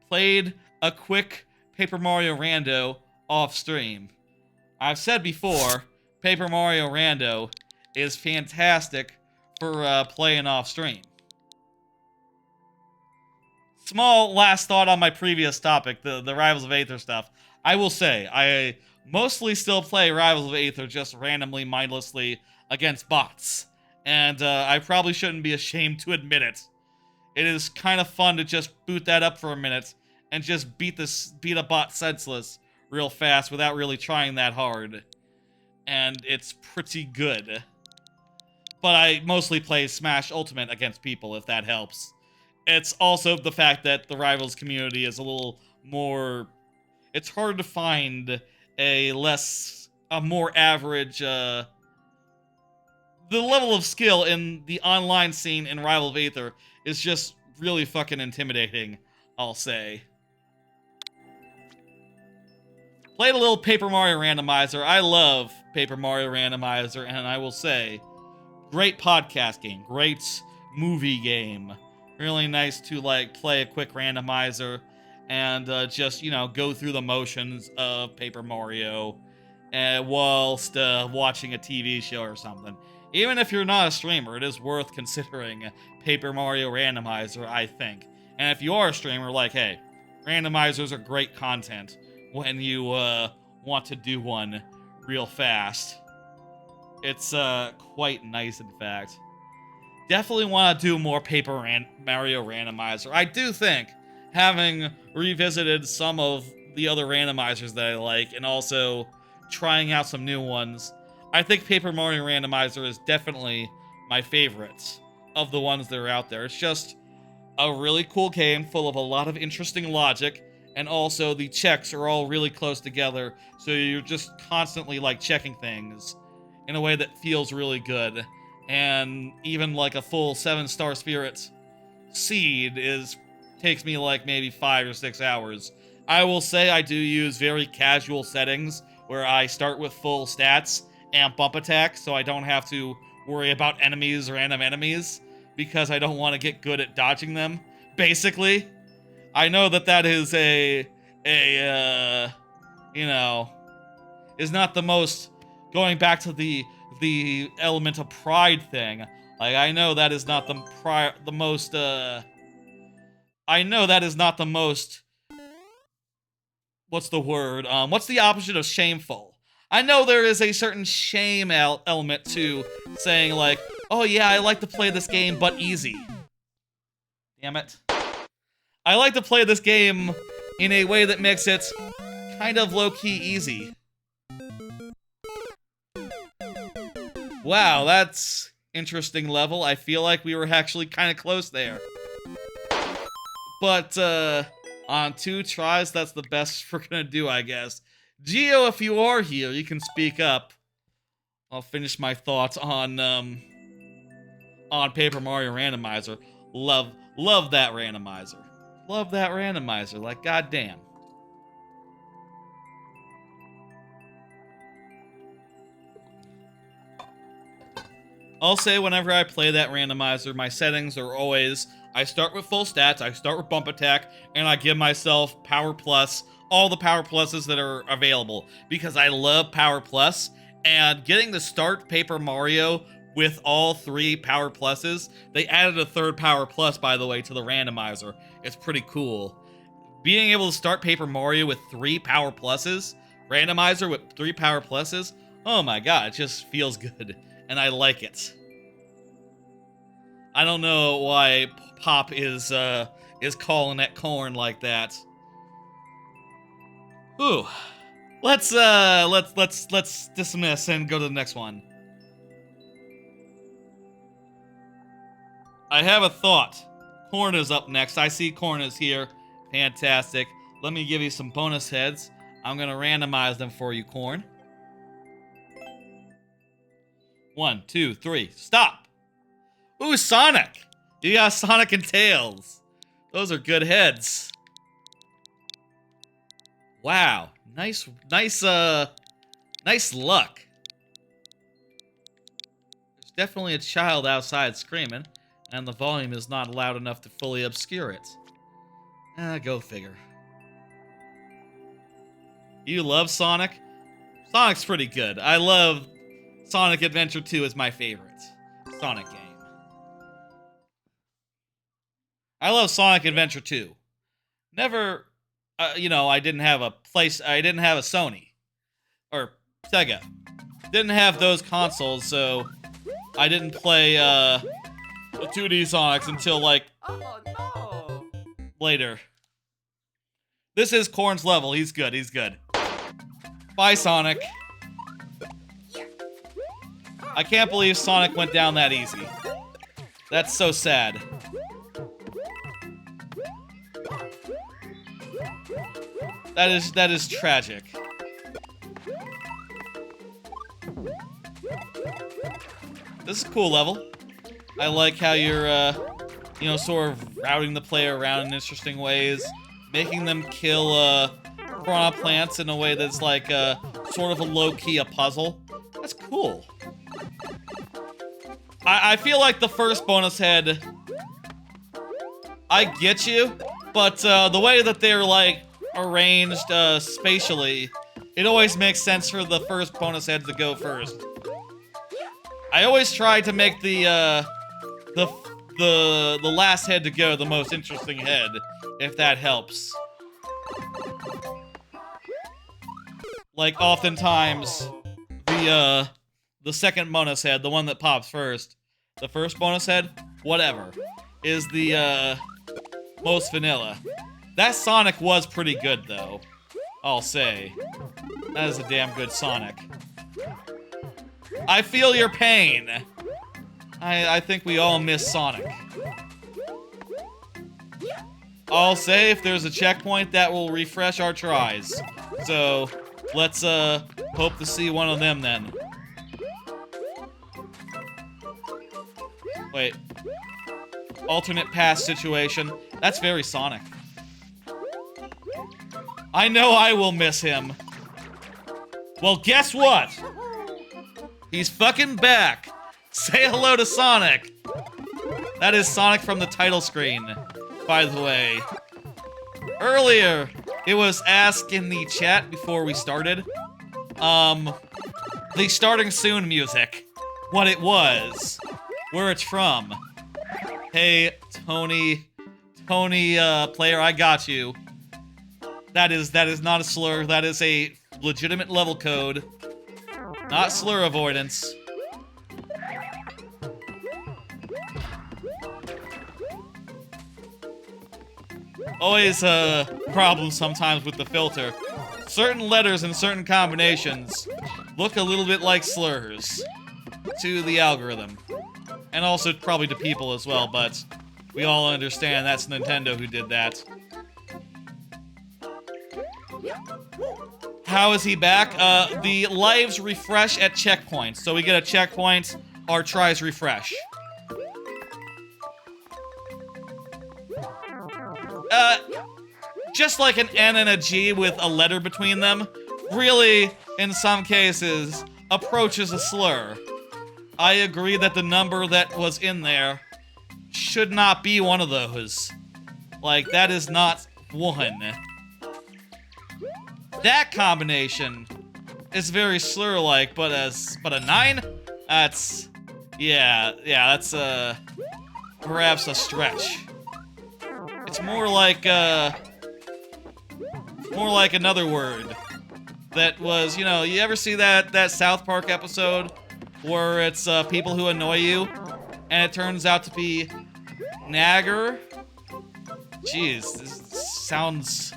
Played a quick Paper Mario Rando off stream. I've said before, Paper Mario Rando is fantastic for playing off stream. Small last thought on my previous topic, the Rivals of Aether stuff. I will say, I mostly still play Rivals of Aether just randomly, mindlessly against bots. And I probably shouldn't be ashamed to admit it. It is kind of fun to just boot that up for a minute and just beat a bot senseless real fast without really trying that hard. And it's pretty good. But I mostly play Smash Ultimate against people, if that helps. It's also the fact that the Rivals community is a little more... It's hard to find a more average, the level of skill in the online scene in Rival of Aether is just really fucking intimidating, I'll say. played a little Paper Mario Randomizer. I love Paper Mario Randomizer, and I will say, great podcast game, great movie game. Really nice to like play a quick randomizer and just, you know, go through the motions of Paper Mario whilst watching a TV show or something. Even if you're not a streamer, it is worth considering Paper Mario Randomizer, I think. And if you are a streamer, like, hey, randomizers are great content when you want to do one real fast. It's quite nice, in fact. Definitely want to do more Paper Mario Randomizer. I do think, having revisited some of the other randomizers that I like, and also trying out some new ones, I think Paper Mario Randomizer is definitely my favorite of the ones that are out there. It's just a really cool game full of a lot of interesting logic, and also the checks are all really close together, so you're just constantly like checking things in a way that feels really good. And even like a full 7-star Spirit seed takes me like maybe 5 or 6 hours. I will say I do use very casual settings where I start with full stats and bump attack, so I don't have to worry about enemies or random enemies, because I don't want to get good at dodging them, basically. I know that is you know, is not the most, going back to the element of pride thing. Like, I know that is not the most, I know that is not the most, what's the word? What's the opposite of shameful? I know there is a certain shame element to saying, like, oh yeah, I like to play this game, but easy. Damn it. I like to play this game in a way that makes it kind of low-key easy. Wow, that's interesting level. I feel like we were actually kind of close there. But, on 2 tries, that's the best we're gonna do, I guess. Geo, if you are here, you can speak up. I'll finish my thoughts on Paper Mario Randomizer. Love that randomizer. Love that randomizer, like goddamn. I'll say whenever I play that randomizer, my settings are always, I start with full stats, I start with bump attack, and I give myself Power Plus, all the Power Pluses that are available, because I love Power Plus, and getting to start Paper Mario with all 3 Power Pluses, they added a 3rd Power Plus, by the way, to the randomizer. It's pretty cool. Being able to start Paper Mario with 3 Power Pluses, randomizer with 3 Power Pluses, oh my god, it just feels good, and I like it. I don't know why Pop is calling at corn like that. Ooh. Let's dismiss and go to the next one. I have a thought. Corn is up next. I see Corn is here. Fantastic. Let me give you some bonus heads. I'm gonna randomize them for you, Corn. 1, 2, 3. Stop! Ooh, Sonic! You got Sonic and Tails. Those are good heads. Wow. Nice luck. There's definitely a child outside screaming, and the volume is not loud enough to fully obscure it. Go figure. You love Sonic? Sonic's pretty good. I love Sonic Adventure 2 is my favorite Sonic game. I love Sonic Adventure 2. Never, you know, I didn't have a Sony. Or Sega. Didn't have those consoles, so I didn't play, the 2D Sonics until, like, later. This is Corn's level. He's good, he's good. Bye, Sonic. I can't believe Sonic went down that easy. That's so sad. That is tragic. This is a cool level. I like how you're, you know, sort of routing the player around in interesting ways, making them kill, piranha plants in a way that's like sort of a low-key a puzzle. That's cool. I feel like the first bonus head, I get you, but the way that they're like arranged spatially, it always makes sense for the first bonus head to go first. I always try to make the last head to go the most interesting head, if that helps. Like oftentimes, the second bonus head, the one that pops first, the first bonus head, whatever, is the most vanilla. That Sonic was pretty good though, I'll say. That is a damn good Sonic. I feel your pain. I think we all miss Sonic. I'll say if there's a checkpoint, that will refresh our tries. So, let's hope to see one of them then. Wait. Alternate pass situation. That's very Sonic. I know I will miss him. Well, guess what? He's fucking back. Say hello to Sonic. That is Sonic from the title screen, by the way. Earlier, it was asked in the chat before we started, the starting soon music, what it was, where it's from. Hey, Tony, player, I got you. That is not a slur. That is a legitimate level code, not slur avoidance. Always problem sometimes with the filter. Certain letters and certain combinations look a little bit like slurs to the algorithm. And also probably to people as well, but we all understand that's Nintendo who did that. How is he back? The lives refresh at checkpoints. So we get a checkpoint, our tries refresh. Just like an N and a G with a letter between them, really, in some cases, approaches a slur. I agree that the number that was in there should not be one of those. Like, that is not one. That combination is very slur-like, but a 9? That's... Yeah, that's, perhaps a stretch. It's more like another word that was, you know, you ever see that South Park episode where it's people who annoy you and it turns out to be nagger? Jeez, this sounds...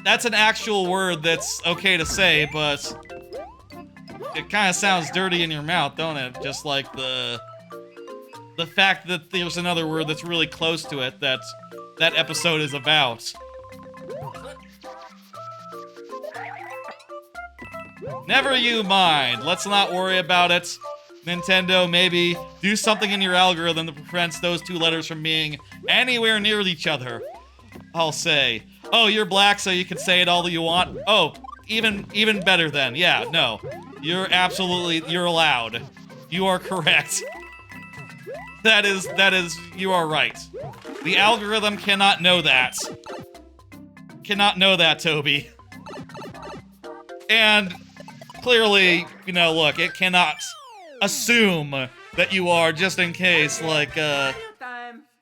That's an actual word that's okay to say, but it kind of sounds dirty in your mouth, don't it? Just like the fact that there's another word that's really close to it that episode is about. Never you mind. Let's not worry about it. Nintendo, maybe do something in your algorithm that prevents those two letters from being anywhere near each other. I'll say. Oh, you're black, so you can say it all that you want? Oh, even better then. Yeah, no. You're allowed. You are correct. That is, you are right. The algorithm cannot know that. Cannot know that, Toby. And clearly, you know, look, it cannot assume that you are, just in case, like,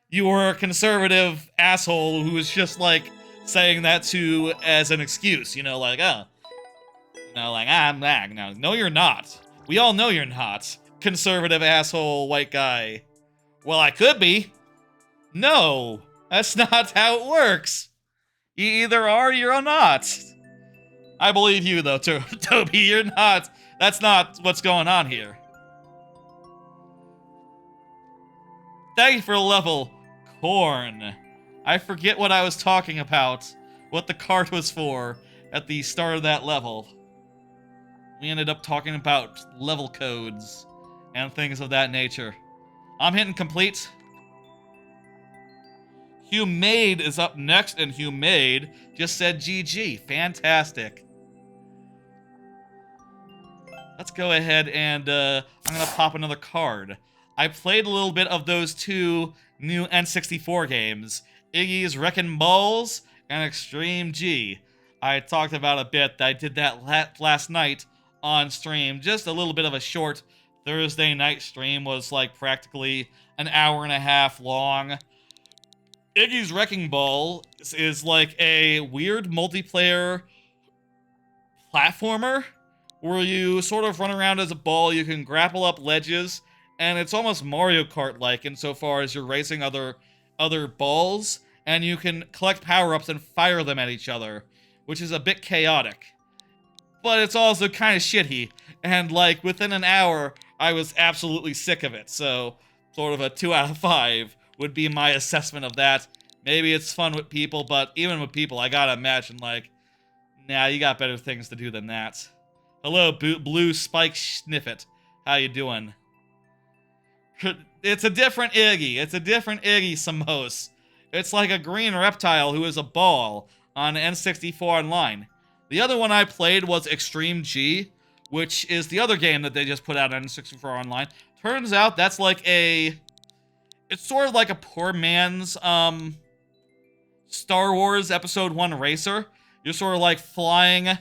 you were a conservative asshole who was just, like, saying that as an excuse, you know, like, oh. You know, like, I'm black. No, you're not. We all know you're not. Conservative asshole white guy. Well, I could be. No, that's not how it works. You either are or you're not. I believe you, though, Toby. You're not. That's not what's going on here. Thank you for level, Corn. I forget what I was talking about, what the card was for at the start of that level. We ended up talking about level codes and things of that nature. I'm hitting complete. Humade is up next, and Humade just said GG. Fantastic. Let's go ahead and I'm going to pop another card. I played a little bit of those two new N64 games, Iggy's Wreckin' Balls and Extreme G. I talked about a bit. I did that last night on stream. Just a little bit of a short Thursday night stream, was like practically an hour and a half long. Iggy's Wrecking Ball is like a weird multiplayer platformer where you sort of run around as a ball, you can grapple up ledges, and it's almost Mario Kart-like insofar as you're racing other balls, and you can collect power-ups and fire them at each other, which is a bit chaotic. But it's also kind of shitty, and like within an hour, I was absolutely sick of it, so sort of a 2 out of 5 would be my assessment of that. Maybe it's fun with people, but even with people, I gotta imagine, like, nah, you got better things to do than that. Hello, Blue Spike Sniffit. How you doing? It's a different Iggy. It's a different Iggy Samos. It's like a green reptile who is a ball on N64 Online. The other one I played was Extreme G, which is the other game that they just put out on N64 Online. Turns out that's like a... It's sort of like a poor man's, Star Wars Episode 1 racer. You're sort of like flying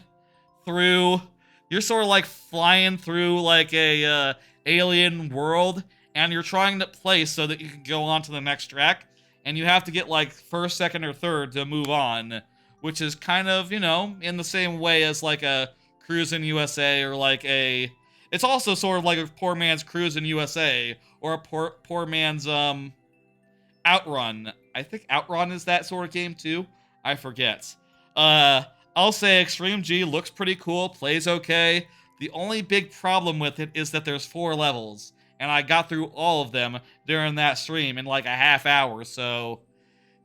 through... You're sort of like flying through like a alien world, and you're trying to place so that you can go on to the next track, and you have to get like first, second, or third to move on, which is kind of, you know, in the same way as like a Cruisin' USA or like a... It's also sort of like a poor man's Cruisin' USA or a poor man's Outrun. I think Outrun is that sort of game too. I forget. I'll say Extreme G looks pretty cool, plays okay. The only big problem with it is that there's 4 levels, and I got through all of them during that stream in like a half hour, so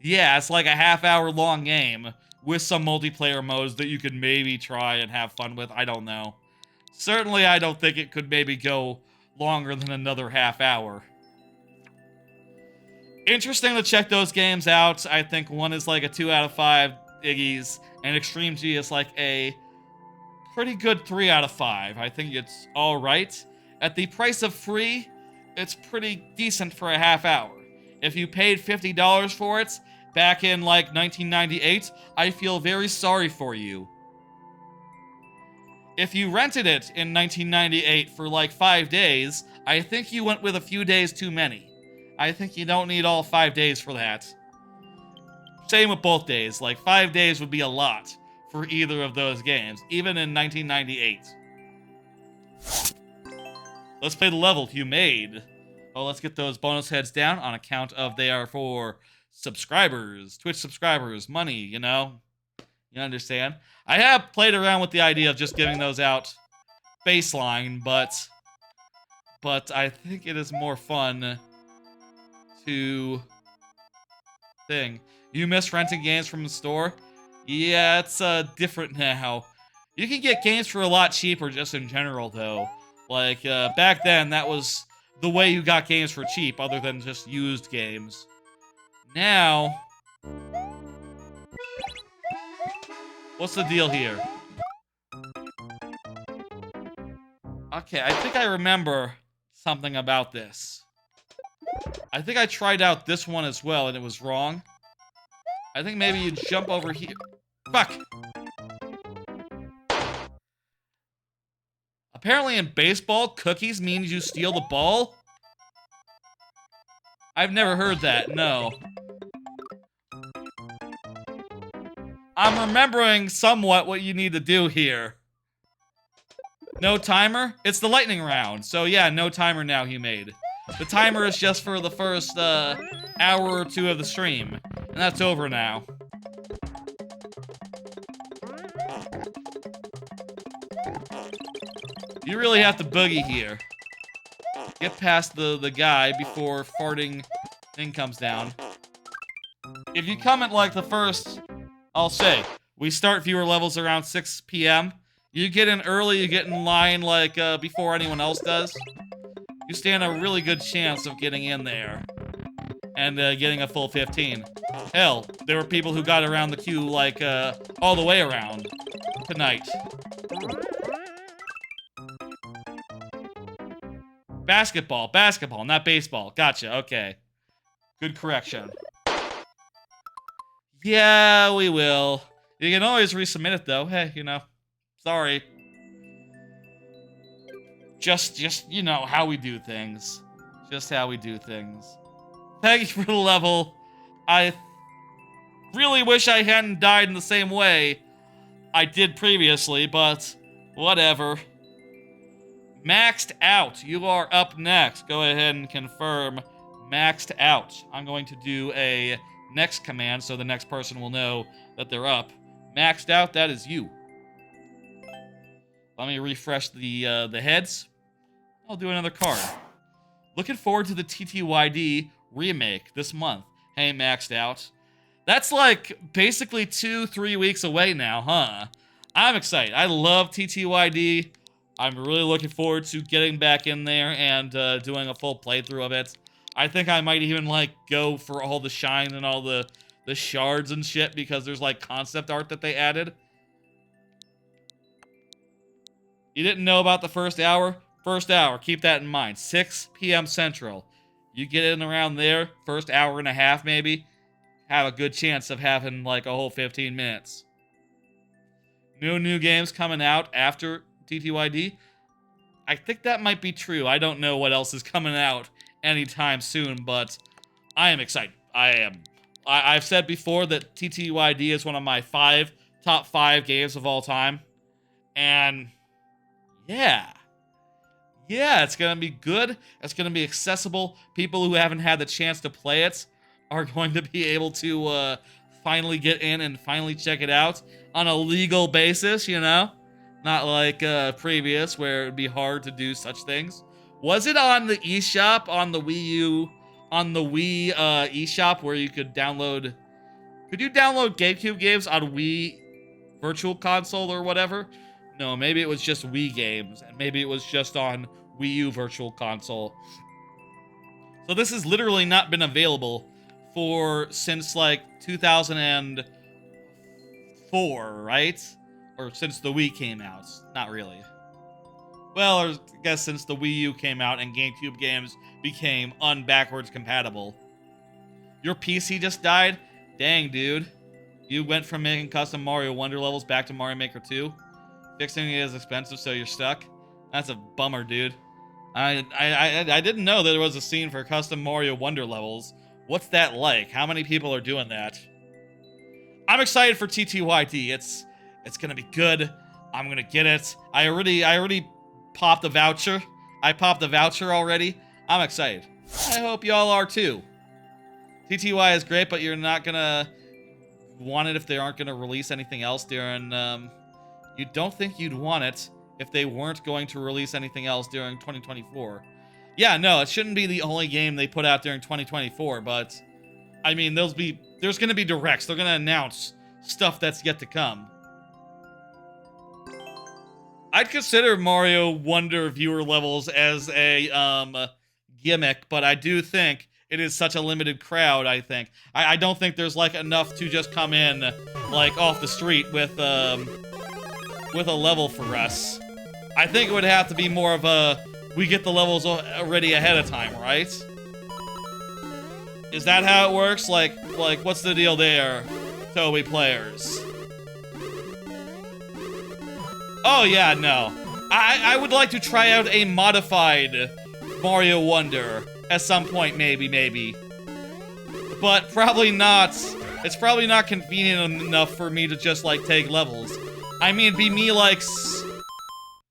yeah, it's like a half-hour long game with some multiplayer modes that you could maybe try and have fun with. I don't know. Certainly, I don't think it could maybe go longer than another half hour. Interesting to check those games out. I think one is like a 2 out of 5 Iggy's, and Extreme G is like a pretty good 3 out of 5. I think it's alright. At the price of free, it's pretty decent for a half hour. If you paid $50 for it back in like 1998, I feel very sorry for you. If you rented it in 1998 for like 5 days, I think you went with a few days too many. I think you don't need all 5 days for that. Same with both days. Like, 5 days would be a lot for either of those games, even in 1998. Let's play the level you made. Oh, let's get those bonus heads down on account of they are for subscribers, Twitch subscribers, money, you know? You understand? I have played around with the idea of just giving those out baseline, but I think it is more fun to... You miss renting games from the store? Yeah, it's different now. You can get games for a lot cheaper just in general, though. Like, back then, that was the way you got games for cheap, other than just used games. Now... What's the deal here? Okay, I think I remember something about this. I think I tried out this one as well, and it was wrong. I think maybe you jump over here. Fuck! Apparently in baseball, cookies means you steal the ball? I've never heard that, no. I'm remembering somewhat what you need to do here. No timer? It's the lightning round. So yeah, no timer now, Humade. The timer is just for the first hour or 2 of the stream. And that's over now. You really have to boogie here. Get past the guy before farting thing comes down. If you come at like the first... I'll say, we start viewer levels around 6 p.m. You get in early, you get in line like before anyone else does. You stand a really good chance of getting in there. and getting a full 15. Hell, there were people who got around the queue, like, all the way around tonight. Basketball, not baseball. Gotcha, okay. Good correction. Yeah, we will. You can always resubmit it, though. Hey, you know, sorry. Just, you know, how we do things. Just how we do things. Thank you for the level. I really wish I hadn't died in the same way I did previously, but whatever. Maxed out. You are up next. Go ahead and confirm maxed out. I'm going to do a next command so the next person will know that they're up. Maxed out, that is you. Let me refresh the heads. I'll do another card. Looking forward to the TTYD remake this month. Hey, maxed out. That's like basically 2-3 weeks away now, huh? I'm excited. I love TTYD. I'm really looking forward to getting back in there and doing a full playthrough of it. I think I might even like go for all the shine and all the shards and shit because there's like concept art that they added. You didn't know about the first hour? First hour, keep that in mind. 6 p.m. Central. You get in around there, first hour and a half maybe, have a good chance of having like a whole 15 minutes. No new games coming out after TTYD? I think that might be true. I don't know what else is coming out anytime soon, but I am excited. I've said before that TTYD is one of my top 5 games of all time. And yeah, it's gonna be good. It's gonna be accessible. People who haven't had the chance to play it are going to be able to finally get in and finally check it out on a legal basis, you know? Not like previous, where it would be hard to do such things. Was it on the eShop, on the Wii U, on the Wii eShop, where you could download... Could you download GameCube games on Wii Virtual Console or whatever? No, maybe it was just Wii games, and maybe it was just on Wii U Virtual Console. So this has literally not been available since like 2004, right? Or since the Wii came out. Not really. Well, I guess since the Wii U came out and GameCube games became unbackwards compatible. Your PC just died? Dang, dude. You went from making custom Mario Wonder levels back to Mario Maker 2? Fixing it is expensive, so you're stuck? That's a bummer, dude. I didn't know that there was a scene for custom Mario Wonder levels. What's that like? How many people are doing that? I'm excited for TTYD. It's gonna be good. I'm gonna get it. I already popped the voucher. I popped the voucher already. I'm excited. I hope y'all are too. TTY is great, but you're not gonna want it if they aren't gonna release anything else during, you don't think you'd want it if they weren't going to release anything else during 2024. Yeah, no, it shouldn't be the only game they put out during 2024, but I mean, there's gonna be directs. They're gonna announce stuff that's yet to come. I'd consider Mario Wonder viewer levels as a gimmick, but I do think it is such a limited crowd, I think. I don't think there's like enough to just come in like off the street with a level for us. I think it would have to be more of a we get the levels already ahead of time, right? Is that how it works? Like what's the deal there, Toby players? Oh yeah, no. I would like to try out a modified Mario Wonder at some point, maybe. But probably not. It's probably not convenient enough for me to just like take levels. I mean, it'd be me like...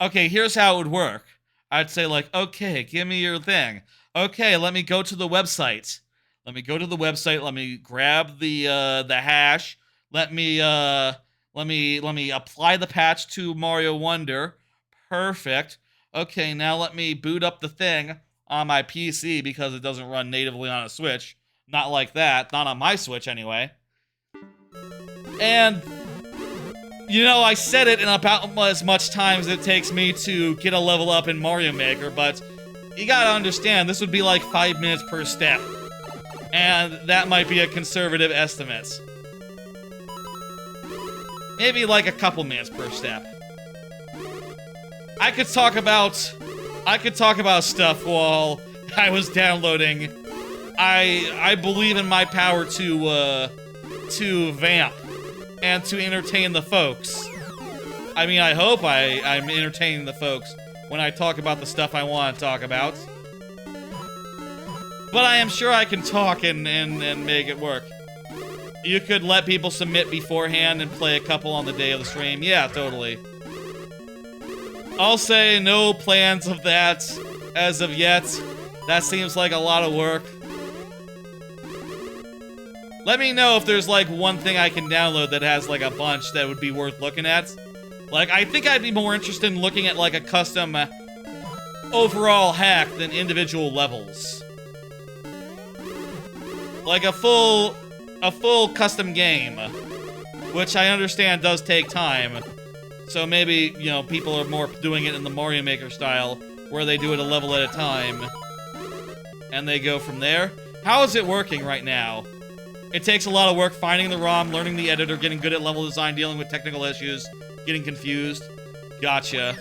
Okay, here's how it would work. I'd say like, okay, give me your thing. Okay, let me go to the website. Let me go to the website. Let me grab the hash. Let me apply the patch to Mario Wonder. Perfect. Okay, now let me boot up the thing on my PC because it doesn't run natively on a Switch. Not like that. Not on my Switch, anyway. And... you know, I said it in about as much time as it takes me to get a level up in Mario Maker, but you gotta understand, this would be like 5 minutes per step. And that might be a conservative estimate. Maybe like a couple minutes per step. I could talk about stuff while I was downloading. I believe in my power to vamp and to entertain the folks. I mean, I hope I'm entertaining the folks when I talk about the stuff I want to talk about. But I am sure I can talk and make it work. You could let people submit beforehand and play a couple on the day of the stream. Yeah, totally. I'll say no plans of that as of yet. That seems like a lot of work. Let me know if there's like one thing I can download that has like a bunch that would be worth looking at. Like, I think I'd be more interested in looking at like a custom overall hack than individual levels. Like a full custom game, which I understand does take time. So maybe, you know, people are more doing it in the Mario Maker style, where they do it a level at a time, and they go from there. How is it working right now? It takes a lot of work finding the ROM, learning the editor, getting good at level design, dealing with technical issues, getting confused. Gotcha.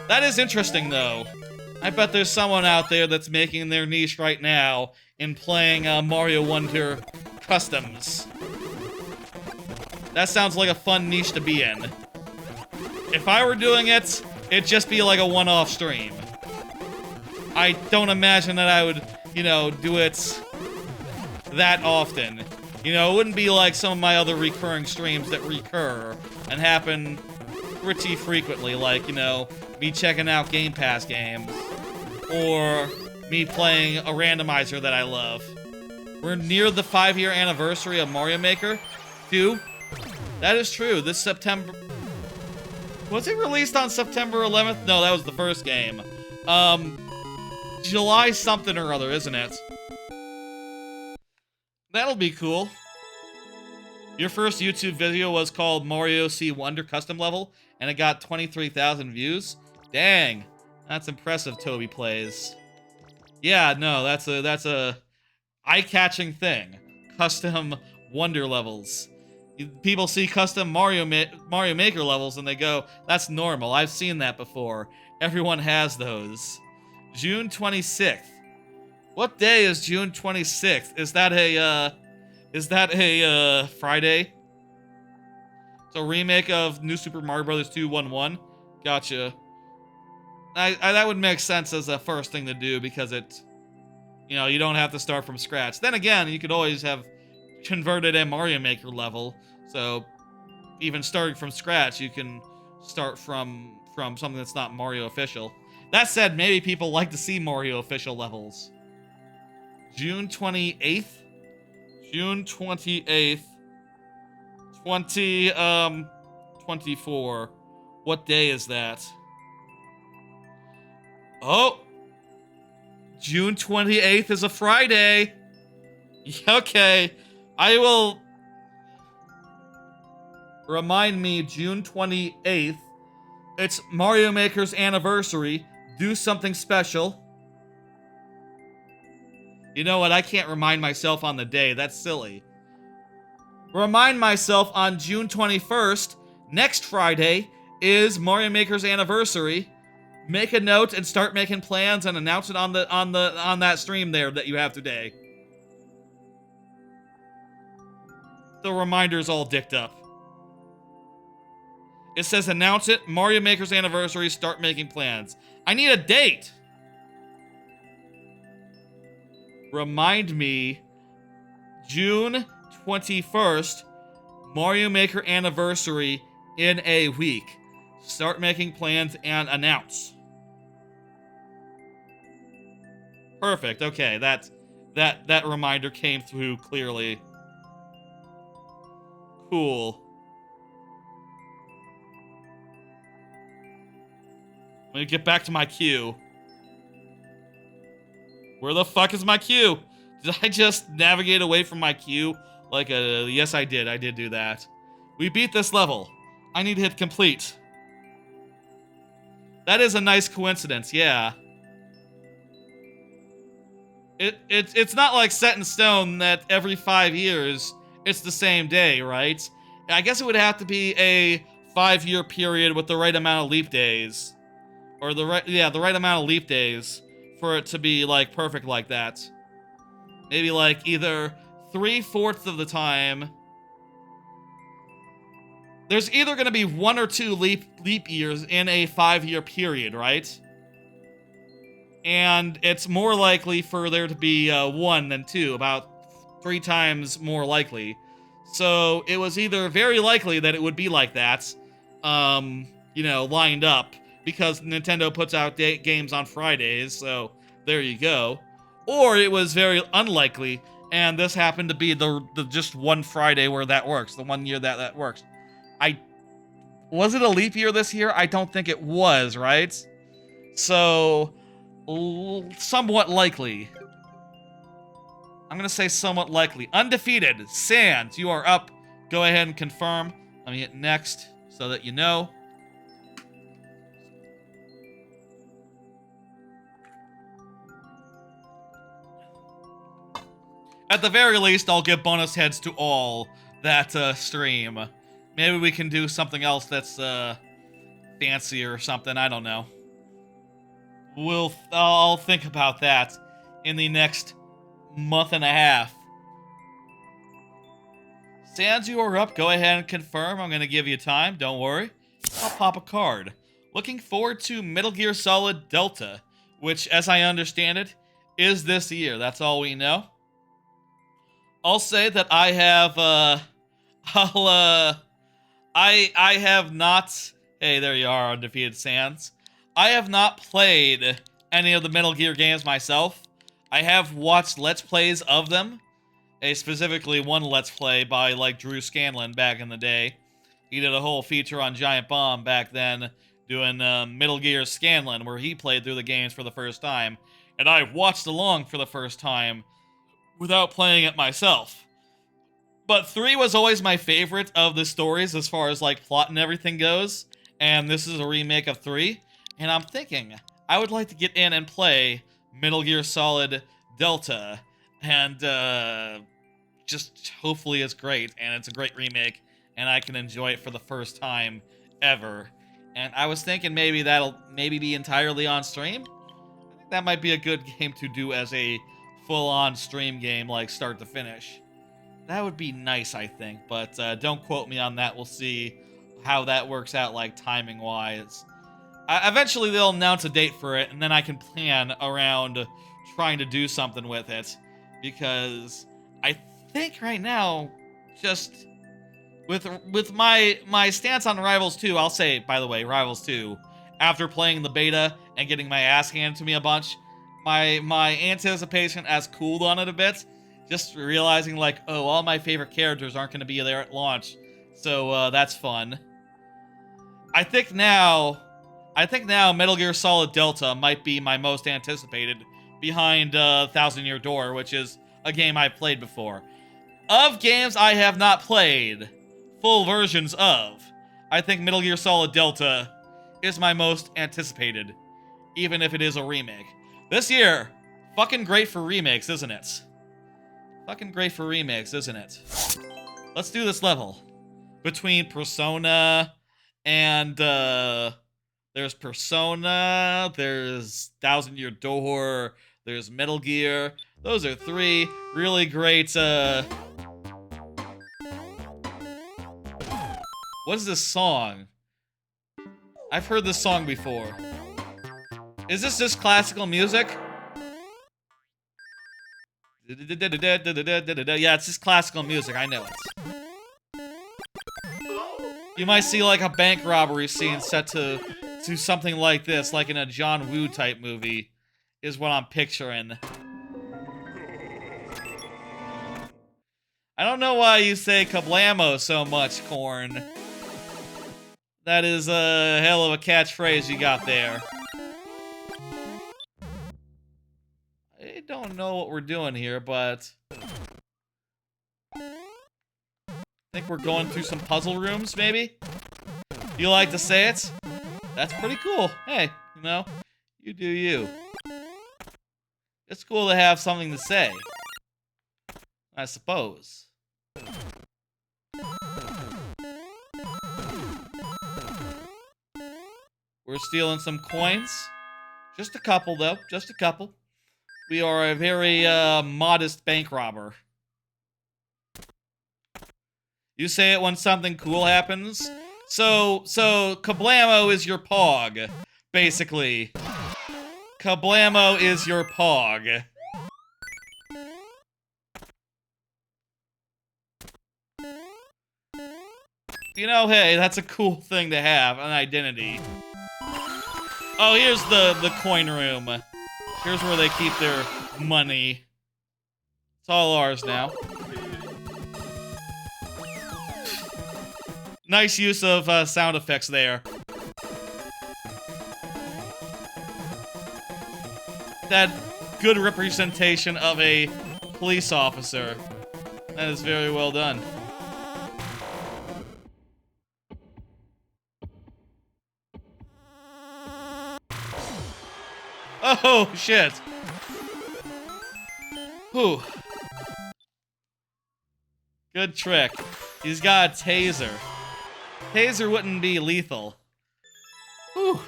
That is interesting, though. I bet there's someone out there that's making their niche right now in playing Mario Wonder customs. That sounds like a fun niche to be in. If I were doing it, it'd just be like a one-off stream. I don't imagine that I would, you know, do it that often. You know, it wouldn't be like some of my other recurring streams that recur and happen pretty frequently, like, you know, me checking out Game Pass games, or me playing a randomizer that I love. We're near the 5-year anniversary of Mario Maker 2. That is true. This September... Was it released on September 11th? No, that was the first game. July something or other, isn't it? That'll be cool. Your first YouTube video was called Mario C Wonder Custom Level, and it got 23,000 views. Dang, that's impressive, Toby Plays. Yeah, no, that's a eye-catching thing. Custom Wonder levels. People see custom Mario Maker levels and they go, that's normal. I've seen that before. Everyone has those. June 26th. What day is June 26th? Is that a Friday? It's a remake of New Super Mario Bros. 2 1-1. Gotcha. That would make sense as a first thing to do because it, you know, you don't have to start from scratch. Then again, you could always have converted a Mario Maker level, so even starting from scratch, you can start from something that's not Mario official. That said, maybe people like to see Mario official levels. June 28th? June 28th. 24. What day is that? Oh! June 28th is a Friday! Okay. I will... Remind me, June 28th. It's Mario Maker's anniversary. Do something special. You know what? I can't remind myself on the day. That's silly. Remind myself on June 21st, next Friday, is Mario Maker's anniversary. Make a note and start making plans and announce it on that stream there that you have today. The reminder's all dicked up. It says announce it, Mario Maker's anniversary, start making plans. I need a date! Remind me, June 21st, Mario Maker anniversary in a week. Start making plans and announce. Perfect, okay, that reminder came through clearly. Cool. Let me get back to my queue. Where the fuck is my queue? Did I just navigate away from my queue? Like a... Yes, I did. I did do that. We beat this level. I need to hit complete. That is a nice coincidence, yeah. It's not like set in stone that every 5 years it's the same day, right? I guess it would have to be a 5-year period with the right amount of leap days. Or the right amount of leap days for it to be, like, perfect like that. Maybe, like, either 3/4 of the time. There's either going to be 1 or 2 leap years in a 5-year period, right? And it's more likely for there to be 1 than 2, about 3 times more likely. So it was either very likely that it would be like that, you know, lined up, because Nintendo puts out games on Fridays, so there you go. Or it was very unlikely, and this happened to be the just one Friday where that works, the 1 year that works. Was it a leap year this year? I don't think it was, right? So, somewhat likely. I'm gonna say somewhat likely. Undefeated. Sans, you are up. Go ahead and confirm. Let me hit next so that you know. At the very least, I'll give bonus heads to all that stream. Maybe we can do something else that's fancier or something. I don't know. I'll think about that in the next month and a half. Sans, you are up. Go ahead and confirm. I'm going to give you time. Don't worry. I'll pop a card. Looking forward to Metal Gear Solid Delta, which, as I understand it, is this year. That's all we know. I'll say that I have, I have not... Hey, there you are, Undefeated Sans. I have not played any of the Metal Gear games myself. I have watched Let's Plays of them. Specifically one Let's Play by, like, Drew Scanlon back in the day. He did a whole feature on Giant Bomb back then, doing Metal Gear Scanlon, where he played through the games for the first time. And I watched along for the first time without playing it myself. But 3 was always my favorite of the stories as far as, like, plot and everything goes. And this is a remake of 3. And I'm thinking, I would like to get in and play Metal Gear Solid Delta. And, just hopefully it's great. And it's a great remake. And I can enjoy it for the first time ever. And I was thinking maybe that'll be entirely on stream. I think that might be a good game to do as a full-on stream game, like start to finish. That would be nice, I think, but don't quote me on that. We'll see how that works out, like, timing-wise. Eventually, they'll announce a date for it, and then I can plan around trying to do something with it. Because I think right now, just with my stance on Rivals 2, I'll say, by the way, Rivals 2, after playing the beta and getting my ass handed to me a bunch, my anticipation has cooled on it a bit. Just realizing, like, oh, all my favorite characters aren't going to be there at launch. So, that's fun. I think now Metal Gear Solid Delta might be my most anticipated, behind Thousand Year Door, which is a game I've played before. Of games I have not played full versions of, I think Metal Gear Solid Delta is my most anticipated, even if it is a remake. This year, fucking great for remakes, isn't it? Fucking great for remakes, isn't it? Let's do this level. Between Persona and, there's Persona, there's Thousand Year Door, there's Metal Gear. Those are 3 really great, What is this song? I've heard this song before. Is this just classical music? Yeah, it's just classical music, I know it. You might see, like, a bank robbery scene set to something like this, like in a John Woo type movie, is what I'm picturing. I don't know why you say kablamo so much, Corn. That is a hell of a catchphrase you got there. I don't know what we're doing here, but I think we're going through some puzzle rooms, maybe? You like to say it? that's pretty cool. Hey, you know, you do you. It's cool to have something to say, I suppose. We're stealing some coins. Just a couple, though. Just a couple. We are a very modest bank robber. You say it when something cool happens. So Kablamo is your pog, basically. Kablamo is your pog. You know, hey, that's a cool thing to have, an identity. Oh, here's the coin room. Here's where they keep their money. It's all ours now. Nice use of sound effects there. That good representation of a police officer. That is very well done. Oh, shit. Whew. Good trick. He's got a taser. Taser wouldn't be lethal. Whew.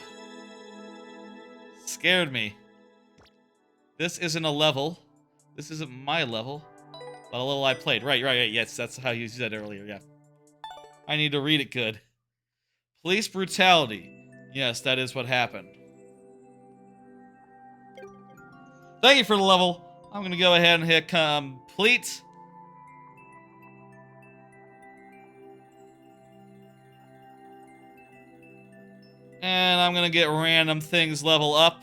Scared me. This isn't a level. This isn't my level. But a level I played. Right. Yes, that's how you said earlier, yeah. I need to read it good. Police brutality. Yes, that is what happened. Thank you for the level. I'm gonna go ahead and hit complete. And I'm gonna get random things level up.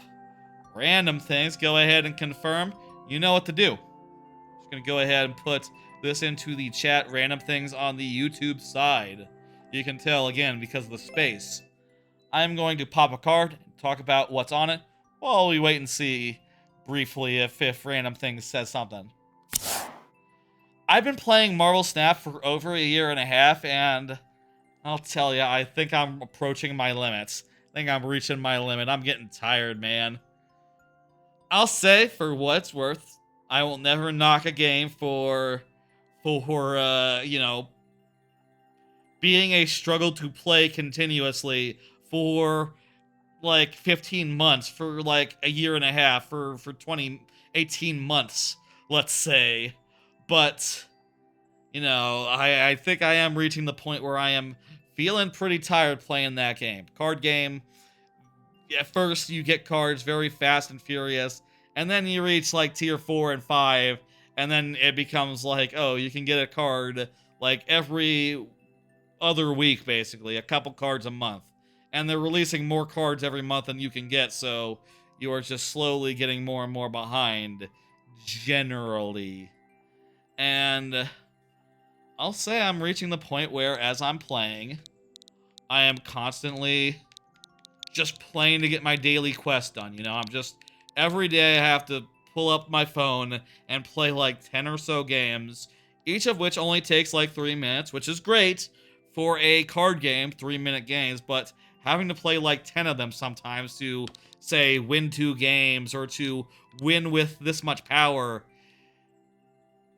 Random things, go ahead and confirm. You know what to do. Just gonna go ahead and put this into the chat, random things on the YouTube side. You can tell, again, because of the space. I'm going to pop a card and talk about what's on it while we wait and see briefly if random things says something. I've been playing Marvel Snap for over a year and a half, and I'll tell you, I think I'm approaching my limits. I think I'm reaching my limit. I'm getting tired, man. I'll say, for what it's worth, I will never knock a game for you know, being a struggle to play continuously for like 15 months, for like a year and a half, for 18 months, let's say. But, you know, I think I am reaching the point where I am feeling pretty tired playing that game. Card game, at first you get cards very fast and furious, and then you reach like tier 4 and 5, and then it becomes like, oh, you can get a card like every other week, basically, a couple cards a month. And they're releasing more cards every month than you can get, so you are just slowly getting more and more behind, generally. And I'll say I'm reaching the point where, as I'm playing, I am constantly just playing to get my daily quest done. You know, I'm just, every day I have to pull up my phone and play like 10 or so games, each of which only takes like 3 minutes, which is great for a card game, 3-minute games, but having to play like 10 of them sometimes to, say, win 2 games or to win with this much power,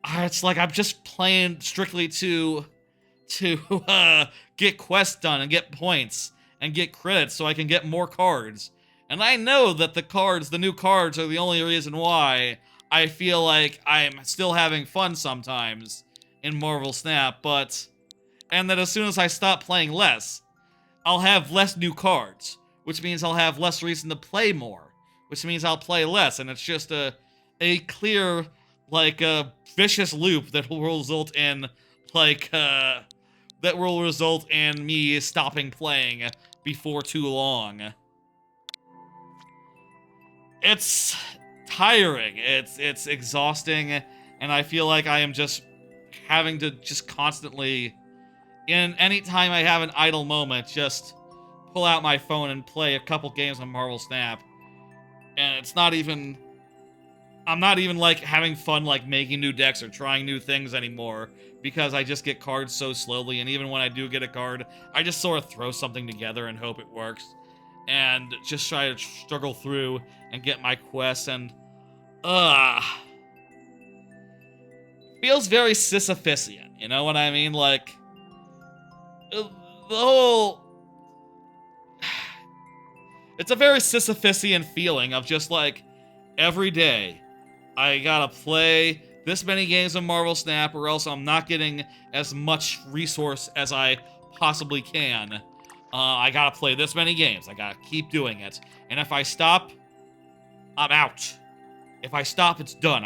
it's like I'm just playing strictly to get quests done and get points and get credits so I can get more cards. And I know that the new cards are the only reason why I feel like I'm still having fun sometimes in Marvel Snap, and that as soon as I stop playing less, I'll have less new cards, which means I'll have less reason to play more, which means I'll play less, and it's just a clear, like, a vicious loop that will result in, like, that will result in me stopping playing before too long. It's tiring, it's exhausting, and I feel like I am just having to just constantly, in any time I have an idle moment, just pull out my phone and play a couple games on Marvel Snap. And it's not even, I'm not even like having fun like making new decks or trying new things anymore, because I just get cards so slowly, and even when I do get a card, I just sort of throw something together and hope it works. and just try to struggle through and get my quests, and feels very Sisyphean, you know what I mean? Like, the whole... It's a very Sisyphean feeling of just like, every day, I gotta play this many games of Marvel Snap or else I'm not getting as much resource as I possibly can. I gotta play this many games. I gotta keep doing it. And if I stop, I'm out. If I stop, it's done.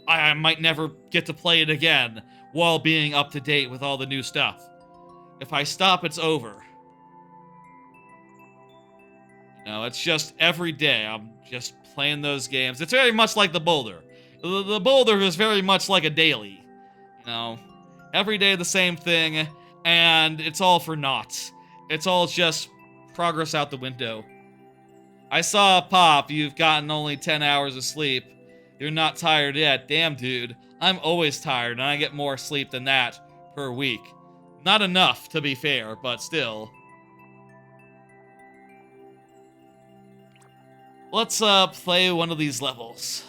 I might never get to play it again while being up to date with all the new stuff. If I stop, it's over. You know, it's just every day I'm just playing those games. It's very much like the Boulder. The Boulder is very much like a daily. You know, every day the same thing, and it's all for naught. It's all just progress out the window. I saw Pop, you've gotten only 10 hours of sleep. You're not tired yet. Damn, dude. I'm always tired, and I get more sleep than that per week. Not enough, to be fair, but still. Let's play one of these levels.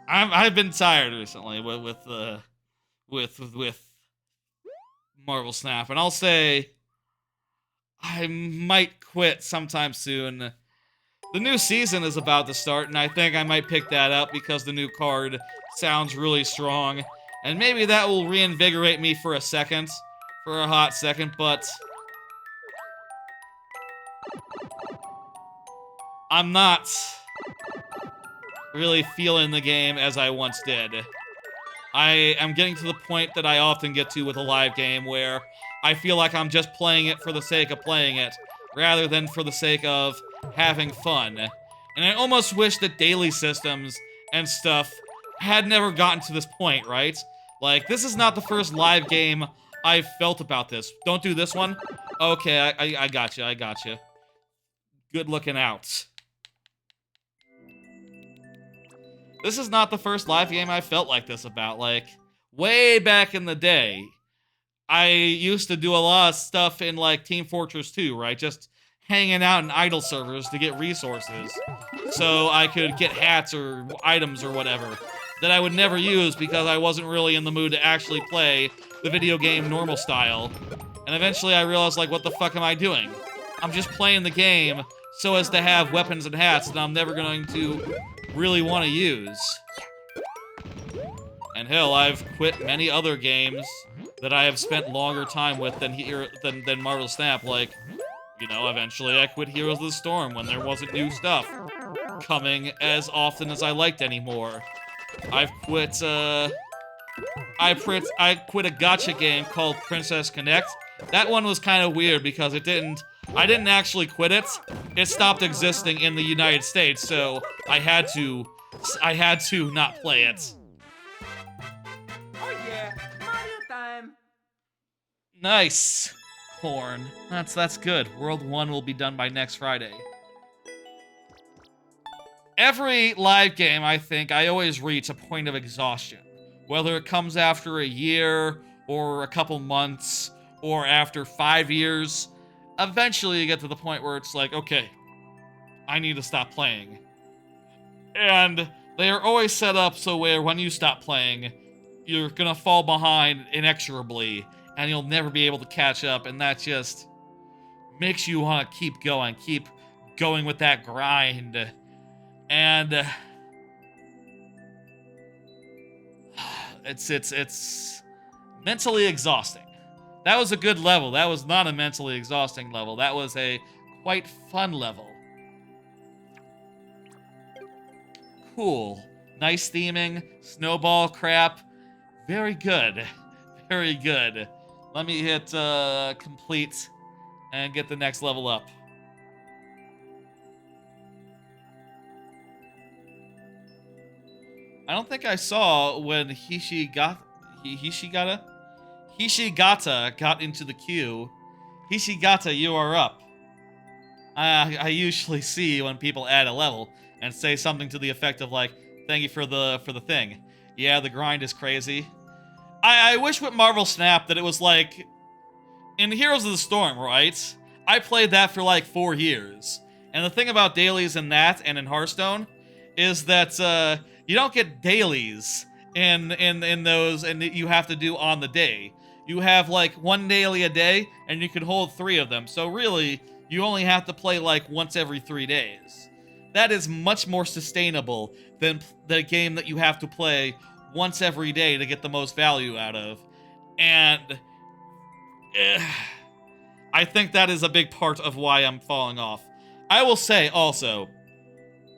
I've been tired recently with Marvel Snap, and I'll say I might quit sometime soon. The new season is about to start, and I think I might pick that up because the new card sounds really strong, and maybe that will reinvigorate me for a hot second, but I'm not really feeling the game as I once did. I am getting to the point that I often get to with a live game where I feel like I'm just playing it for the sake of playing it, rather than for the sake of having fun. And I almost wish that daily systems and stuff had never gotten to this point, right? Like, this is not the first live game I've felt about this. Don't do this one? Okay, I got you. Good looking out. This is not the first live game I felt like this about. Like, way back in the day, I used to do a lot of stuff in, like, Team Fortress 2, right? Just hanging out in idle servers to get resources. So I could get hats or items or whatever that I would never use because I wasn't really in the mood to actually play the video game normal style. And eventually I realized, like, what the fuck am I doing? I'm just playing the game so as to have weapons and hats that I'm never going to really want to use. And hell, I've quit many other games that I have spent longer time with than Marvel Snap. Like, you know, eventually I quit Heroes of the Storm when there wasn't new stuff coming as often as I liked anymore. I've quit, I quit a gacha game called Princess Connect. That one was kind of weird because I didn't actually quit it. It stopped existing in the United States, so I had to not play it. Oh yeah, Mario time. Nice. Corn. That's good. World 1 will be done by next Friday. Every live game, I think, I always reach a point of exhaustion. Whether it comes after a year, or a couple months, or after 5 years, eventually you get to the point where it's like, okay, I need to stop playing. And they are always set up so where when you stop playing, you're gonna fall behind inexorably, and you'll never be able to catch up, and that just makes you want to keep going with that grind. And it's mentally exhausting. That was a good level. That was not a mentally exhausting level. That was a quite fun level. Cool. Nice theming. Snowball crap. Very good. Very good. Let me hit complete and get the next level up. I don't think I saw when Hishigata got into the queue. Hishigata, you are up. I usually see when people add a level and say something to the effect of like, thank you for the thing. Yeah, the grind is crazy. I wish with Marvel Snap that it was like in Heroes of the Storm, right? I played that for like 4 years. And the thing about dailies in that and in Hearthstone is that you don't get dailies in those, and you have to do on the day. You have like 1 daily a day, and you can hold 3 of them. So really, you only have to play like once every 3 days. That is much more sustainable than the game that you have to play once every day to get the most value out of. And I think that is a big part of why I'm falling off. I will say also,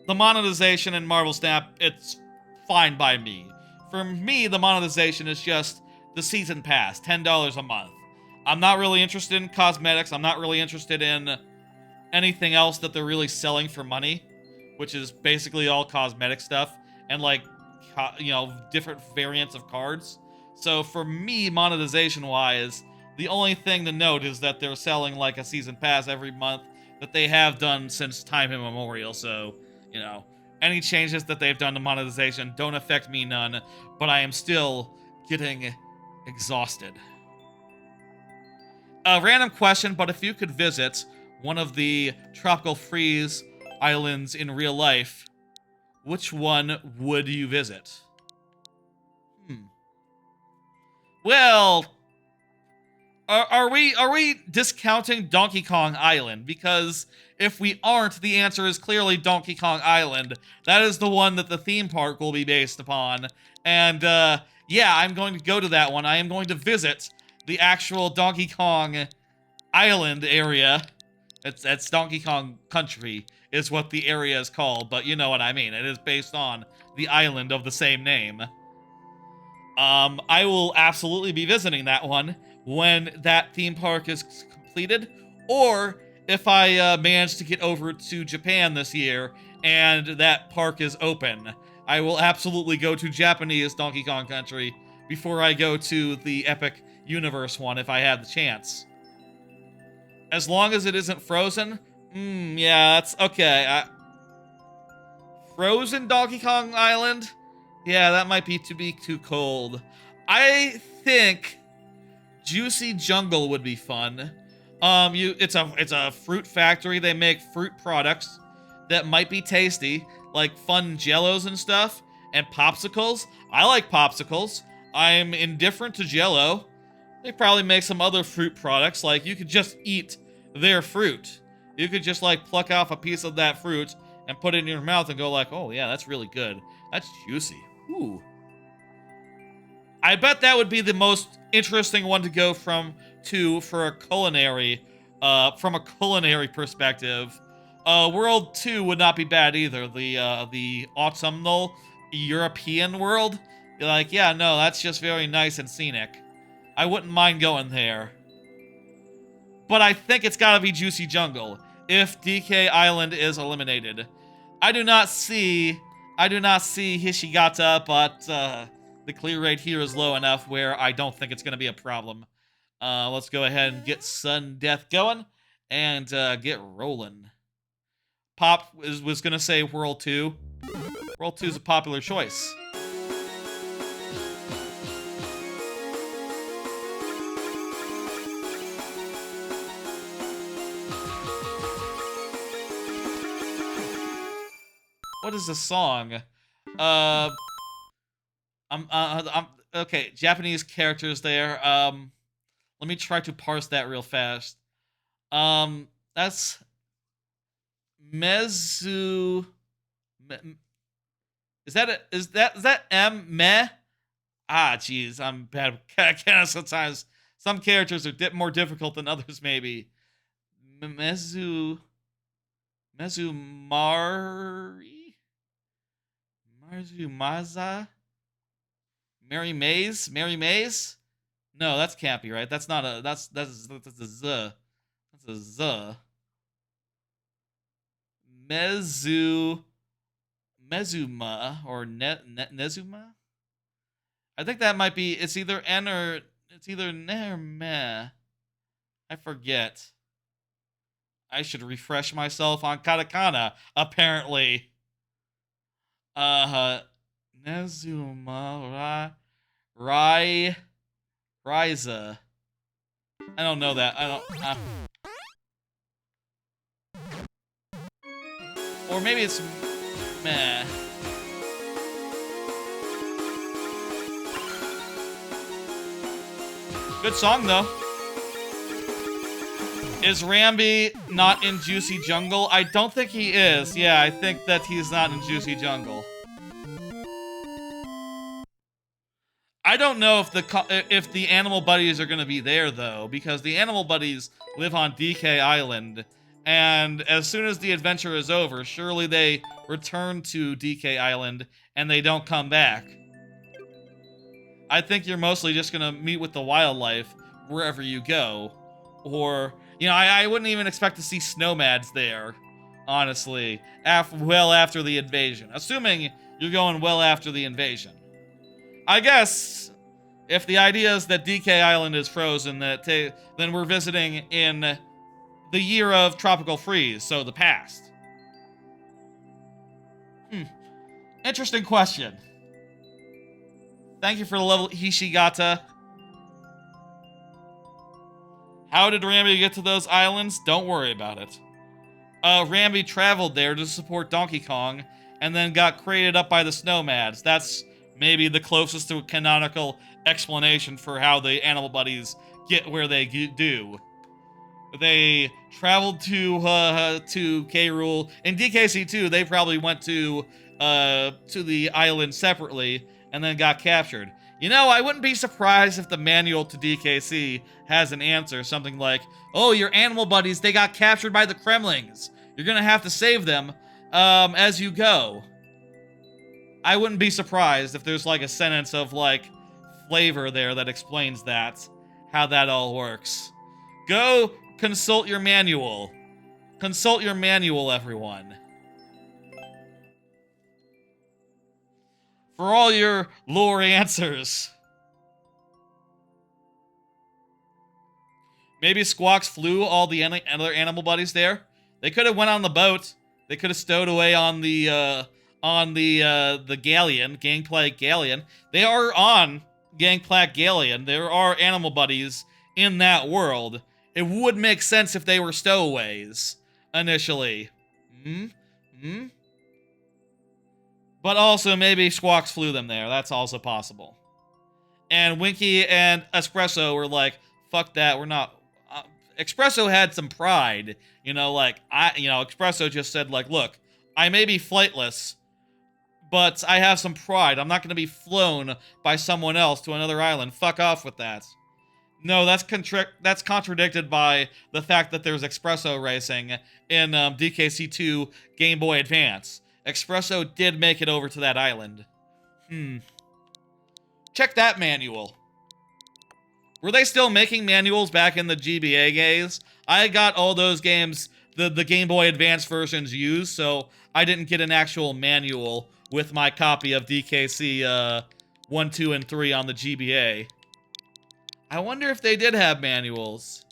the monetization in Marvel Snap, it's fine by me. For me, the monetization is just the season pass, $10 a month. I'm not really interested in cosmetics. I'm not really interested in anything else that they're really selling for money, which is basically all cosmetic stuff and like, different variants of cards. So for me, monetization-wise, the only thing to note is that they're selling like a season pass every month that they have done since time immemorial. So, any changes that they've done to monetization don't affect me none, but I am still getting exhausted. A random question, but if you could visit one of the tropical freeze islands in real life, which one would you visit? Well, are we discounting Donkey Kong Island? Because if we aren't, the answer is clearly Donkey Kong Island. That is the one that the theme park will be based upon. And yeah, I'm going to go to that one. I am going to visit the actual Donkey Kong Island area. It's Donkey Kong Country is what the area is called, but you know what I mean. It is based on the island of the same name. I will absolutely be visiting that one when that theme park is completed, or if I manage to get over to Japan this year and that park is open. I will absolutely go to Japanese Donkey Kong Country before I go to the Epic Universe one if I have the chance. As long as it isn't frozen, yeah, that's okay. Frozen Donkey Kong Island? Yeah, that might be too cold. I think Juicy Jungle would be fun. It's a fruit factory. They make fruit products that might be tasty, like fun jellos and stuff, and popsicles. I like popsicles. I'm indifferent to jello. They probably make some other fruit products, like you could just eat their fruit. You could just like pluck off a piece of that fruit and put it in your mouth and go like, oh yeah, that's really good. That's juicy. Ooh. I bet that would be the most interesting one to go from for a culinary, from a culinary perspective. World 2 would not be bad either. The autumnal European world. You're like, yeah, no, that's just very nice and scenic. I wouldn't mind going there. But I think it's gotta be Juicy Jungle if DK Island is eliminated. I do not see Hishigata, but the clear rate here is low enough where I don't think it's gonna be a problem. Let's go ahead and get Sudden Death going and get rolling. Pop was gonna say World 2. World 2 is a popular choice. What is the song? I'm okay. Japanese characters there. Let me try to parse that real fast. That's Mezu. Is that M meh? Ah, jeez, I'm bad. Sometimes some characters are more difficult than others. Maybe Mezumari. Marzumaza? Mary Maze? Mary Maze? No, that's can't be right. That's not a that's a Z. That's a Z. Mezuma or Nezuma? I think that might be it's either N or it's either Ne or Meh. I forget. I should refresh myself on katakana, apparently. Nezuma Ryza. I don't know that. I don't. Or maybe it's meh. Good song, though. Is Rambi not in Juicy Jungle? I don't think he is. Yeah, I think that he's not in Juicy Jungle. I don't know if the animal buddies are going to be there, though, because the animal buddies live on DK Island, and as soon as the adventure is over, surely they return to DK Island and they don't come back. I think you're mostly just going to meet with the wildlife wherever you go. Or, you know, I wouldn't even expect to see snowmads there, honestly, well after the invasion. Assuming you're going well after the invasion. I guess, if the idea is that DK Island is frozen, then we're visiting in the year of tropical freeze, so the past. Interesting question. Thank you for the level, Hishigata. How did Rambi get to those islands? Don't worry about it. Rambi traveled there to support Donkey Kong, and then got created up by the Snowmads. That's maybe the closest to a canonical explanation for how the animal buddies get where they do. They traveled to K. Rool. In DKC2, they probably went to the island separately and then got captured. You know, I wouldn't be surprised if the manual to DKC has an answer, something like, "Oh, your animal buddies, they got captured by the Kremlings. You're gonna have to save them as you go." I wouldn't be surprised if there's like a sentence of like flavor there that explains that, how that all works. Go consult your manual. Consult your manual, everyone. For all your lore answers. Maybe Squawks flew all the other animal buddies there. They could have went on the boat. They could have stowed away on the galleon, Gangplank Galleon. They are on Gangplank Galleon. There are animal buddies in that world. It would make sense if they were stowaways initially. But also, maybe Squawks flew them there. That's also possible. And Winky and Espresso were like, fuck that, we're not... Espresso had some pride. You know, like, Espresso just said, like, look, I may be flightless, but I have some pride. I'm not going to be flown by someone else to another island. Fuck off with that. No, that's contradicted by the fact that there's Espresso racing in DKC2 Game Boy Advance. Espresso did make it over to that island. Check that manual. Were they still making manuals back in the GBA days? I got all those games, the Game Boy Advance versions used, so I didn't get an actual manual with my copy of DKC 1, 2, and 3 on the GBA. I wonder if they did have manuals.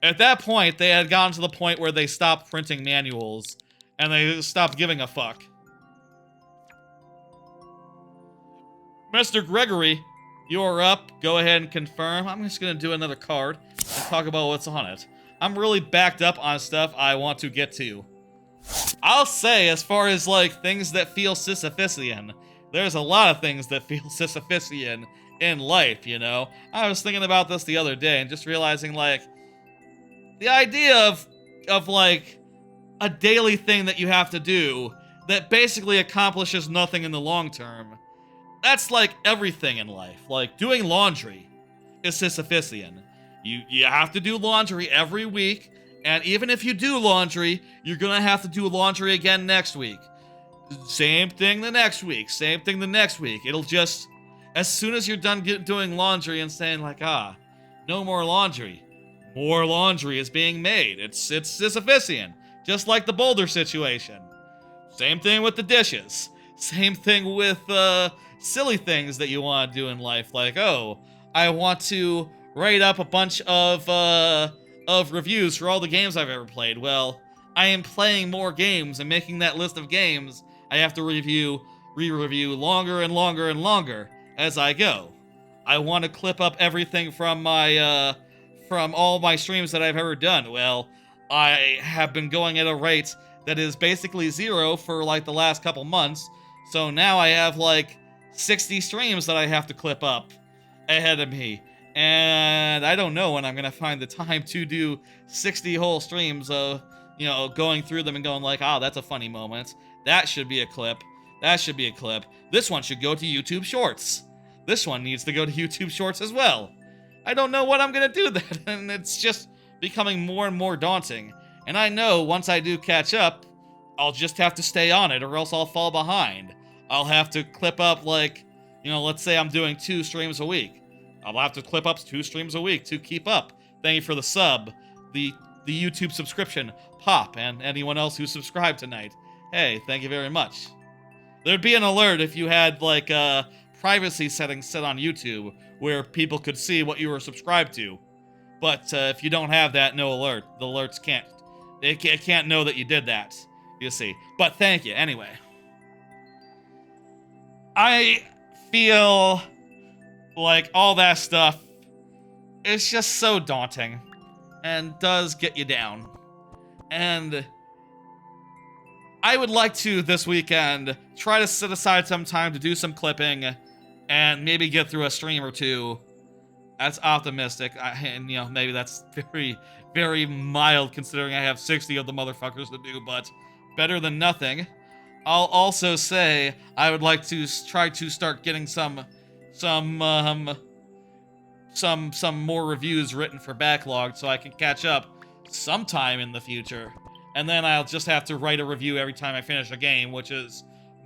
At that point, they had gotten to the point where they stopped printing manuals. And they stopped giving a fuck. Mr. Gregory, you're up. Go ahead and confirm. I'm just going to do another card and talk about what's on it. I'm really backed up on stuff I want to get to. I'll say, as far as, like, things that feel Sisyphean, there's a lot of things that feel Sisyphean in life, you know? I was thinking about this the other day and just realizing, like, the idea of like, a daily thing that you have to do that basically accomplishes nothing in the long term. That's like everything in life. Like, doing laundry is Sisyphean. You have to do laundry every week, and even if you do laundry, you're gonna have to do laundry again next week. Same thing the next week, same thing the next week. It'll just, as soon as you're done doing laundry and saying like, no more laundry is being made. It's Sisyphean. Just like the boulder situation. Same thing with the dishes. Same thing with silly things that you want to do in life. Like, oh, I want to write up a bunch of reviews for all the games I've ever played. Well, I am playing more games, and making that list of games, I have to re-review longer and longer and longer as I go. I want to clip up everything from my from all my streams that I've ever done. Well, I have been going at a rate that is basically 0 for like the last couple months. So now I have like 60 streams that I have to clip up ahead of me. And I don't know when I'm gonna find the time to do 60 whole streams of, you know, going through them and going like, oh, that's a funny moment. That should be a clip. That should be a clip. This one should go to YouTube Shorts. This one needs to go to YouTube Shorts as well. I don't know when I'm gonna do that, and it's just becoming more and more daunting. And I know once I do catch up, I'll just have to stay on it or else I'll fall behind. I'll have to clip up like, you know, let's say I'm doing 2 streams a week. I'll have to clip up 2 streams a week to keep up. Thank you for the sub, the YouTube subscription, Pop, and anyone else who subscribed tonight. Hey, thank you very much. There'd be an alert if you had like privacy settings set on YouTube where people could see what you were subscribed to. But if you don't have that, no alert. The alerts can't. It can't know that you did that. You see. But thank you anyway. I feel like all that stuff is just so daunting and does get you down. And I would like to, this weekend, try to set aside some time to do some clipping and maybe get through a stream or 2. That's optimistic, and, you know, maybe that's very, very mild considering I have 60 of the motherfuckers to do, but better than nothing. I'll also say I would like to try to start getting some more reviews written for Backlog so I can catch up sometime in the future. And then I'll just have to write a review every time I finish a game, which is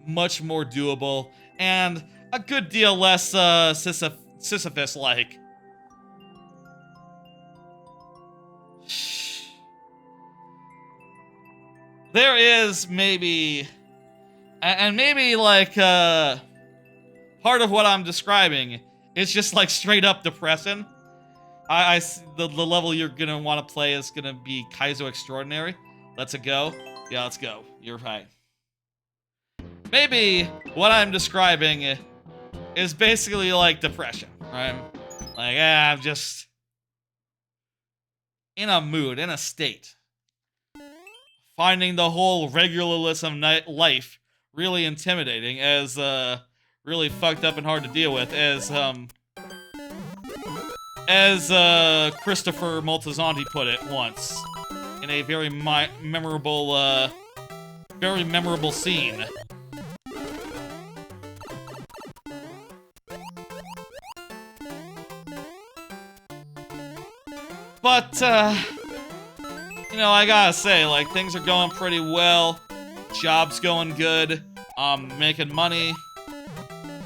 much more doable and a good deal less Sisyphus-like. There is maybe, and maybe like part of what I'm describing is just like straight up depressing. The level you're gonna want to play is gonna be Kaizo Extraordinary. Let's go. Yeah, let's go. You're right. Maybe what I'm describing is basically like depression, right? Like, I'm just in a mood, in a state. Finding the whole regularlism life really intimidating, as really fucked up and hard to deal with, as Christopher Moltisanti put it once in a very memorable scene. But, you know, I gotta say, like, things are going pretty well. Job's going good. Making money.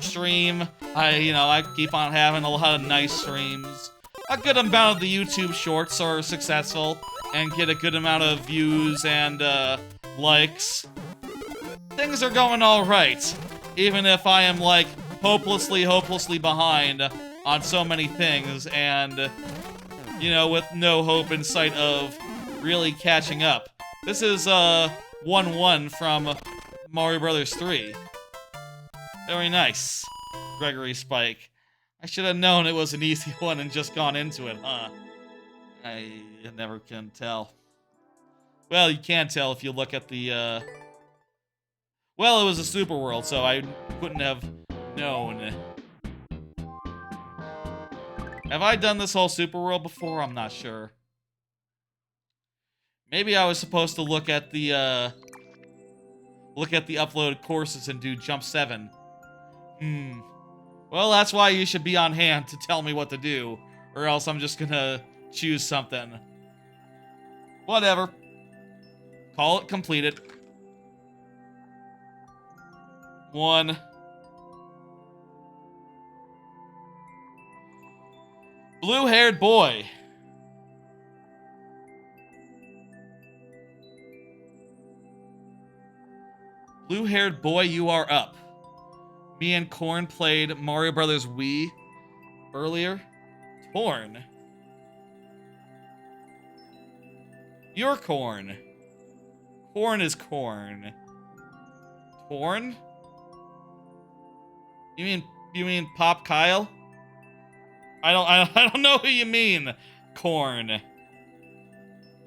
Stream. I keep on having a lot of nice streams. A good amount of the YouTube shorts are successful and get a good amount of views and, likes. Things are going alright. Even if I am, like, hopelessly /hopelessly on so many things and, you know, with no hope in sight of really catching up. This is 1-1 from Mario Brothers 3. Very nice, Gregory Spike. I should have known it was an easy one and just gone into it, huh? I never can tell. Well, you can tell if you look at the, well, it was a super world, so I couldn't have known. Have I done this whole super world before? I'm not sure. Maybe I was supposed to look at the uploaded courses and do Jump 7. Well, that's why you should be on hand to tell me what to do, or else I'm just gonna choose something. Whatever. Call it completed. 1. Blue-haired boy. Blue-haired boy, you are up. Me and Korn played Mario Brothers Wii earlier. Torn. You're Korn. Korn is Korn. Torn? You mean Pop Kyle? I don't know who you mean, Korn.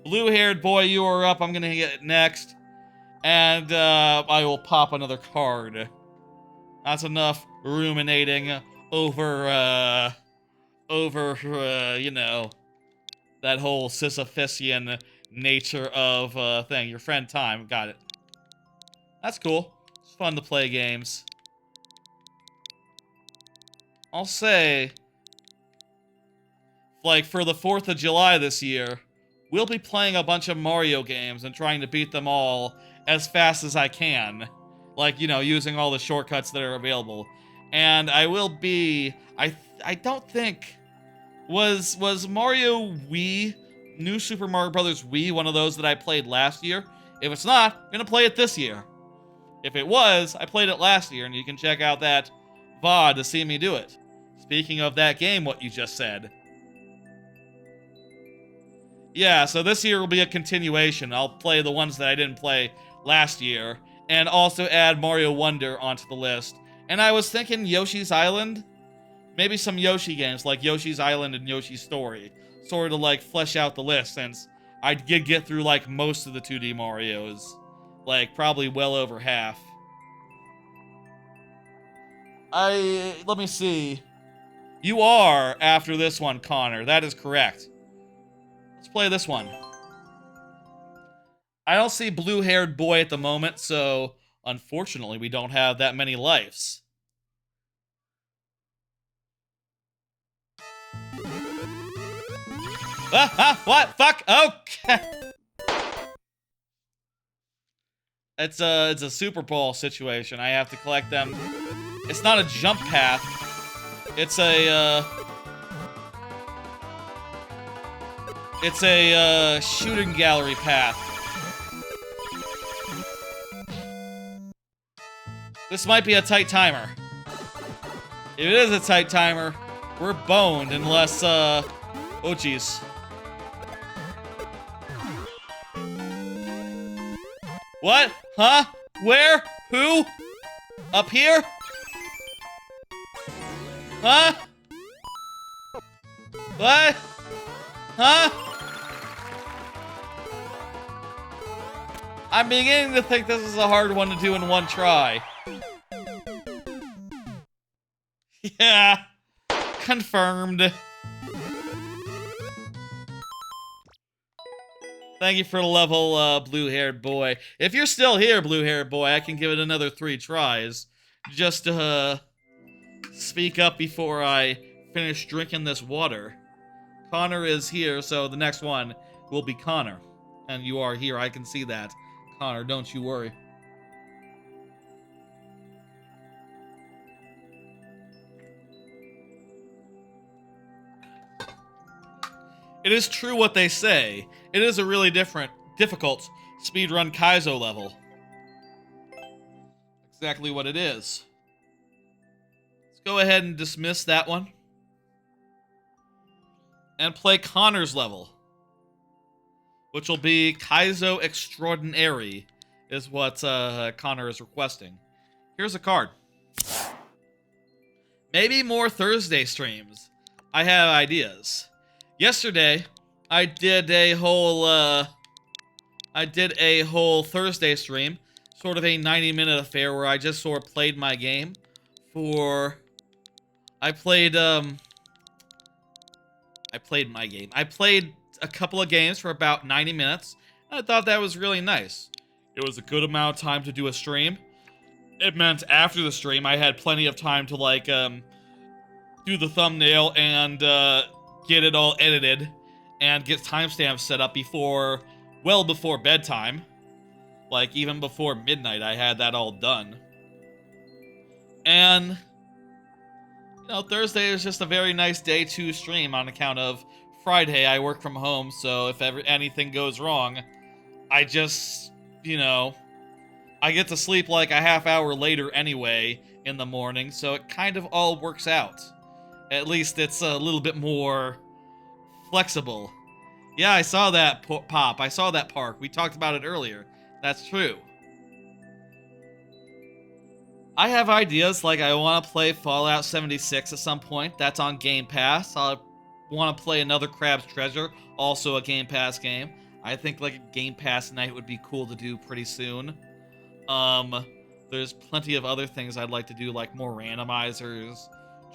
Blue-haired boy, you are up. I'm gonna get it next. And I will pop another card. That's enough ruminating over, you know, that whole Sisyphean nature of thing. Your friend time. Got it. That's cool. It's fun to play games. I'll say, like, for the 4th of July this year, we'll be playing a bunch of Mario games and trying to beat them all as fast as I can. Like, you know, using all the shortcuts that are available. And I will be... I don't think... Was Mario Wii, New Super Mario Bros. Wii, one of those that I played last year? If it's not, I'm gonna play it this year. If it was, I played it last year, and you can check out that VOD to see me do it. Speaking of that game, what you just said. Yeah, so this year will be a continuation. I'll play the ones that I didn't play last year, and also add Mario Wonder onto the list. And I was thinking Yoshi's Island? Maybe some Yoshi games, like Yoshi's Island and Yoshi's Story. Sort of, like, flesh out the list, since I did get through, like, most of the 2D Marios. Like, probably well over half. Let me see. You are after this one, Connor. That is correct. Let's play this one. I don't see blue-haired boy at the moment, so unfortunately we don't have that many lives. What? Fuck? Okay. It's a Super Bowl situation. I have to collect them. It's not a jump path. It's a shooting gallery path. This might be a tight timer. If it is a tight timer, we're boned unless, oh jeez. What? Huh? Where? Who? Up here? Huh? What? Huh? I'm beginning to think this is a hard one to do in one try. Yeah. Confirmed. Thank you for the level, blue-haired boy. If you're still here, blue-haired boy, I can give it another 3 tries. Just to, speak up before I finish drinking this water. Connor is here, so the next one will be Connor. And you are here, I can see that. Connor, don't you worry. It is true what they say. It is a really difficult speedrun Kaizo level. Exactly what it is. Let's go ahead and dismiss that one. And play Connor's level. Which will be Kaizo Extraordinary, is what Connor is requesting. Here's a card. Maybe more Thursday streams. I have ideas. Yesterday, I did a whole Thursday stream, sort of a 90-minute affair where I just sort of played my game I played a couple of games for about 90 minutes, and I thought that was really nice. It was a good amount of time to do a stream. It meant after the stream, I had plenty of time to, like, do the thumbnail and, get it all edited and get timestamps set up well before bedtime. Like, even before midnight, I had that all done. And, you know, Thursday is just a very nice day to stream on account of Friday I work from home, so if anything goes wrong, I just, you know, I get to sleep like a half hour later anyway in the morning, so it kind of all works out. At least it's a little bit more flexible. Yeah, I saw that pop. I saw that park. We talked about it earlier. That's true. I have ideas, like I want to play Fallout 76 at some point. That's on Game Pass. I want to play another Crab's Treasure, also a Game Pass game. I think like a Game Pass night would be cool to do pretty soon. There's plenty of other things I'd like to do, like more randomizers,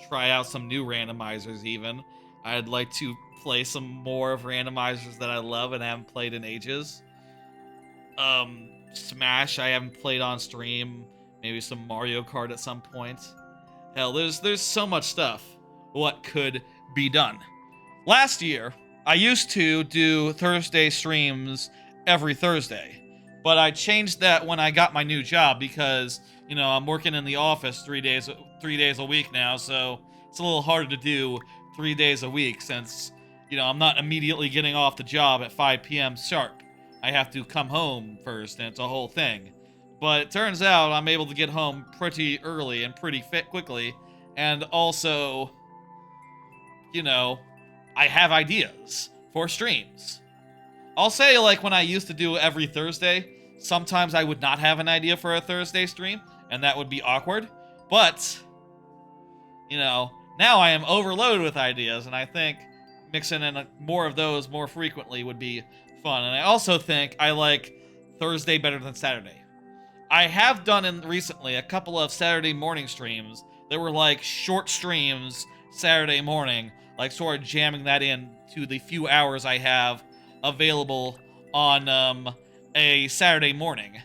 try out some new randomizers even. I'd like to play some more of randomizers that I love and haven't played in ages. Smash I haven't played on stream, maybe some Mario Kart at some point. Hell, there's so much stuff what could be done. Last year, I used to do Thursday streams every Thursday, but I changed that when I got my new job because, you know, I'm working in the office 3 days a week now, so it's a little harder to do 3 days a week since, you know, I'm not immediately getting off the job at 5 p.m. sharp. I have to come home first, and it's a whole thing. But it turns out I'm able to get home pretty early and pretty fit quickly, and also, you know, I have ideas for streams. I'll say, like, when I used to do every Thursday, sometimes I would not have an idea for a Thursday stream, and that would be awkward. But, you know, now I am overloaded with ideas, and I think mixing in more of those more frequently would be fun. And I also think I like Thursday better than Saturday. I have done recently a couple of Saturday morning streams that were like short streams Saturday morning, like sort of jamming that in to the few hours I have available on a Saturday morning,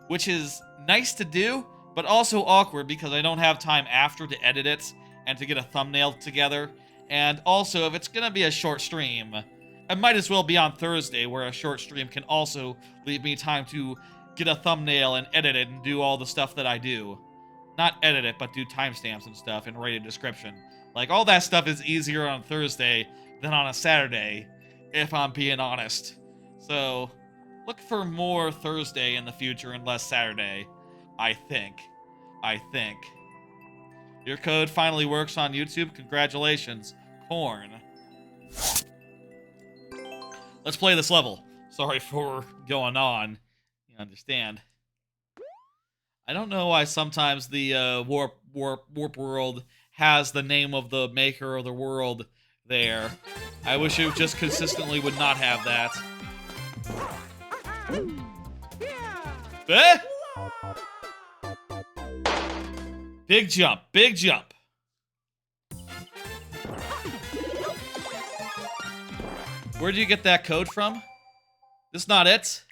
which is nice to do, but also awkward because I don't have time after to edit it and to get a thumbnail together. And also, if it's gonna be a short stream, it might as well be on Thursday, where a short stream can also leave me time to get a thumbnail and edit it and do all the stuff that I do. Not edit it, but do timestamps and stuff and write a description. Like, all that stuff is easier on Thursday than on a Saturday, if I'm being honest. So, look for more Thursday in the future and less Saturday, I think. Your code finally works on YouTube. Congratulations, Corn. Let's play this level. Sorry for going on. You understand. I don't know why sometimes the Warp World has the name of the maker of the world there. I wish it just consistently would not have that. Eh? Big jump, big jump. Where'd you get that code from? This is not it.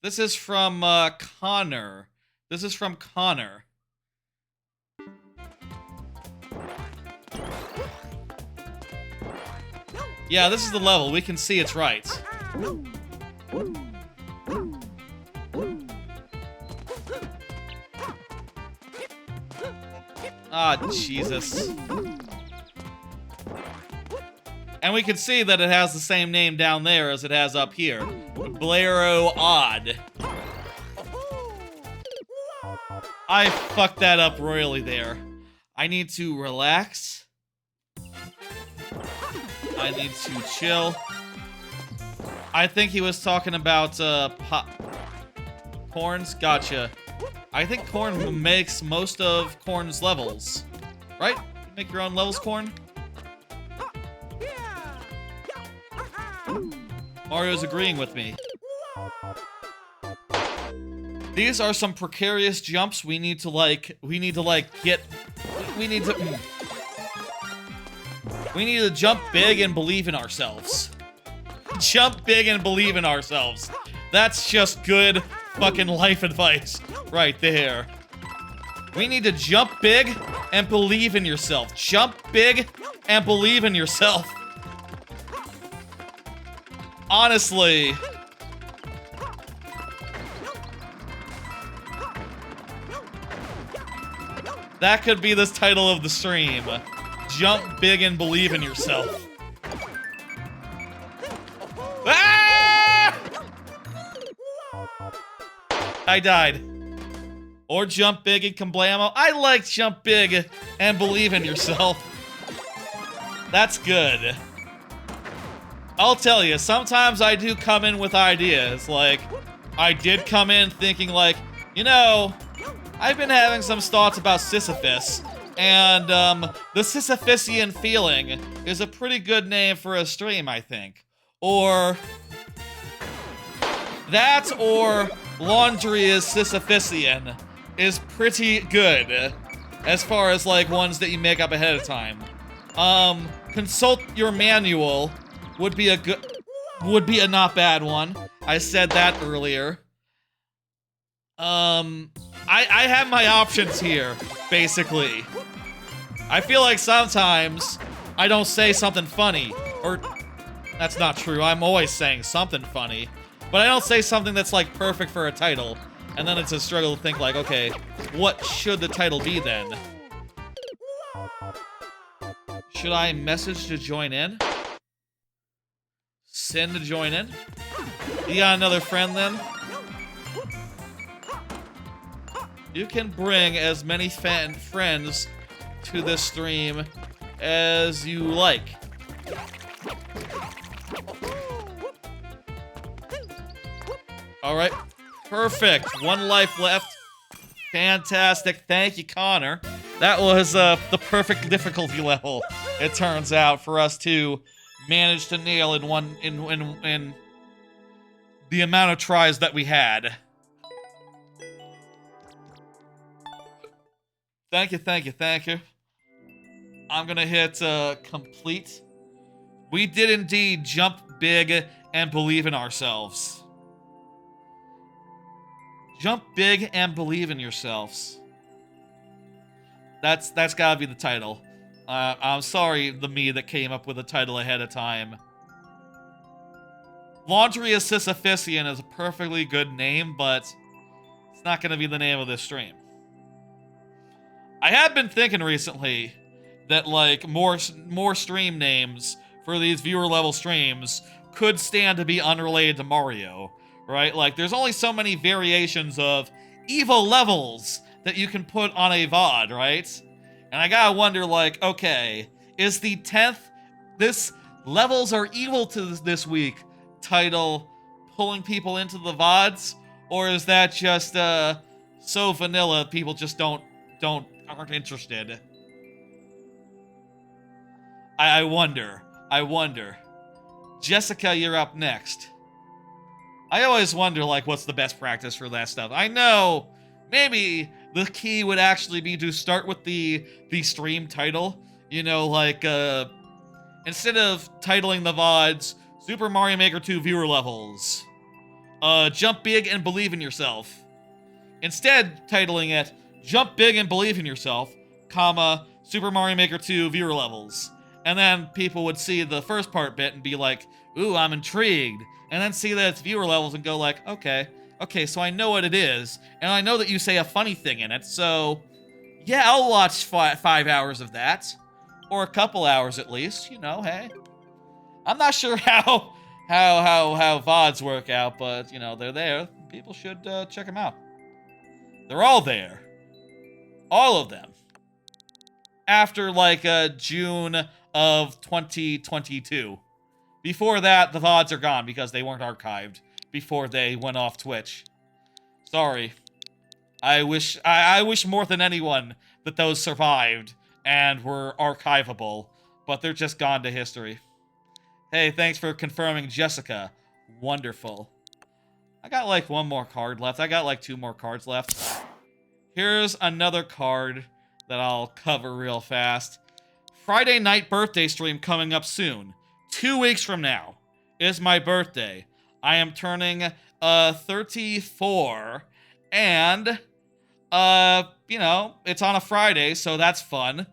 This is from Connor. This is from Connor. Yeah, this is the level. We can see it's right. Ah, Jesus. And we can see that it has the same name down there as it has up here. Blairo Odd. I fucked that up royally there. I need to relax. I need to chill. I think he was talking about, Corn's? Gotcha. I think Corn makes most of Corn's levels. Right? You make your own levels, Corn? Mario's agreeing with me. These are some precarious jumps we need to jump big and believe in ourselves. Jump big and believe in ourselves. That's just good fucking life advice right there. We need to jump big and believe in yourself. Jump big and believe in yourself. Honestly. That could be the title of the stream. Jump big and believe in yourself. Ah! I died. Or jump big and kablamo. I like jump big and believe in yourself. That's good. I'll tell you, sometimes I do come in with ideas. Like, I did come in thinking like, you know, I've been having some thoughts about Sisyphus, and the Sisyphean feeling is a pretty good name for a stream, I think. Or That or Laundry is Sisyphean is pretty good as far as like ones that you make up ahead of time. Consult your manual would be a not bad one. I said that earlier. I have my options here, basically. I feel like sometimes I don't say something funny, or that's not true. I'm always saying something funny, but I don't say something that's like perfect for a title, and then it's a struggle to think like, okay, what should the title be then? Should I message to join in? Send to join in? You got another friend then? You can bring as many friends to this stream as you like. Alright, perfect. One life left. Fantastic. Thank you, Connor. That was the perfect difficulty level, it turns out, for us to manage to nail in the amount of tries that we had. Thank you, thank you, thank you. I'm gonna hit complete. We did indeed jump big and believe in ourselves. Jump big and believe in yourselves. That's gotta be the title. I'm sorry, the me that came up with the title ahead of time. Laundry is Sisyphean is a perfectly good name, but it's not gonna be the name of this stream. I have been thinking recently that like more stream names for these viewer level streams could stand to be unrelated to Mario, right? Like there's only so many variations of evil levels that you can put on a VOD, right? And I gotta wonder like, okay, is the 10th this levels are evil to this week title pulling people into the VODs, or is that just so vanilla people just aren't interested? I wonder. Jessica, you're up next. I always wonder, like, what's the best practice for that stuff. I know, maybe the key would actually be to start with the stream title. You know, like, instead of titling the VODs, Super Mario Maker 2 viewer levels, jump big and believe in yourself. Instead, titling it, Jump Big and Believe in Yourself, comma, Super Mario Maker 2 viewer levels. And then people would see the first part bit and be like, ooh, I'm intrigued. And then see that it's viewer levels and go like, okay, so I know what it is. And I know that you say a funny thing in it, so yeah, I'll watch 5 hours of that. Or a couple hours at least, you know, hey. I'm not sure how VODs work out, but, you know, they're there. People should check them out. They're all there. All of them. After, like, June of 2022. Before that, the VODs are gone because they weren't archived before they went off Twitch. Sorry. I wish more than anyone that those survived and were archivable, but they're just gone to history. Hey, thanks for confirming, Jessica. Wonderful. I got, like, one more card left. I got, like, 2 more cards left. Here's another card that I'll cover real fast. Friday night birthday stream coming up soon. 2 weeks from now is my birthday. I am turning 34, and you know, it's on a Friday, so that's fun.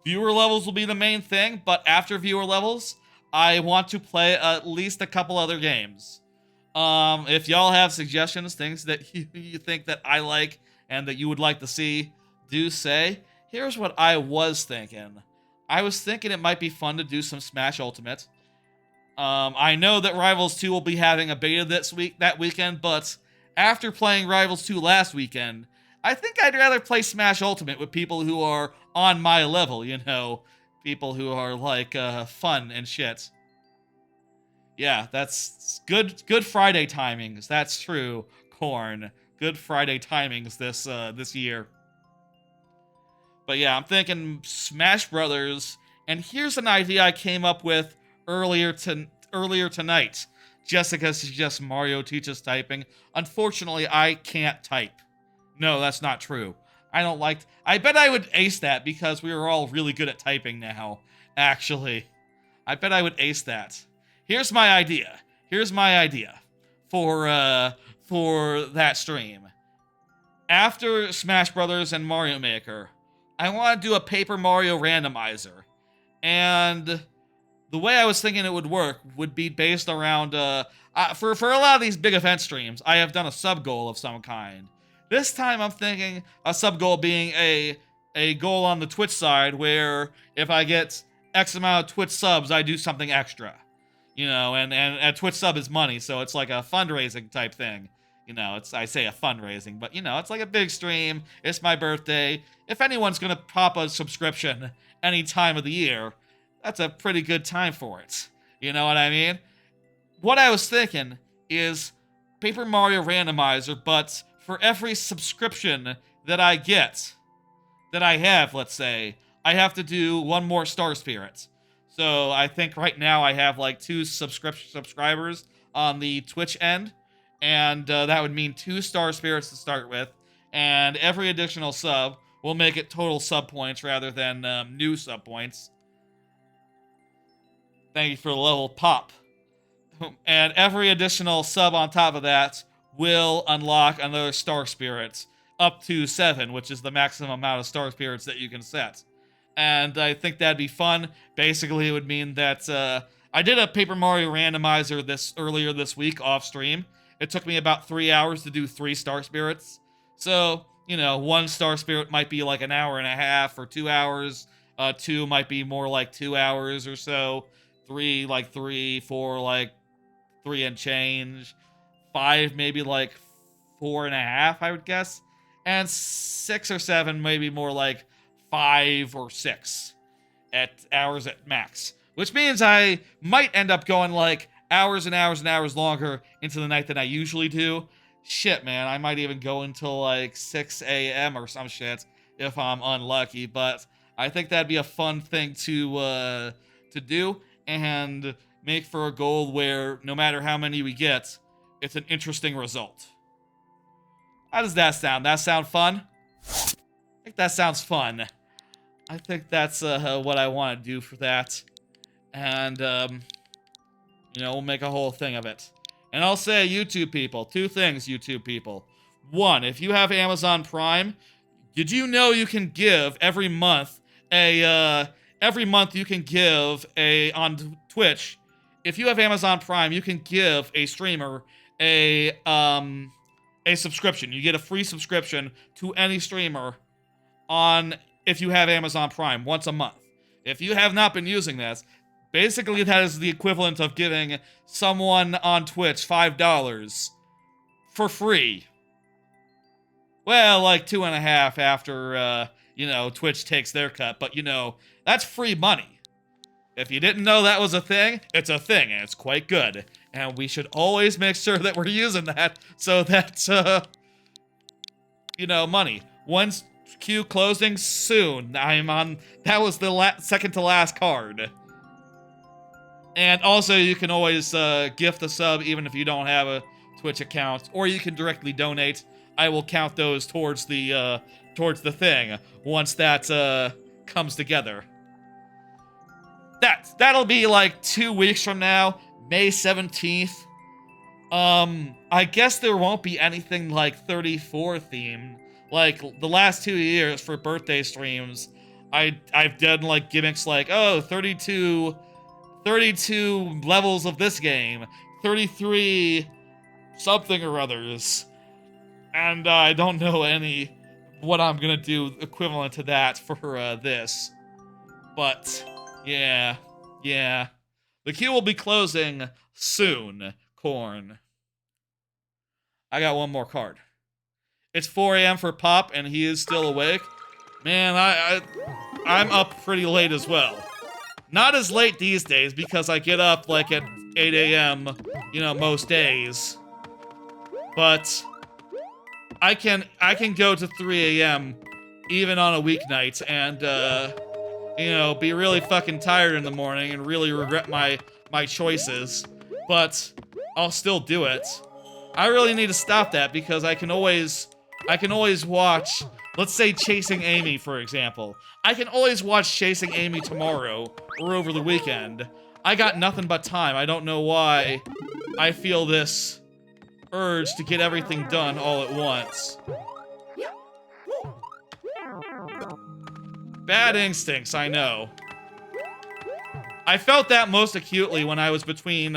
Viewer levels will be the main thing, but after viewer levels, I want to play at least a couple other games. If y'all have suggestions, things that you think that I like and that you would like to see, do say. Here's what I was thinking. I was thinking it might be fun to do some Smash Ultimate. I know that Rivals 2 will be having a beta that weekend, but after playing Rivals 2 last weekend, I think I'd rather play Smash Ultimate with people who are on my level, you know, people who are like fun and shit. Yeah, that's good Friday timings. That's true, Corn. Good Friday timings this year. But yeah, I'm thinking Smash Brothers, and here's an idea I came up with earlier tonight. Jessica suggests Mario teaches typing. Unfortunately, I can't type. No, that's not true. I don't like... I bet I would ace that because we are all really good at typing now, actually. I bet I would ace that. Here's my idea. Here's my idea for that stream. After Smash Brothers and Mario Maker, I want to do a Paper Mario randomizer. And the way I was thinking it would work would be based around, for a lot of these big event streams, I have done a sub-goal of some kind. This time I'm thinking a sub-goal being a goal on the Twitch side where if I get X amount of Twitch subs, I do something extra. You know, and a Twitch sub is money, so it's like a fundraising type thing. You know, I say a fundraising, but you know, it's like a big stream. It's my birthday. If anyone's gonna pop a subscription any time of the year, that's a pretty good time for it. You know what I mean? What I was thinking is Paper Mario Randomizer, but for every subscription that I get, that I have, let's say, I have to do one more Star Spirit. So I think right now I have like 2 subscribers on the Twitch end, and that would mean 2 Star Spirits to start with, and every additional sub will make it total sub points rather than new sub points. Thank you for the level pop. And every additional sub on top of that will unlock another Star Spirit, up to 7, which is the maximum amount of Star Spirits that you can set. And I think that'd be fun. Basically, it would mean that I did a Paper Mario randomizer earlier this week off stream. It took me about 3 hours to do 3 Star Spirits. So, you know, 1 Star Spirit might be like an hour and a half or 2 hours. 2 might be more like 2 hours or so. 3 like 3, 4 like 3 and change. 5 maybe like 4.5, I would guess. And 6 or 7 maybe more like 5 or 6 hours at max. Which means I might end up going like hours and hours and hours longer into the night than I usually do. Shit, man, I might even go until like 6 a.m. or some shit if I'm unlucky. But I think that'd be a fun thing to do and make for a goal where no matter how many we get, it's an interesting result. How does that sound? That sound fun? I think that sounds fun. I think that's what I want to do for that. And, you know, we'll make a whole thing of it. And I'll say, YouTube people, 2 things, YouTube people. 1, if you have Amazon Prime, did you know you can give every month on Twitch, if you have Amazon Prime, you can give a streamer a subscription. You get a free subscription to any streamer if you have Amazon Prime once a month. If you have not been using this, basically that is the equivalent of giving someone on Twitch $5 for free. Well, like 2.5 after, you know, Twitch takes their cut, but you know, that's free money. If you didn't know that was a thing, it's a thing, and it's quite good. And we should always make sure that we're using that so that, you know, money. One's queue closing soon. That was the second to last card. And also, you can always gift a sub even if you don't have a Twitch account, or you can directly donate. I will count those towards the thing once that comes together. That'll be like 2 weeks from now, May 17th. I guess there won't be anything like 34 themed. Like the last 2 years for birthday streams, I've done like gimmicks like, oh, 32 levels of this game, 33 something or others. And I don't know what I'm gonna do equivalent to that for this. But yeah. The queue will be closing soon, Corn. I got one more card. It's 4 a.m. for Pop, and he is still awake. Man, I'm up pretty late as well. Not as late these days, because I get up, like, at 8 a.m., you know, most days. But I can go to 3 a.m. even on a weeknight, and, you know, be really fucking tired in the morning and really regret my choices. But I'll still do it. I really need to stop that because I can always watch, let's say Chasing Amy, for example. I can always watch Chasing Amy tomorrow or over the weekend. I got nothing but time. I don't know why I feel this urge to get everything done all at once. Bad instincts, I know. I felt that most acutely when I was between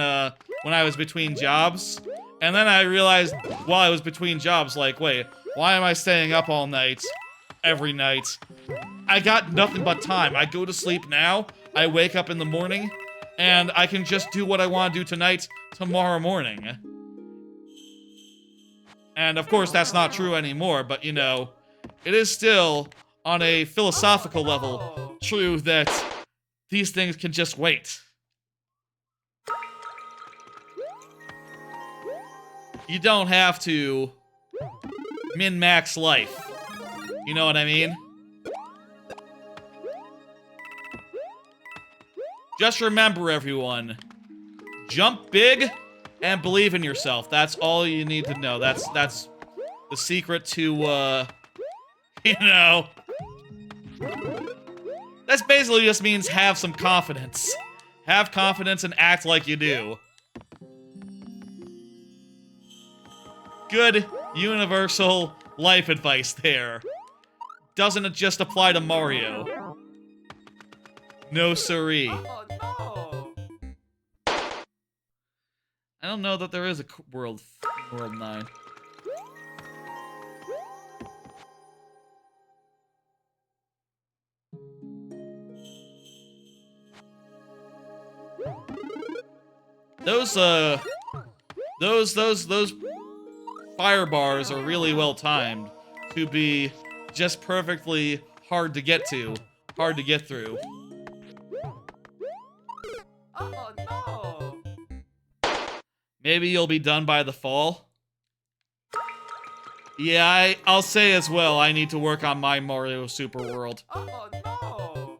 jobs, and then I realized while I was between jobs, like, wait, why am I staying up all night, every night? I got nothing but time. I go to sleep now, I wake up in the morning, and I can just do what I want to do tonight, tomorrow morning. And of course, that's not true anymore, but you know, it is still, on a philosophical level, true that these things can just wait. You don't have to min-max life. You know what I mean? Just remember, everyone, jump big and believe in yourself. That's all you need to know. That's the secret to, you know... That basically just means have some confidence. Have confidence and act like you do. Good, universal life advice there. Doesn't it just apply to Mario? No siree. Oh, no. I don't know that there is a World 9. Those fire bars are really well timed to be just perfectly hard to get to, hard to get through. Oh, no. Maybe you'll be done by the fall. Yeah, I'll say as well, I need to work on my Mario Super World. Oh, no.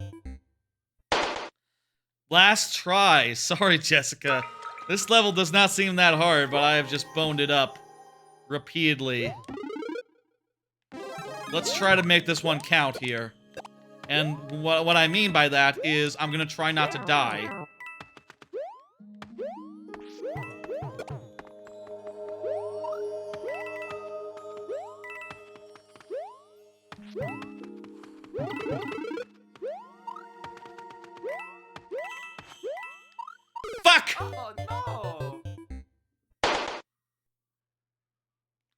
Last try. Sorry, Jessica. This level does not seem that hard, but I have just boned it up repeatedly. Let's try to make this one count here. And what I mean by that is I'm gonna try not to die. Fuck! Oh, no.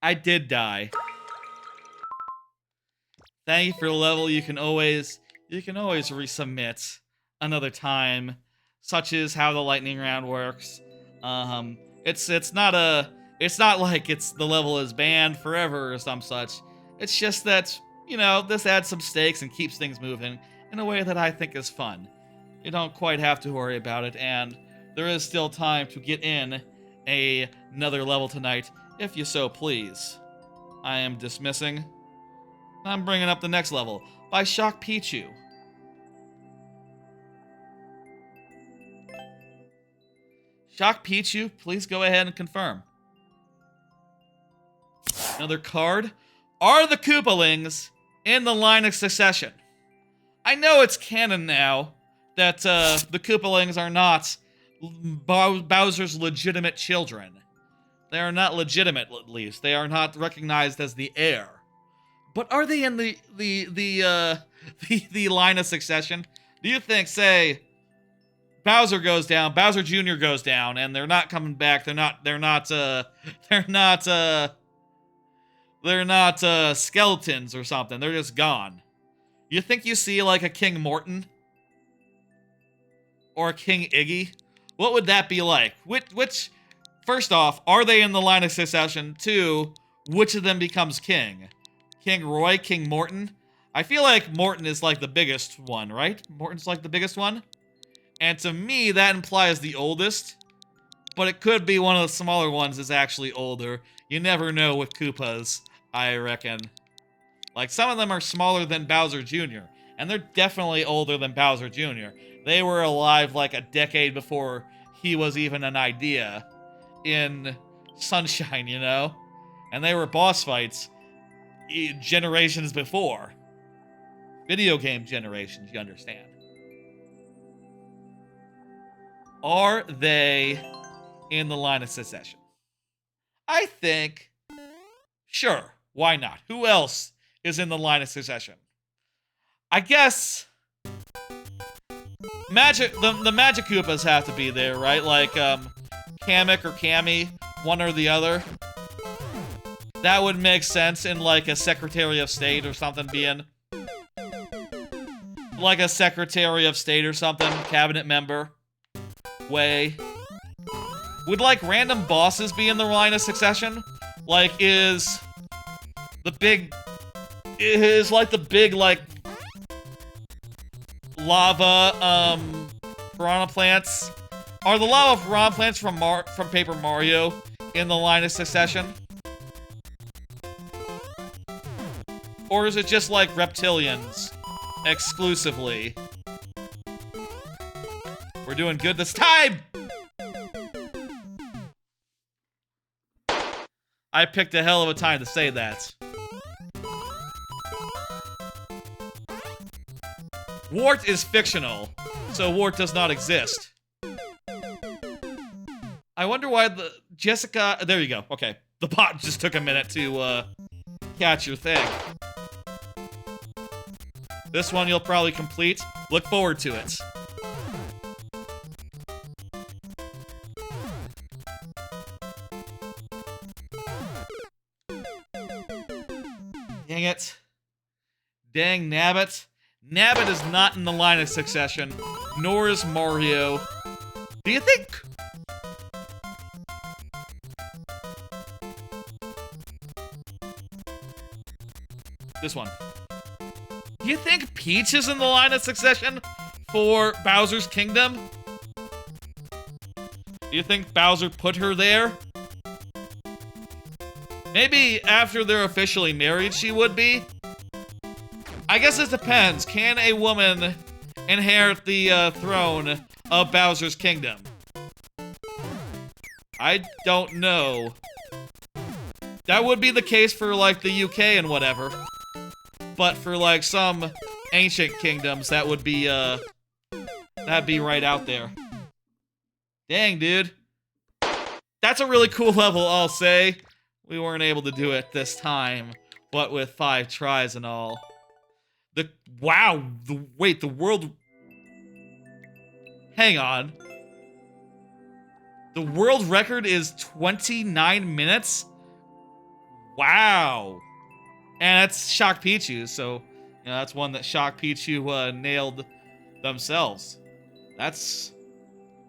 I did die. Thank you for the level. You can always resubmit another time, such as how the lightning round works. It's not like the level is banned forever or some such. It's just that, you know, this adds some stakes and keeps things moving in a way that I think is fun. You don't quite have to worry about it, and there is still time to get in another level tonight, if you so please. I am dismissing. I'm bringing up the next level by Shock Pichu. Shock Pichu, please go ahead and confirm. Another card. Are the Koopalings in the line of succession? I know it's canon now that the Koopalings are not Bowser's legitimate children. They are not legitimate, at least. They are not recognized as the heir. But are they in the line of succession? Do you think, say, Bowser goes down, Bowser Jr. goes down, and they're not coming back? They're not skeletons or something. They're just gone. You think you see like a King Morton or a King Iggy? What would that be like? Which first off, are they in the line of succession? Two, which of them becomes king? King Roy, King Morton? I feel like Morton is like the biggest one, right? Morton's like the biggest one? And to me, that implies the oldest. But it could be one of the smaller ones is actually older. You never know with Koopas, I reckon. Like, some of them are smaller than Bowser Jr., and they're definitely older than Bowser Jr. They were alive like a decade before he was even an idea. in Sunshine, you know? And they were boss fights generations before. Video game generations, you understand. Are they in the line of succession? I think, sure, why not? Who else is in the line of succession? I guess the Magic Koopas have to be there, right? Like, Kamek or Cammy, one or the other. That would make sense in, like, a Secretary of State or something being... Like a Secretary of State or something, cabinet member. Way. Would, like, random bosses be in the line of succession? Like, is the big, like, lava, piranha plants? Are the lava piranha plants from Paper Mario in the line of succession? Or is it just, like, reptilians exclusively? We're doing good this time! I picked a hell of a time to say that. Wart is fictional, so Wart does not exist. I wonder why the Jessica... There you go. Okay. The bot just took a minute to, catch your thing. This one you'll probably complete. Look forward to it. Dang it. Dang nabbit. Nabbit is not in the line of succession, nor is Mario. Do you think... This one. Do you think Peach is in the line of succession for Bowser's Kingdom? Do you think Bowser put her there? Maybe after they're officially married, she would be. I guess it depends. Can a woman inherit the throne of Bowser's Kingdom? I don't know. That would be the case for, like, the UK and whatever. But for, like, some ancient kingdoms, that would be, that'd be right out there. Dang, dude. That's a really cool level, I'll say. We weren't able to do it this time, but with 5 tries and all. Wow, wait, the world... Hang on. The world record is 29 minutes? Wow. And that's Shock Pichu, so, you know, that's one that Shock Pichu, nailed themselves. That's...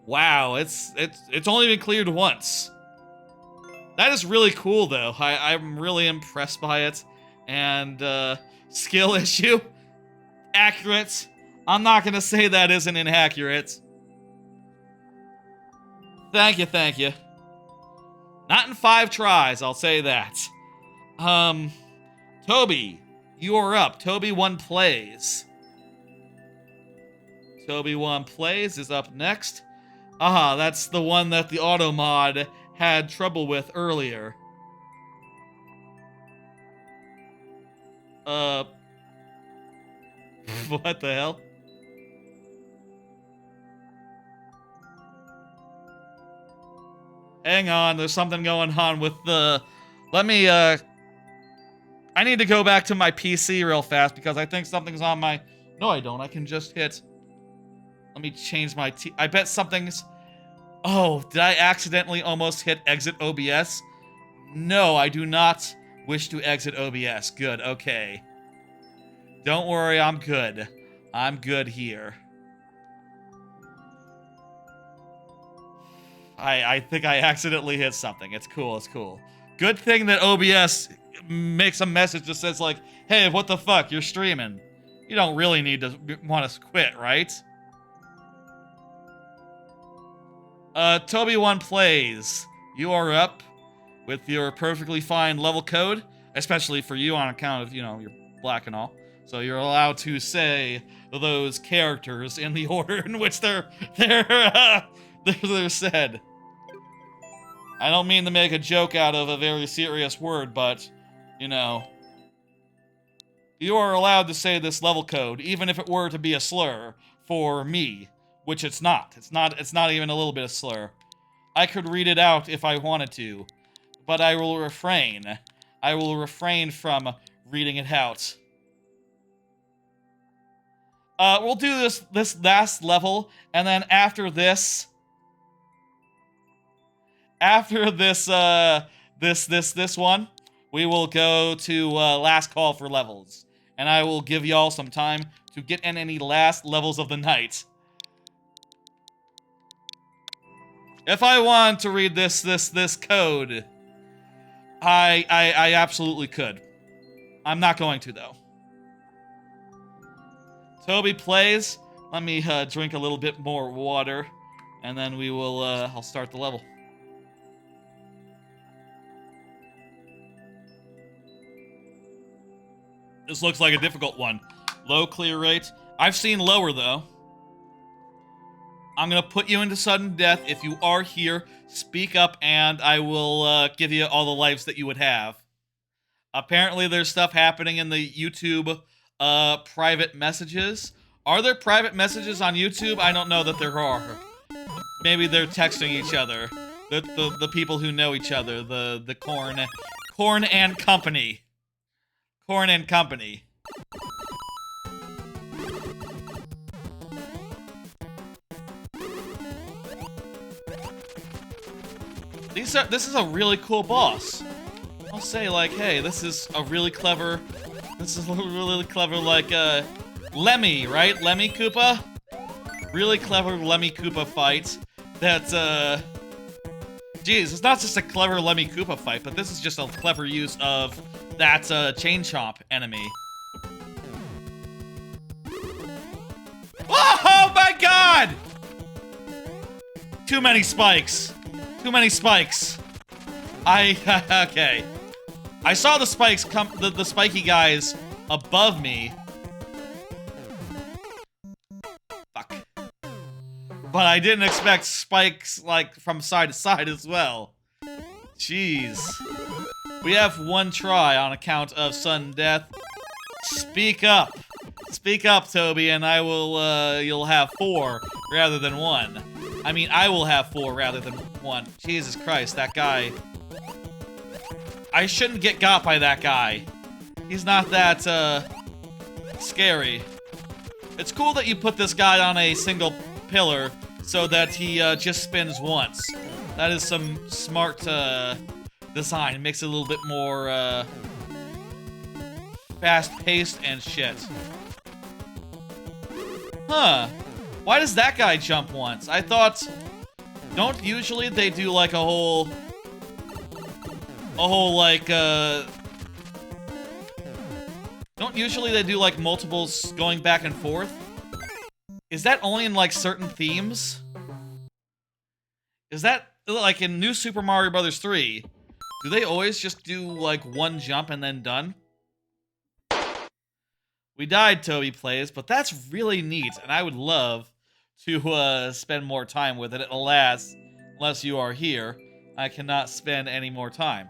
Wow, it's only been cleared once. That is really cool, though. I'm really impressed by it. And, skill issue. Accurate. I'm not gonna say that isn't inaccurate. Thank you, thank you. Not in 5 tries, I'll say that. Toby, you are up. Toby1 Plays. Toby1 Plays is up next. Aha, that's the one that the auto mod had trouble with earlier. What the hell? Hang on, there's something going on with the... Let me, I need to go back to my PC real fast because I think something's on my... No, I don't. I can just hit... Let me change my... I bet something's... Oh, did I accidentally almost hit exit OBS? No, I do not wish to exit OBS. Good, okay. Don't worry, I'm good. I'm good here. I think I accidentally hit something. It's cool, it's cool. Good thing that OBS makes a message that says, like, hey, what the fuck, you're streaming. You don't really need to want to quit, right? Toby1 Plays. You are up with your perfectly fine level code, especially for you on account of, you know, you're black and all. So you're allowed to say those characters in the order in which they're said. I don't mean to make a joke out of a very serious word, but, you know, you are allowed to say this level code, even if it were to be a slur for me, which it's not. It's not even a little bit of slur. I could read it out if I wanted to, but I will refrain. I will refrain from reading it out. We'll do this last level, and then after this, this one, we will go to last call for levels, and I will give y'all some time to get in any last levels of the night. If I want to read this code, I absolutely could. I'm not going to though. Toby plays. Let me drink a little bit more water, and then we will. I'll start the level. This looks like a difficult one. Low clear rate. I've seen lower though. I'm gonna put you into sudden death. If you are here, speak up, and I will give you all the lives that you would have. Apparently, there's stuff happening in the YouTube private messages. Are there private messages on YouTube? I don't know that there are. Maybe they're texting each other. The people who know each other. The Corn and Company. Corn and Company. This is a really cool boss. I'll say, like, hey, this is a really clever, like, Lemmy, right? Lemmy Koopa? Really clever Lemmy Koopa fight. That's, geez, it's not just a clever Lemmy Koopa fight, but this is just a clever use of that, Chain Chomp enemy. Oh my god! Too many spikes. Too many spikes. Okay. I saw the spikes come, the spiky guys above me. Fuck. But I didn't expect spikes, like, from side to side as well. Jeez. We have one try on account of sudden death. Speak up. Speak up, Toby, and I will, you'll have 4 rather than 1. I mean, I will have 4 rather than 1. Jesus Christ, that guy. I shouldn't get got by that guy. He's not that, scary. It's cool that you put this guy on a single pillar so that he, just spins once. That is some smart, design. It makes it a little bit more, fast-paced and shit. Huh. Why does that guy jump once? I thought... Don't usually they do, like, a whole, like, Don't usually they do, like, multiples going back and forth? Is that only in, like, certain themes? Is that, like, in New Super Mario Bros. 3, do they always just do, like, one jump and then done? We died, Toby plays, but that's really neat, and I would love to spend more time with it. Alas, unless you are here, I cannot spend any more time.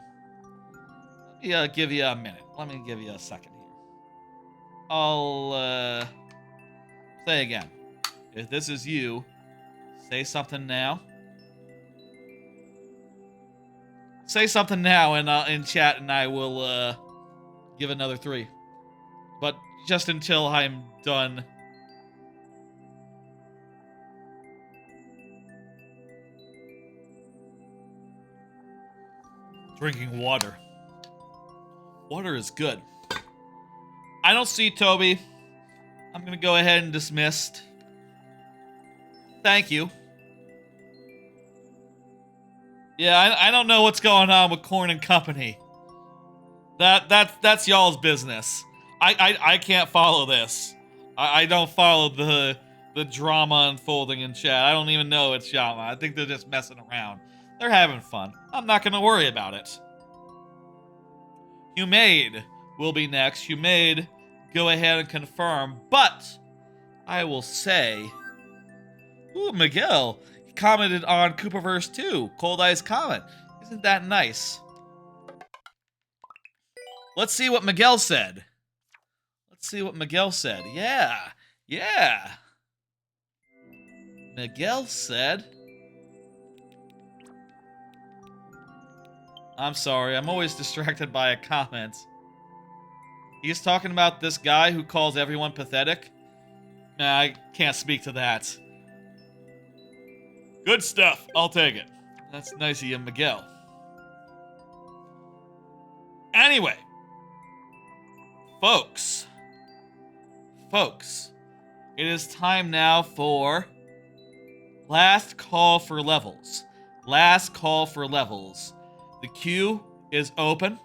Let me give you a minute. Let me give you a second here. I'll say again. If this is you, say something now. Say something now in chat, and I will give another 3. But just until I'm done. Drinking water. Water is good. I don't see Toby. I'm gonna go ahead and dismiss. Thank you. Yeah, I don't know what's going on with Corn and Company. That's y'all's business. I can't follow this. I don't follow the drama unfolding in chat. I don't even know it's drama. I think they're just messing around. They're having fun. I'm not gonna worry about it. Humade will be next. Humade, go ahead and confirm. But I will say, ooh, Miguel, he commented on Koopaverse 2, Cold Ice Comet. Isn't that nice? Let's see what Miguel said. Let's see what Miguel said. Yeah. Yeah. Miguel said... I'm sorry, I'm always distracted by a comment. He's talking about this guy who calls everyone pathetic. Nah, I can't speak to that. Good stuff. I'll take it. That's nice of you, Miguel. Anyway. Folks. It is time now for... Last call for levels. Last call for levels. The queue is open.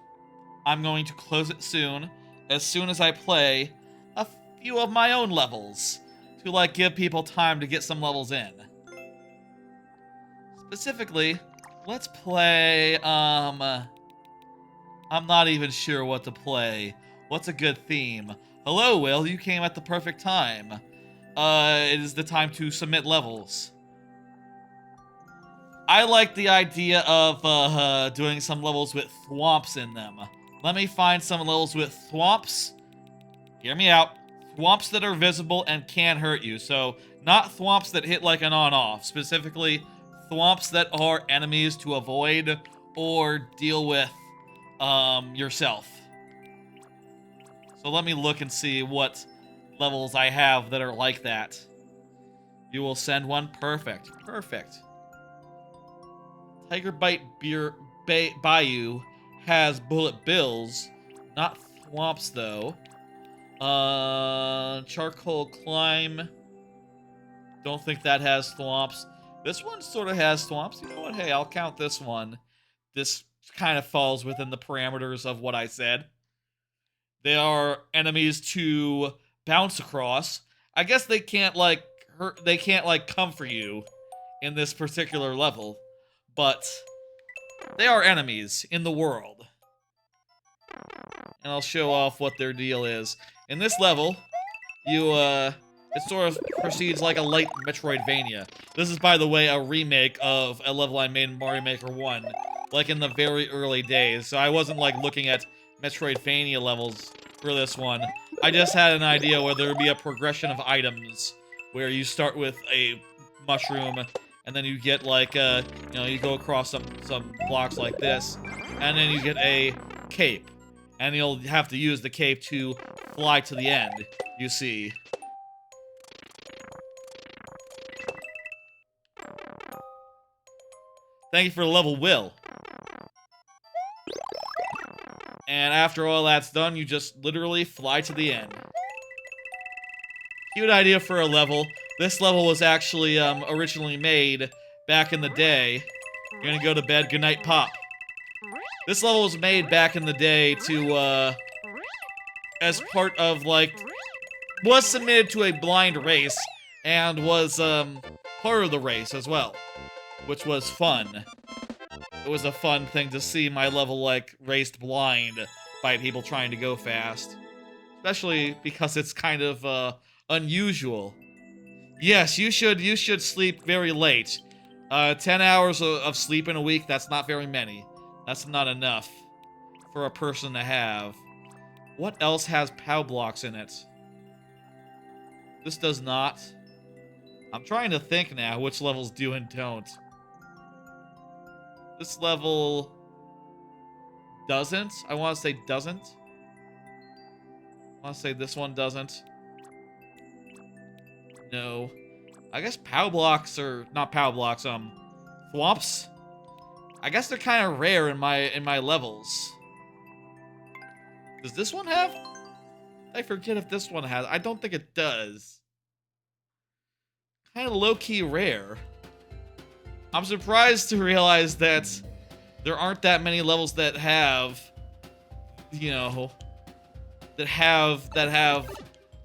I'm going to close it soon as I play a few of my own levels to, like, give people time to get some levels in. Specifically, let's play, I'm not even sure what to play. What's a good theme? Hello, Will, you came at the perfect time. It is the time to submit levels. I like the idea of, doing some levels with thwomps in them. Let me find some levels with thwomps. Hear me out. Thwomps that are visible and can hurt you. So, not thwomps that hit like an on-off. Specifically, thwomps that are enemies to avoid or deal with, yourself. So let me look and see what levels I have that are like that. You will send one? Perfect. Perfect. Tiger Bite Bayou has bullet bills. Not thwomps, though. Charcoal Climb. Don't think that has thwomps. This one sort of has thwomps. You know what? Hey, I'll count this one. This kind of falls within the parameters of what I said. They are enemies to bounce across. I guess they can't, like, hurt. They can't, like, come for you in this particular level. But they are enemies in the world. And I'll show off what their deal is. In this level, it sort of proceeds like a light Metroidvania. This is, by the way, a remake of a level I made in Mario Maker 1, like in the very early days. So I wasn't, like, looking at Metroidvania levels for this one. I just had an idea where there would be a progression of items, where you start with a mushroom, and then you get, like, you go across some blocks like this, and then you get a cape. And you'll have to use the cape to fly to the end, you see. Thank you for the level, Will. And after all that's done, you just literally fly to the end. Cute idea for a level. This level was actually originally made back in the day. You're gonna go to bed. Good night, Pop. This level was made back in the day to, as part of, like, was submitted to a blind race, and was, part of the race as well, which was fun. It was a fun thing to see my level, like, raced blind by people trying to go fast. Especially because it's kind of, unusual. Yes, you should sleep very late. 10 hours of sleep in a week, that's not very many. That's not enough for a person to have. What else has POW blocks in it? This does not. I'm trying to think now which levels do and don't. This level doesn't. I want to say doesn't. I want to say this one doesn't. No. I guess POW blocks are not POW blocks, thwomps. I guess they're kind of rare in my levels. Does this one have? I forget if this one has. I don't think it does. Kind of low-key rare. I'm surprised to realize that there aren't that many levels that have, you know, that have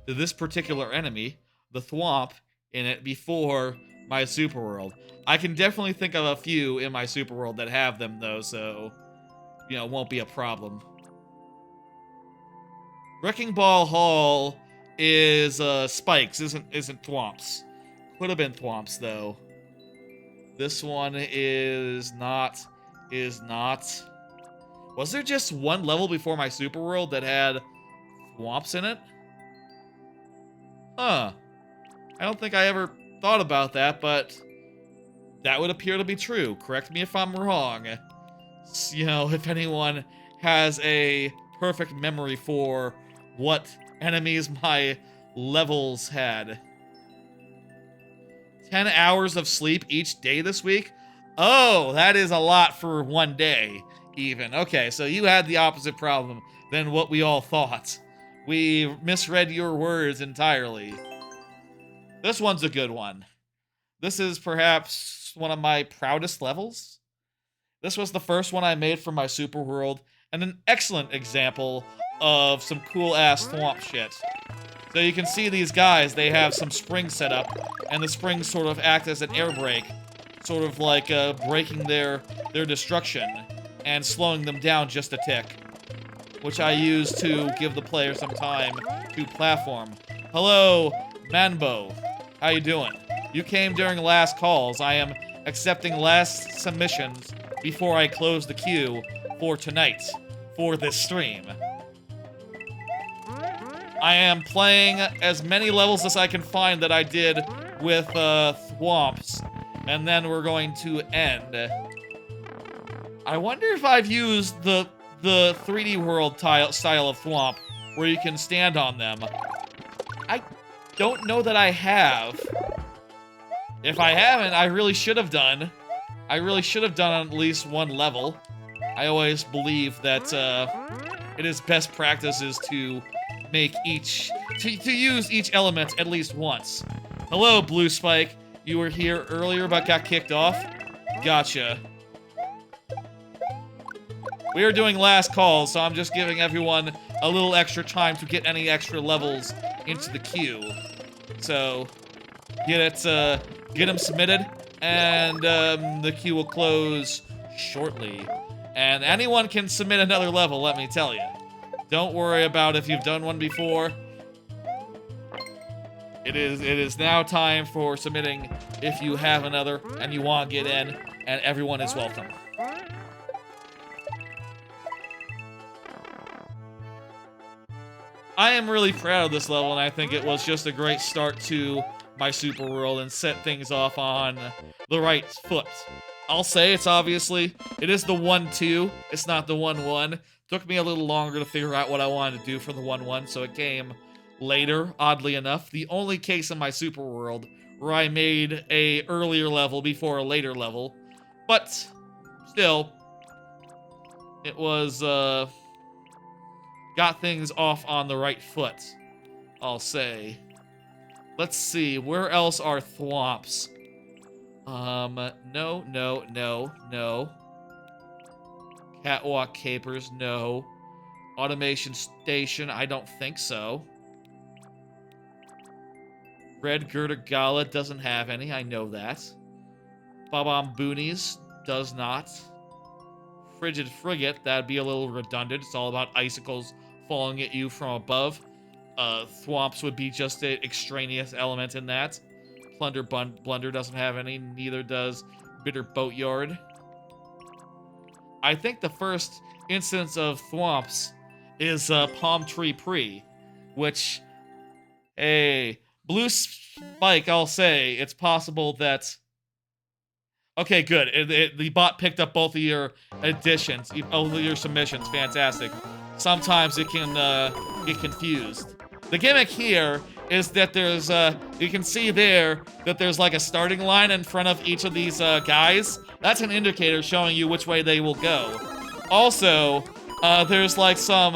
this particular enemy, the Thwomp, in it before my Super World. I can definitely think of a few in my Super World that have them, though, so, you know, it won't be a problem. Wrecking Ball Hall is, spikes, isn't thwomps. Could have been thwomps, though. This one is not. is not... Was there just one level before my Super World that had Thwomps in it? Huh. I don't think I ever thought about that, but that would appear to be true. Correct me if I'm wrong. You know, if anyone has a perfect memory for what enemies my levels had. 10 hours of sleep each day this week? Oh, that is a lot for one day, even. Okay, so you had the opposite problem than what we all thought. We misread your words entirely. This one's a good one. This is perhaps one of my proudest levels. This was the first one I made for my Super World, and an excellent example of some cool-ass Thwomp shit. So you can see these guys, they have some springs set up, and the springs sort of act as an air brake, sort of like breaking their destruction, and slowing them down just a tick, which I use to give the player some time to platform. Hello, Manbo. How you doing? You came during last calls. I am accepting last submissions before I close the queue for tonight, for this stream. I am playing as many levels as I can find that I did with Thwomps, and then we're going to end. I wonder if I've used the 3D world style of Thwomp, where you can stand on them. I don't know that I have. If I haven't, I really should have done. I really should have done at least one level. I always believe that it is best practices to make to use each element at least once. Hello, Blue Spike. You were here earlier but got kicked off? Gotcha. We are doing last calls, so I'm just giving everyone a little extra time to get any extra levels into the queue. So, get them submitted, and the queue will close shortly. And anyone can submit another level, let me tell you. Don't worry about if you've done one before. It is now time for submitting if you have another and you want to get in, and everyone is welcome. I am really proud of this level, and I think it was just a great start to my Super World and set things off on the right foot. I'll say it is the 1-2, it's not the 1-1. Took me a little longer to figure out what I wanted to do for the 1-1, so it came later, oddly enough. The only case in my Super World where I made a earlier level before a later level. But, still, it was, got things off on the right foot, I'll say. Let's see, where else are Thwomps? No. Catwalk Capers, no. Automation Station, I don't think so. Red Girder Gala doesn't have any, I know that. Bob-omb Boonies does not. Frigid Frigate, that'd be a little redundant. It's all about icicles falling at you from above. Thwomps would be just an extraneous element in that. Plunder Blunder doesn't have any, neither does Bitter Boatyard. I think the first instance of Thwomps is Palm Tree Pre, which, hey, Blue Spike, I'll say, it's possible that... Okay, good. The bot picked up both of your additions, both of your submissions. Fantastic. Sometimes it can get confused. The gimmick here is that there's, you can see there that there's like a starting line in front of each of these guys. That's an indicator showing you which way they will go. Also, there's like some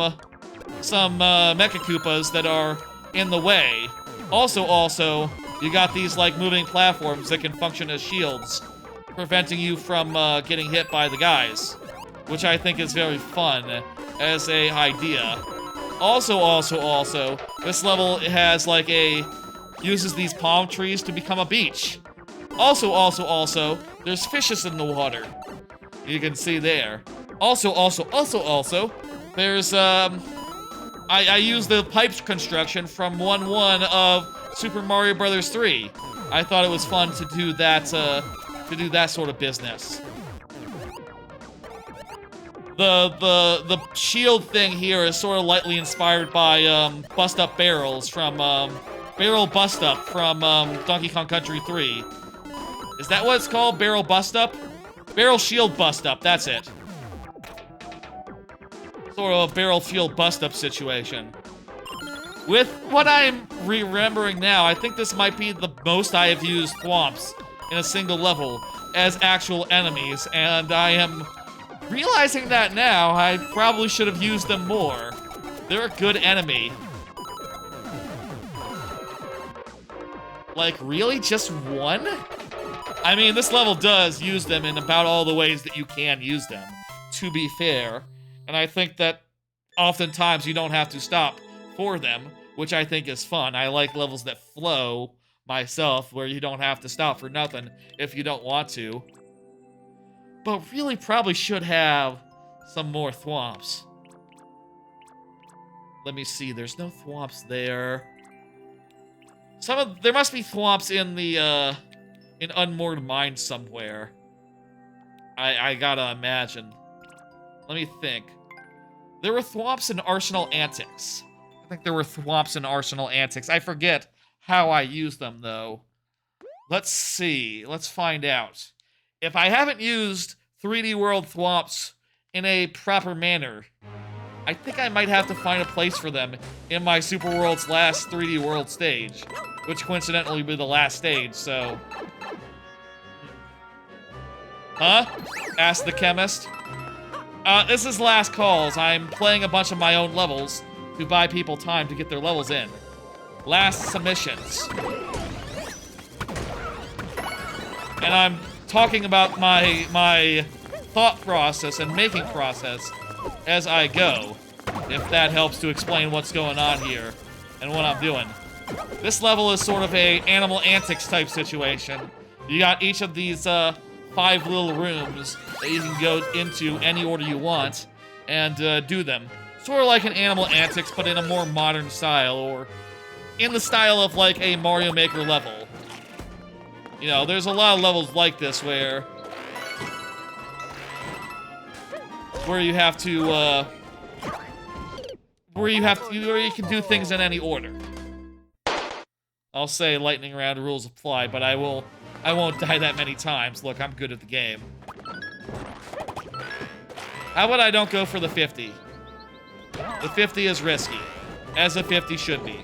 Mecha Koopas that are in the way. Also, you got these like moving platforms that can function as shields, preventing you from getting hit by the guys, which I think is very fun as a idea. Also, this level has like uses these palm trees to become a beach. Also, there's fishes in the water. You can see there. Also, there's, I used the pipes construction from 1-1 of Super Mario Bros. 3. I thought it was fun to do that sort of business. The shield thing here is sort of lightly inspired by Bust Up Barrels from Barrel Bust Up from Donkey Kong Country 3. Is that what it's called? Barrel Bust Up? Barrel Shield Bust Up, that's it. Sort of a barrel shield bust up situation. With what I'm remembering now, I think this might be the most I have used Thwomps in a single level as actual enemies, and I am realizing that now. I probably should have used them more. They're a good enemy. Like, really? Just one? I mean, this level does use them in about all the ways that you can use them, to be fair. And I think that oftentimes you don't have to stop for them, which I think is fun. I like levels that flow myself, where you don't have to stop for nothing if you don't want to. But really probably should have some more Thwomps. Let me see, there's no Thwomps there. There must be Thwomps in the, in Unmoored Mine somewhere. I gotta imagine. Let me think. There were Thwomps in Arsenal Antics. I think there were Thwomps in Arsenal Antics. I forget how I used them, though. Let's see. Let's find out. If I haven't used 3D World Thwomps in a proper manner, I think I might have to find a place for them in my Super World's last 3D World stage, which coincidentally will be the last stage, so... Huh? Asked the chemist. This is last calls. I'm playing a bunch of my own levels to buy people time to get their levels in. Last submissions. And I'm talking about my thought process and making process as I go, if that helps to explain what's going on here and what I'm doing. This level is sort of a Animal Antics type situation. You got each of these 5 little rooms that you can go into any order you want and do them. Sort of like an Animal Antics, but in a more modern style, or in the style of like a Mario Maker level. You know, there's a lot of levels like this where you have to where you can do things in any order. I'll say lightning round rules apply, but I won't die that many times. Look, I'm good at the game. How about I don't go for the 50? The 50 is risky, as a 50 should be.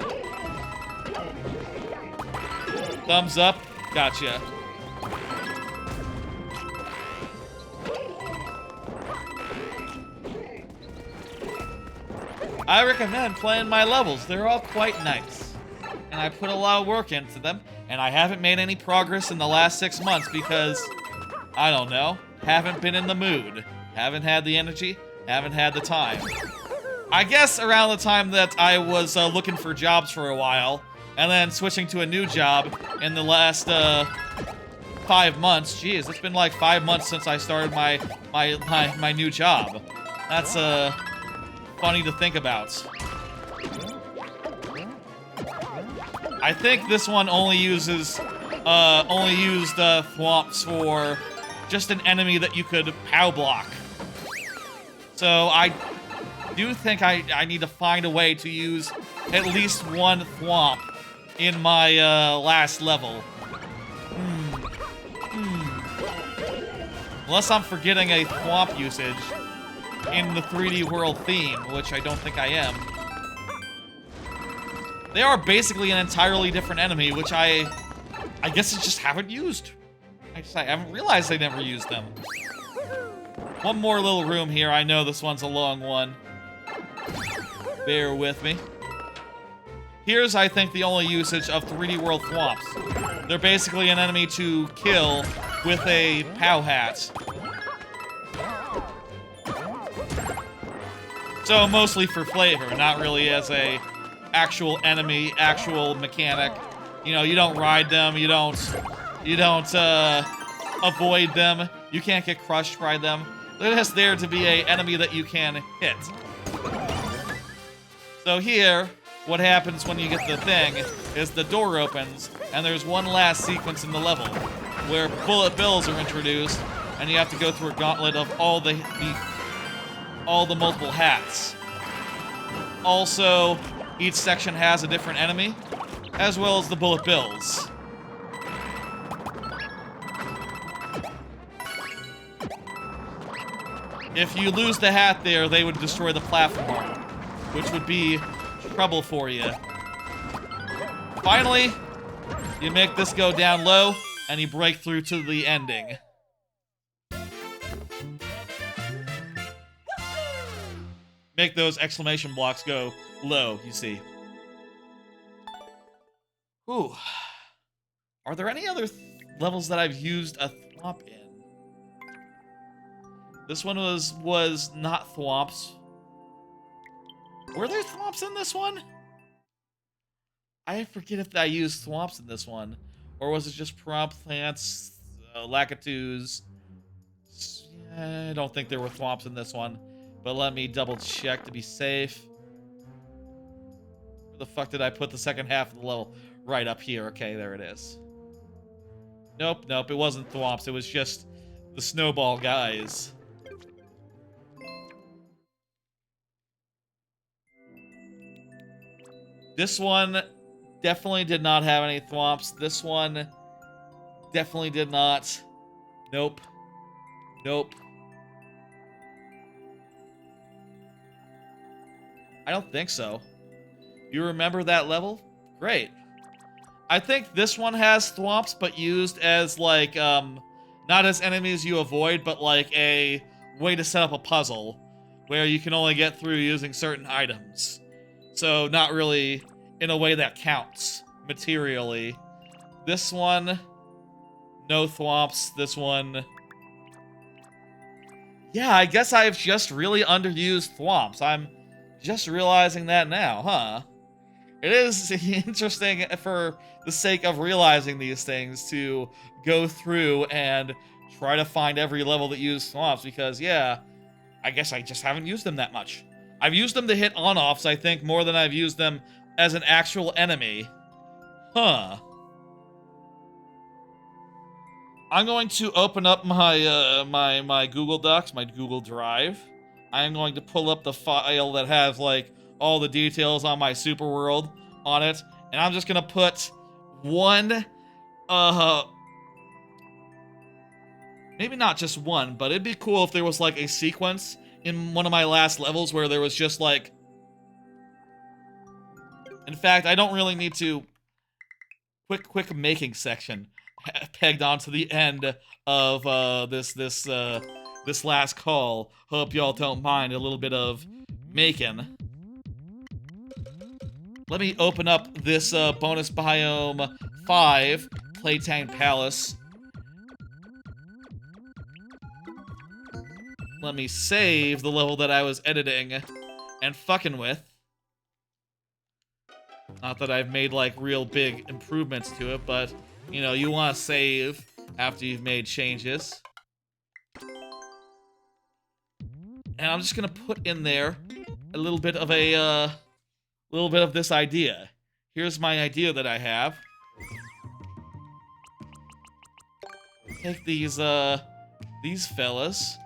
Thumbs up. Gotcha. I recommend playing my levels. They're all quite nice. And I put a lot of work into them, and I haven't made any progress in the last 6 months because, I don't know, haven't been in the mood. Haven't had the energy, haven't had the time. I guess around the time that I was looking for jobs for a while, and then switching to a new job in the last 5 months. Geez, it's been like 5 months since I started my new job. That's funny to think about. I think this one only used Thwomps for just an enemy that you could POW block. So I do think I need to find a way to use at least one Thwomp in my last level. Unless I'm forgetting a Thwomp usage in the 3D World theme, which I don't think I am. They are basically an entirely different enemy, which I guess I just haven't used. I haven't realized I never used them. One more little room here. I know this one's a long one. Bear with me. Here's, I think, the only usage of 3D World Thwomps. They're basically an enemy to kill with a POW hat. So mostly for flavor, not really as a actual enemy, actual mechanic. You know, you don't ride them, you don't avoid them, you can't get crushed by them. They're just there to be a enemy that you can hit. So here, what happens when you get the thing is the door opens, and there's one last sequence in the level where bullet bills are introduced, and you have to go through a gauntlet of all the all the multiple hats. Also, each section has a different enemy, as well as the bullet bills. If you lose the hat there, they would destroy the platform, which would be trouble for you. Finally, you make this go down low, and you break through to the ending. Make those exclamation blocks go low, you see. Ooh. Are there any other levels that I've used a thwomp in? This one was not thwomps. Were there thwomps in this one? I forget if I used thwomps in this one. Or was it just prompt plants, lakitus? I don't think there were thwomps in this one. But let me double check to be safe. Where the fuck did I put the second half of the level? Right up here. Okay, there it is. Nope, nope, it wasn't thwomps. It was just the snowball guys. This one definitely did not have any thwomps. This one definitely did not. Nope. Nope. I don't think so. You remember that level? Great. I think this one has thwomps, but used as, like, not as enemies you avoid, but like a way to set up a puzzle where you can only get through using certain items. So not really in a way that counts materially. This one, no thwomps. This one... Yeah, I guess I've just really underused thwomps. I'm just realizing that now, huh? It is interesting for the sake of realizing these things to go through and try to find every level that uses thwomps because, yeah, I guess I just haven't used them that much. I've used them to hit on-offs, I think, more than I've used them as an actual enemy. Huh. I'm going to open up my my Google Docs, my Google Drive. I'm going to pull up the file that has, like, all the details on my super world on it, and I'm just gonna put one, maybe not just one, but it'd be cool if there was, like, a sequence in one of my last levels where there was just, like... In fact, I don't really need to... Quick making section pegged onto the end of, this last call. Hope y'all don't mind a little bit of making. Let me open up this, bonus biome 5, Playtime Palace. Let me save the level that I was editing and fucking with. Not that I've made, like, real big improvements to it, but, you know, you want to save after you've made changes. And I'm just gonna put in there a little bit of a, little bit of this idea. Here's my idea that I have. Take these fellas.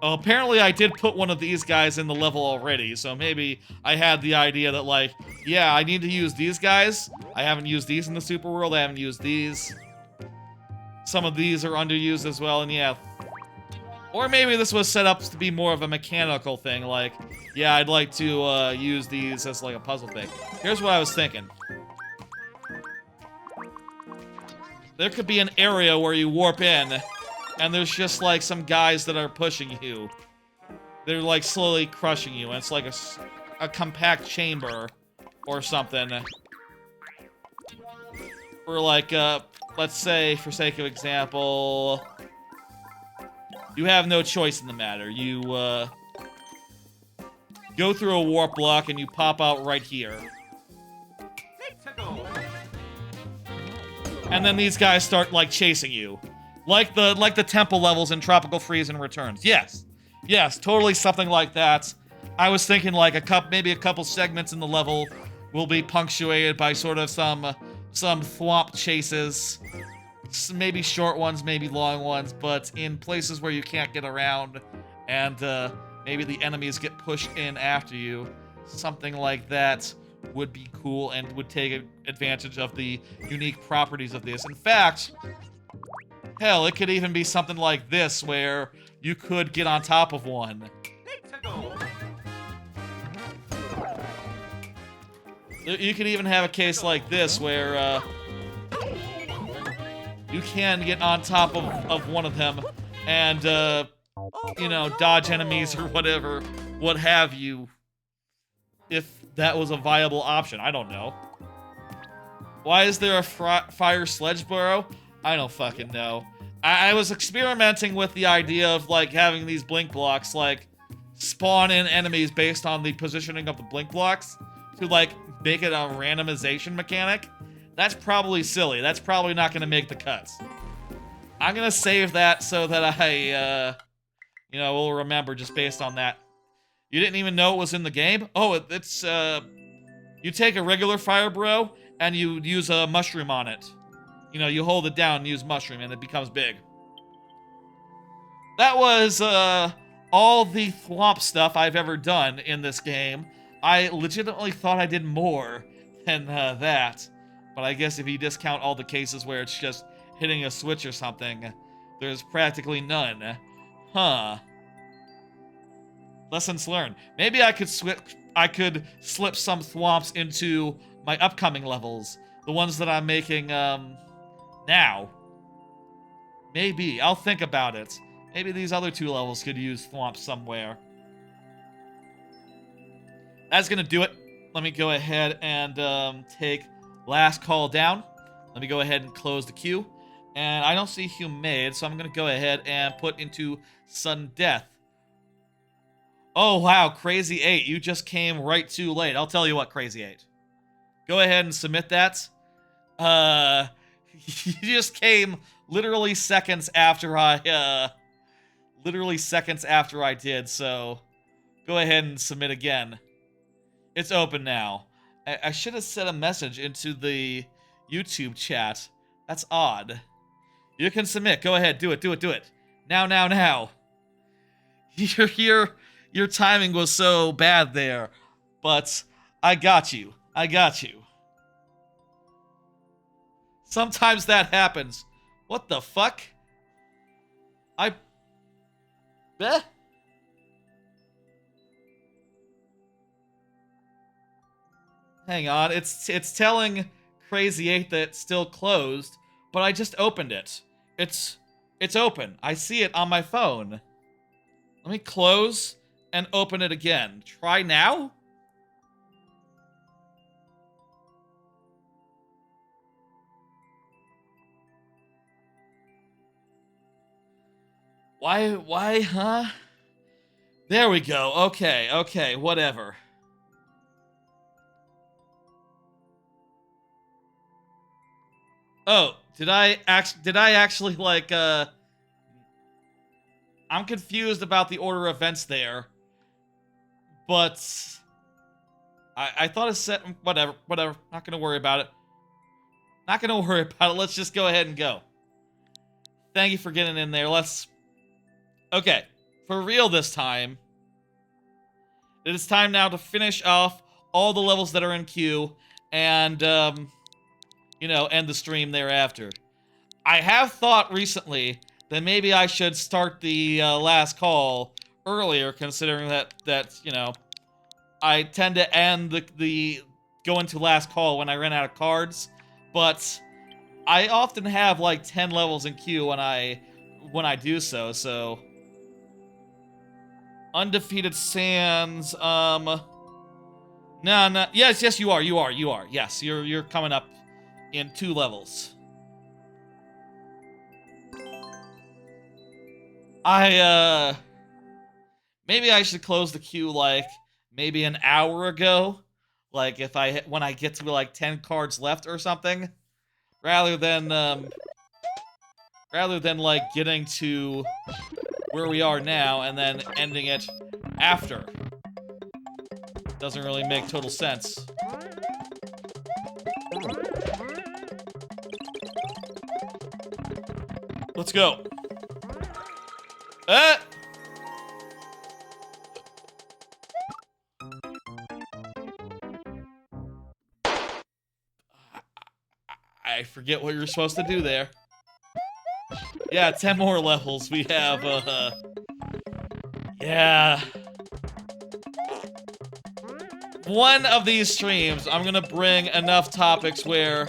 Oh, apparently I did put one of these guys in the level already, so maybe I had the idea that, like, yeah, I need to use these guys. I haven't used these in the super world, I haven't used these. Some of these are underused as well, and yeah. Or maybe this was set up to be more of a mechanical thing, like, yeah, I'd like to use these as, like, a puzzle thing. Here's what I was thinking. There could be an area where you warp in, and there's just, like, some guys that are pushing you. They're, like, slowly crushing you, and it's like a compact chamber or something. Or, like, let's say, for sake of example, you have no choice in the matter. You, go through a warp block, and you pop out right here. And then these guys start, like, chasing you. Like the temple levels in Tropical Freeze and Returns. Yes. Yes, totally something like that. I was thinking, like, maybe a couple segments in the level will be punctuated by sort of some thwomp chases. Maybe short ones, maybe long ones, but in places where you can't get around. And, maybe the enemies get pushed in after you. Something like that would be cool and would take advantage of the unique properties of this. In fact, hell, it could even be something like this where you could get on top of one. You could even have a case like this where you can get on top of one of them and, you know, dodge enemies or whatever, what have you, if that was a viable option. I don't know. Why is there a fire sledge burrow? I don't fucking know. I was experimenting with the idea of, like, having these blink blocks, like, spawn in enemies based on the positioning of the blink blocks to, like, make it a randomization mechanic. That's probably silly. That's probably not going to make the cuts. I'm going to save that so that I, you know, will remember just based on that. You didn't even know it was in the game? Oh, it's, you take a regular fire burrow and you use a mushroom on it. You know, you hold it down and use mushroom and it becomes big. That was, all the Thwomp stuff I've ever done in this game. I legitimately thought I did more than, that. But I guess if you discount all the cases where it's just hitting a switch or something, there's practically none. Huh. Lessons learned. Maybe I could slip some Thwomps into my upcoming levels. The ones that I'm making, now. Maybe. I'll think about it. Maybe these other two levels could use Thwomps somewhere. That's gonna do it. Let me go ahead and, take last call down. Let me go ahead and close the queue. And I don't see Humade, so I'm gonna go ahead and put into sudden death. Oh, wow, Crazy 8, you just came right too late. I'll tell you what, Crazy 8. Go ahead and submit that. You just came literally seconds after I did, so go ahead and submit again. It's open now. I should have sent a message into the YouTube chat. That's odd. You can submit. Go ahead, do it. Now. Your timing was so bad there, but I got you. Sometimes that happens. What the fuck? Hang on, it's telling Crazy 8 that it's still closed, but I just opened it. It's open. I see it on my phone. Let me close and open it again. Try now? Why, huh? There we go. Okay, whatever. Oh, did I actually, like, I'm confused about the order of events there. But I thought it said, whatever. Not gonna worry about it. Let's just go ahead and go. Thank you for getting in there. Okay, for real this time. It is time now to finish off all the levels that are in queue and, you know, end the stream thereafter. I have thought recently that maybe I should start the last call earlier, considering that you know, I tend to end the go into last call when I run out of cards, but I often have like 10 levels in queue when I do so. Undefeated Sands, no, yes, you are. Yes, you're coming up in 2 levels. Maybe I should close the queue, like, maybe an hour ago. Like, when I get to, like, 10 cards left or something. Rather than, like, getting to where we are now and then ending it after. Doesn't really make total sense. Let's go. I forget what you're supposed to do there. Yeah, 10 more levels. We have, yeah. One of these streams, I'm gonna bring enough topics where...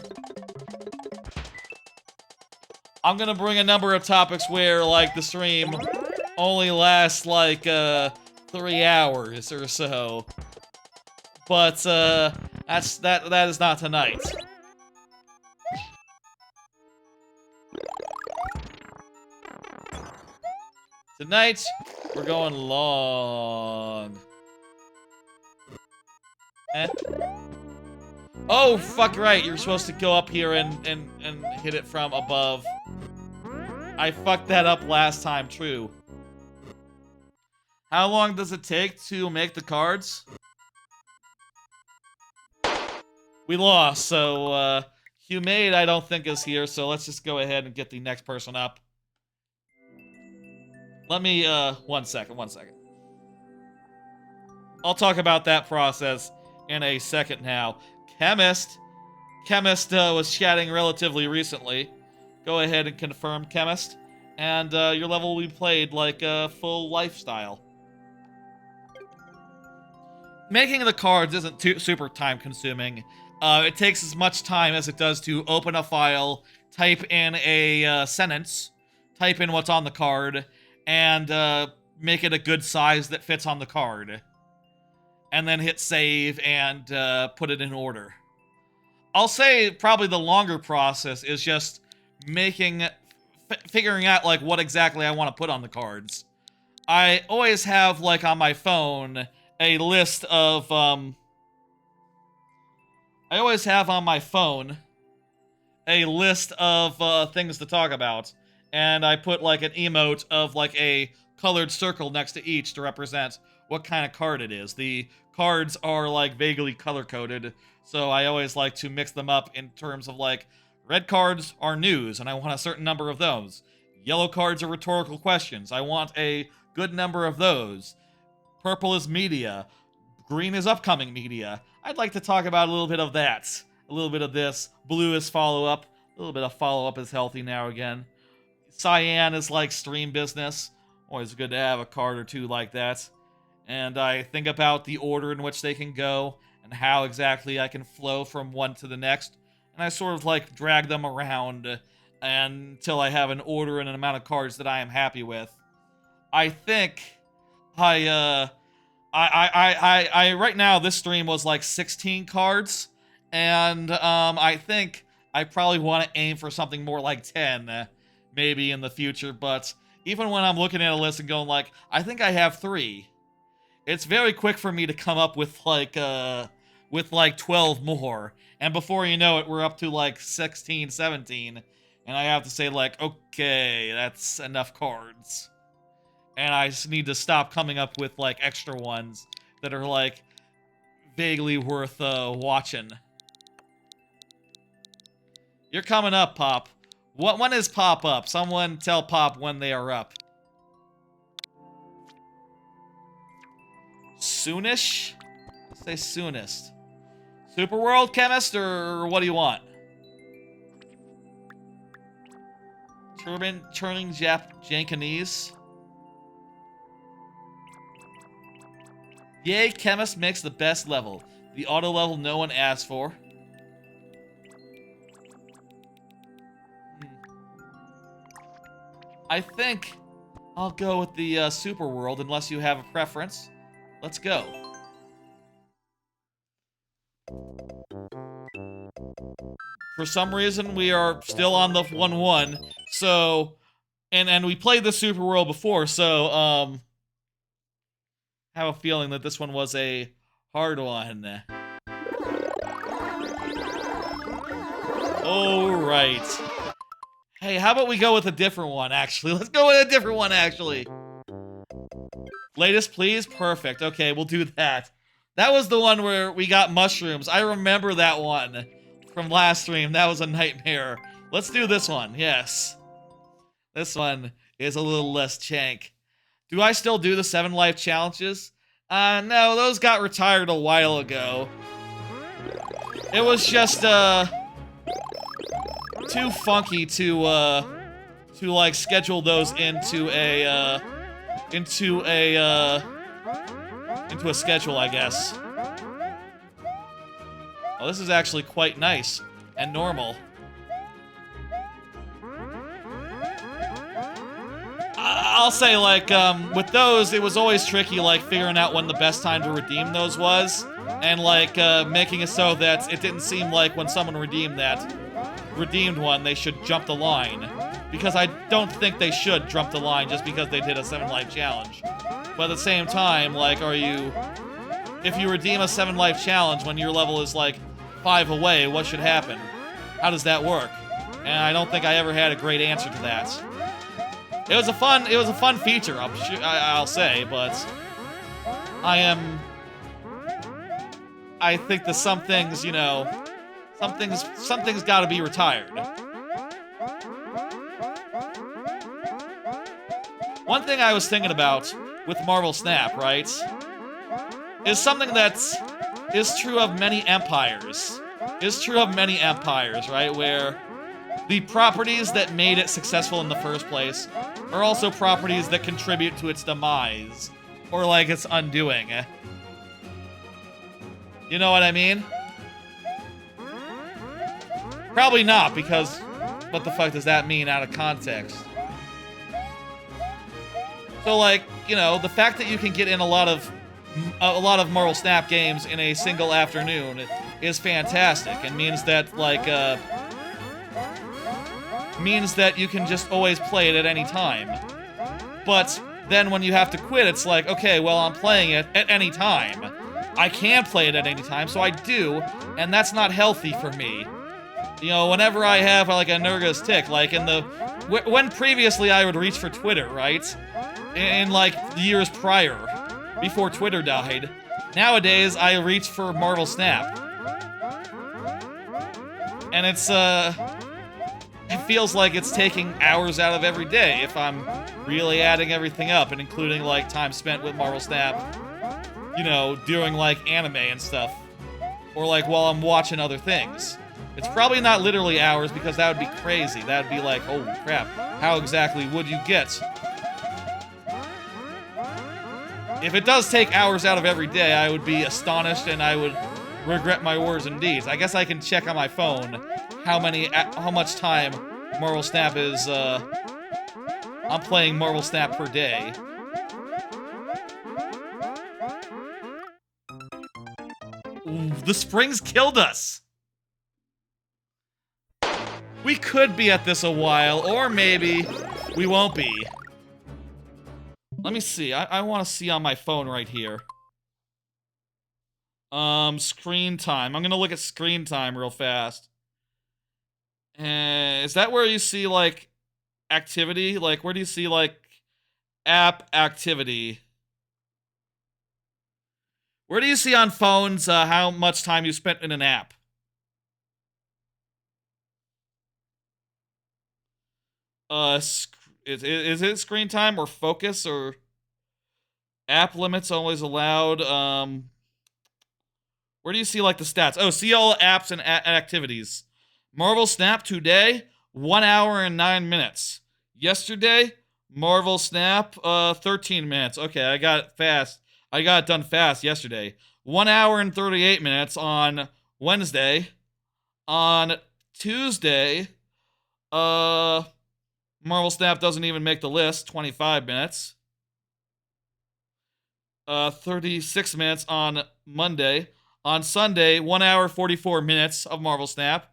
I'm gonna bring a number of topics where, like, the stream only lasts, like, 3 hours or so. But, that is not tonight. Tonight, we're going long. Eh? Oh, fuck right, you're supposed to go up here and hit it from above. I fucked that up last time, true. How long does it take to make the cards? We lost, so, Humade I don't think is here, so let's just go ahead and get the next person up. Let me, one second. I'll talk about that process in a second now. Chemist was chatting relatively recently. Go ahead and confirm, Chemist. And, your level will be played like a full lifestyle. Making the cards isn't too super time-consuming. It takes as much time as it does to open a file, type in a sentence, type in what's on the card, and make it a good size that fits on the card. And then hit save and put it in order. I'll say probably the longer process is just figuring out like what exactly I want to put on the cards. I always have like on my phone a list of things to talk about, and I put like an emote of like a colored circle next to each to represent what kind of card it is. The cards are like vaguely color-coded, so I always like to mix them up in terms of like, red cards are news, and I want a certain number of those. Yellow cards are rhetorical questions. I want a good number of those. Purple is media. Green is upcoming media. I'd like to talk about a little bit of that. A little bit of this. Blue is follow-up. A little bit of follow-up is healthy now again. Cyan is like stream business. Always good to have a card or two like that. And I think about the order in which they can go and how exactly I can flow from one to the next. And I sort of like drag them around until I have an order and an amount of cards that I am happy with. I think right now this stream was like 16 cards, and I think I probably want to aim for something more like 10 maybe in the future, but even when I'm looking at a list and going like, I think I have 3, it's very quick for me to come up with like 12 more, and before you know it, we're up to like 16, 17, and I have to say like, okay, that's enough cards. And I just need to stop coming up with, like, extra ones that are, like, vaguely worth, watching. You're coming up, Pop. When is Pop up? Someone tell Pop when they are up. Soonish? Let's say soonest. Super World Chemist, or what do you want? Turning Jankanese? Yay, Chemist makes the best level. The auto level no one asked for. I think I'll go with the Super World unless you have a preference. Let's go. For some reason, we are still on the 1-1, so... And we played the Super World before, so, I have a feeling that this one was a hard one. Alright. Hey, how about we go with a different one, actually? Let's go with a different one, actually. Latest, please? Perfect. Okay, we'll do that. That was the one where we got mushrooms. I remember that one from last stream. That was a nightmare. Let's do this one, yes. This one is a little less chank. Do I still do the 7 life challenges? No, those got retired a while ago. It was just, too funky to like schedule those into a schedule, I guess. Oh, this is actually quite nice and normal. I'll say, like, with those, it was always tricky, like, figuring out when the best time to redeem those was, and, like, making it so that it didn't seem like when someone redeemed one, they should jump the line. Because I don't think they should jump the line just because they did a 7-life challenge. But at the same time, like, if you redeem a 7-life challenge when your level is, like, 5 away, what should happen? How does that work? And I don't think I ever had a great answer to that. It was a fun feature, I'll say, but I think that some things, you know, some things gotta be retired. One thing I was thinking about with Marvel Snap, right, is something that is true of many empires. Right, where the properties that made it successful in the first place are also properties that contribute to its demise, or like its undoing. You know what I mean? Probably not, because what the fuck does that mean out of context? So, like, you know, the fact that you can get in a lot of Marvel Snap games in a single afternoon is fantastic, and means that, like, means that you can just always play it at any time. But then when you have to quit, it's like, okay, well, I'm playing it at any time. I can play it at any time, so I do, and that's not healthy for me. You know, whenever I have, like, a nervous tick, like, when previously I would reach for Twitter, right? In like, the years prior, before Twitter died, nowadays, I reach for Marvel Snap. And it's, it feels like it's taking hours out of every day if I'm really adding everything up and including, like, time spent with Marvel Snap, you know, doing, like, anime and stuff. Or, like, while I'm watching other things. It's probably not literally hours, because that would be crazy. That would be like, oh crap, how exactly would you get? If it does take hours out of every day, I would be astonished and I would regret my words and deeds. I guess I can check on my phone how much time Marvel Snap is, I'm playing Marvel Snap per day. Ooh, the springs killed us! We could be at this a while, or maybe we won't be. Let me see. I want to see on my phone right here. Screen time. I'm gonna look at screen time real fast. Is that where you see, like, activity? Like, where do you see, like, app activity? Where do you see on phones, how much time you spent in an app? Is it screen time or focus or app limits always allowed? Where do you see, like, the stats? Oh, see all apps and activities. Marvel Snap today, 1 hour and 9 minutes. Yesterday, Marvel Snap, 13 minutes. Okay, I got it fast. I got it done fast yesterday. 1 hour and 38 minutes on Wednesday. On Tuesday, Marvel Snap doesn't even make the list, 25 minutes. 36 minutes on Monday. On Sunday, 1 hour, 44 minutes of Marvel Snap.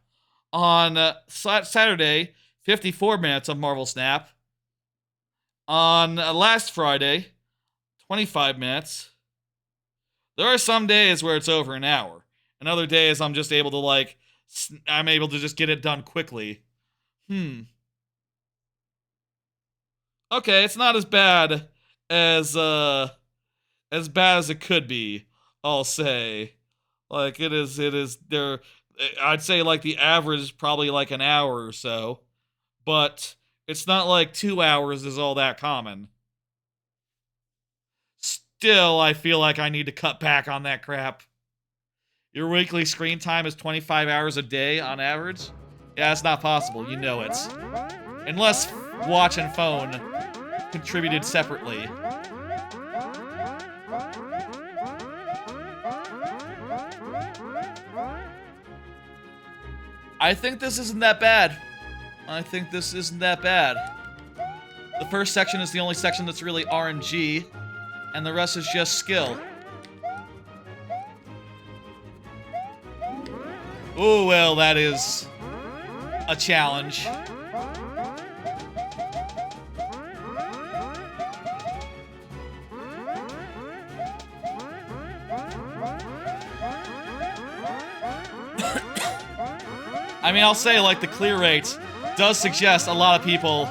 On Saturday, 54 minutes of Marvel Snap. On last Friday, 25 minutes. There are some days where it's over an hour. And other days I'm just able to, like, I'm able to just get it done quickly. Okay, it's not as bad as it could be, I'll say. Like, it is there, I'd say, like, the average is probably, like, an hour or so. But it's not like 2 hours is all that common. Still, I feel like I need to cut back on that crap. Your weekly screen time is 25 hours a day on average? Yeah, it's not possible. You know it. Unless watch and phone contributed separately. I think this isn't that bad. I think this isn't that bad. The first section is the only section that's really RNG, and the rest is just skill. Oh, well, that is a challenge. I mean, I'll say, like, the clear rate does suggest a lot of people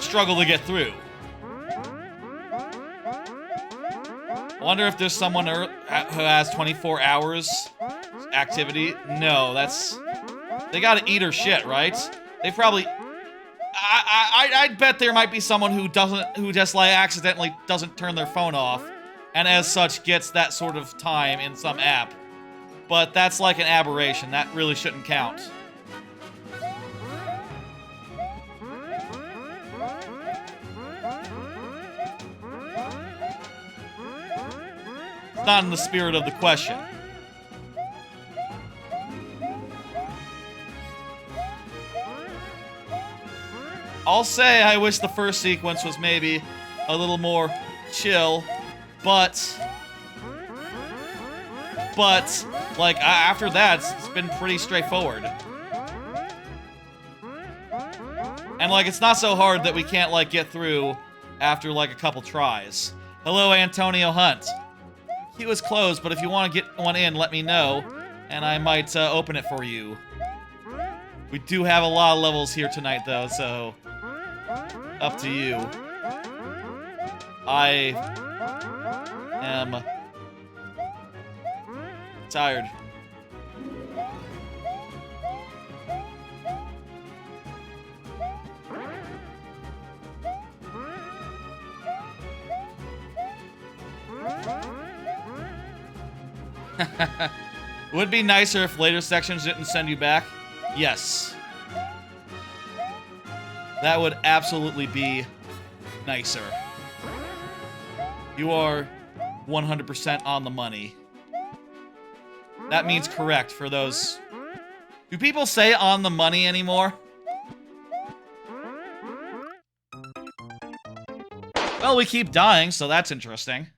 struggle to get through. I wonder if there's someone who has 24 hours activity. No, that's... They gotta eat her shit, right? They probably... I'd bet there might be someone who just, like, accidentally doesn't turn their phone off, and as such gets that sort of time in some app. But that's like an aberration. That really shouldn't count. It's not in the spirit of the question. I'll say I wish the first sequence was maybe a little more chill, but like, after that, it's been pretty straightforward. And, like, it's not so hard that we can't, like, get through after, like, a couple tries. Hello, Antonio Hunt. Queue is closed, but if you want to get one in, let me know, and I might open it for you. We do have a lot of levels here tonight, though, so... Up to you. I... am... tired. Would be nicer if later sections didn't send you back. Yes. That would absolutely be nicer. You are 100% on the money. That means correct for those... Do people say on the money anymore? Well, we keep dying, so that's interesting.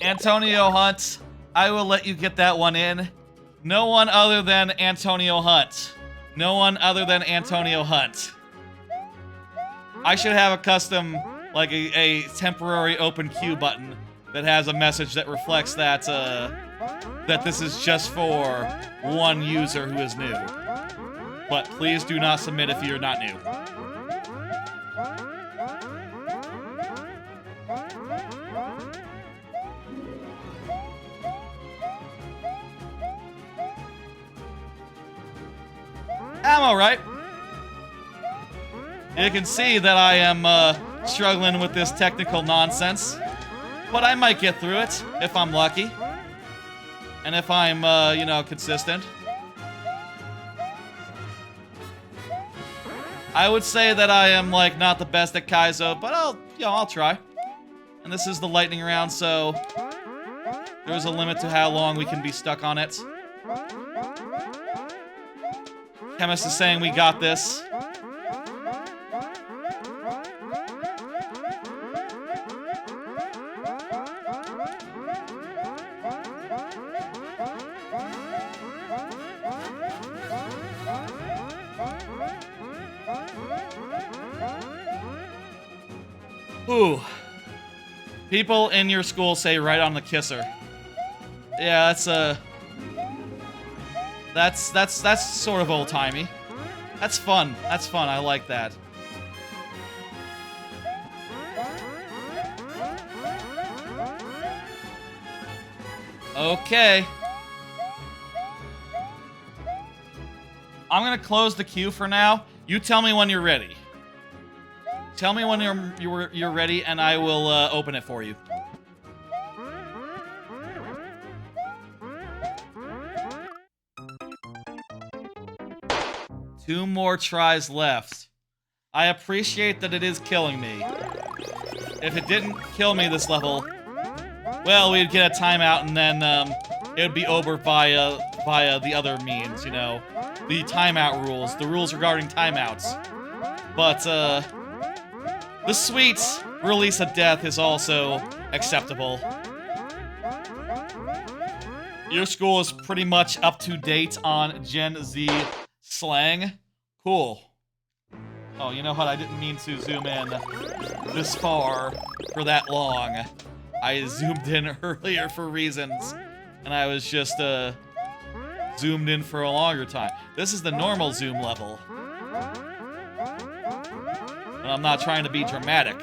Antonio Hunt, I will let you get that one in. No one other than Antonio Hunt. No one other than Antonio Hunt. I should have a custom... like a temporary open queue button that has a message that reflects that that this is just for one user who is new. But please do not submit if you're not new. I'm alright. You can see that I am struggling with this technical nonsense, but I might get through it if I'm lucky, and if I'm, you know, consistent. I would say that I am, like, not the best at Kaizo, but I'll try. And this is the lightning round, so there's a limit to how long we can be stuck on it. Chemist is saying we got this. Ooh. People in your school say right on the kisser. Yeah, that's sort of old-timey. That's fun. That's fun. I like that. Okay. I'm gonna close the queue for now. You tell me when you're ready. Tell me when you're ready, and I will open it for you. 2 more tries left. I appreciate that it is killing me. If it didn't kill me this level, well, we'd get a timeout and then it would be over via the other means, you know. The timeout rules, the rules regarding timeouts. But the sweet release of death is also acceptable. Your school is pretty much up to date on Gen Z slang. Cool. Oh, you know what? I didn't mean to zoom in this far for that long. I zoomed in earlier for reasons, and I was just zoomed in for a longer time. This is the normal zoom level. But I'm not trying to be dramatic.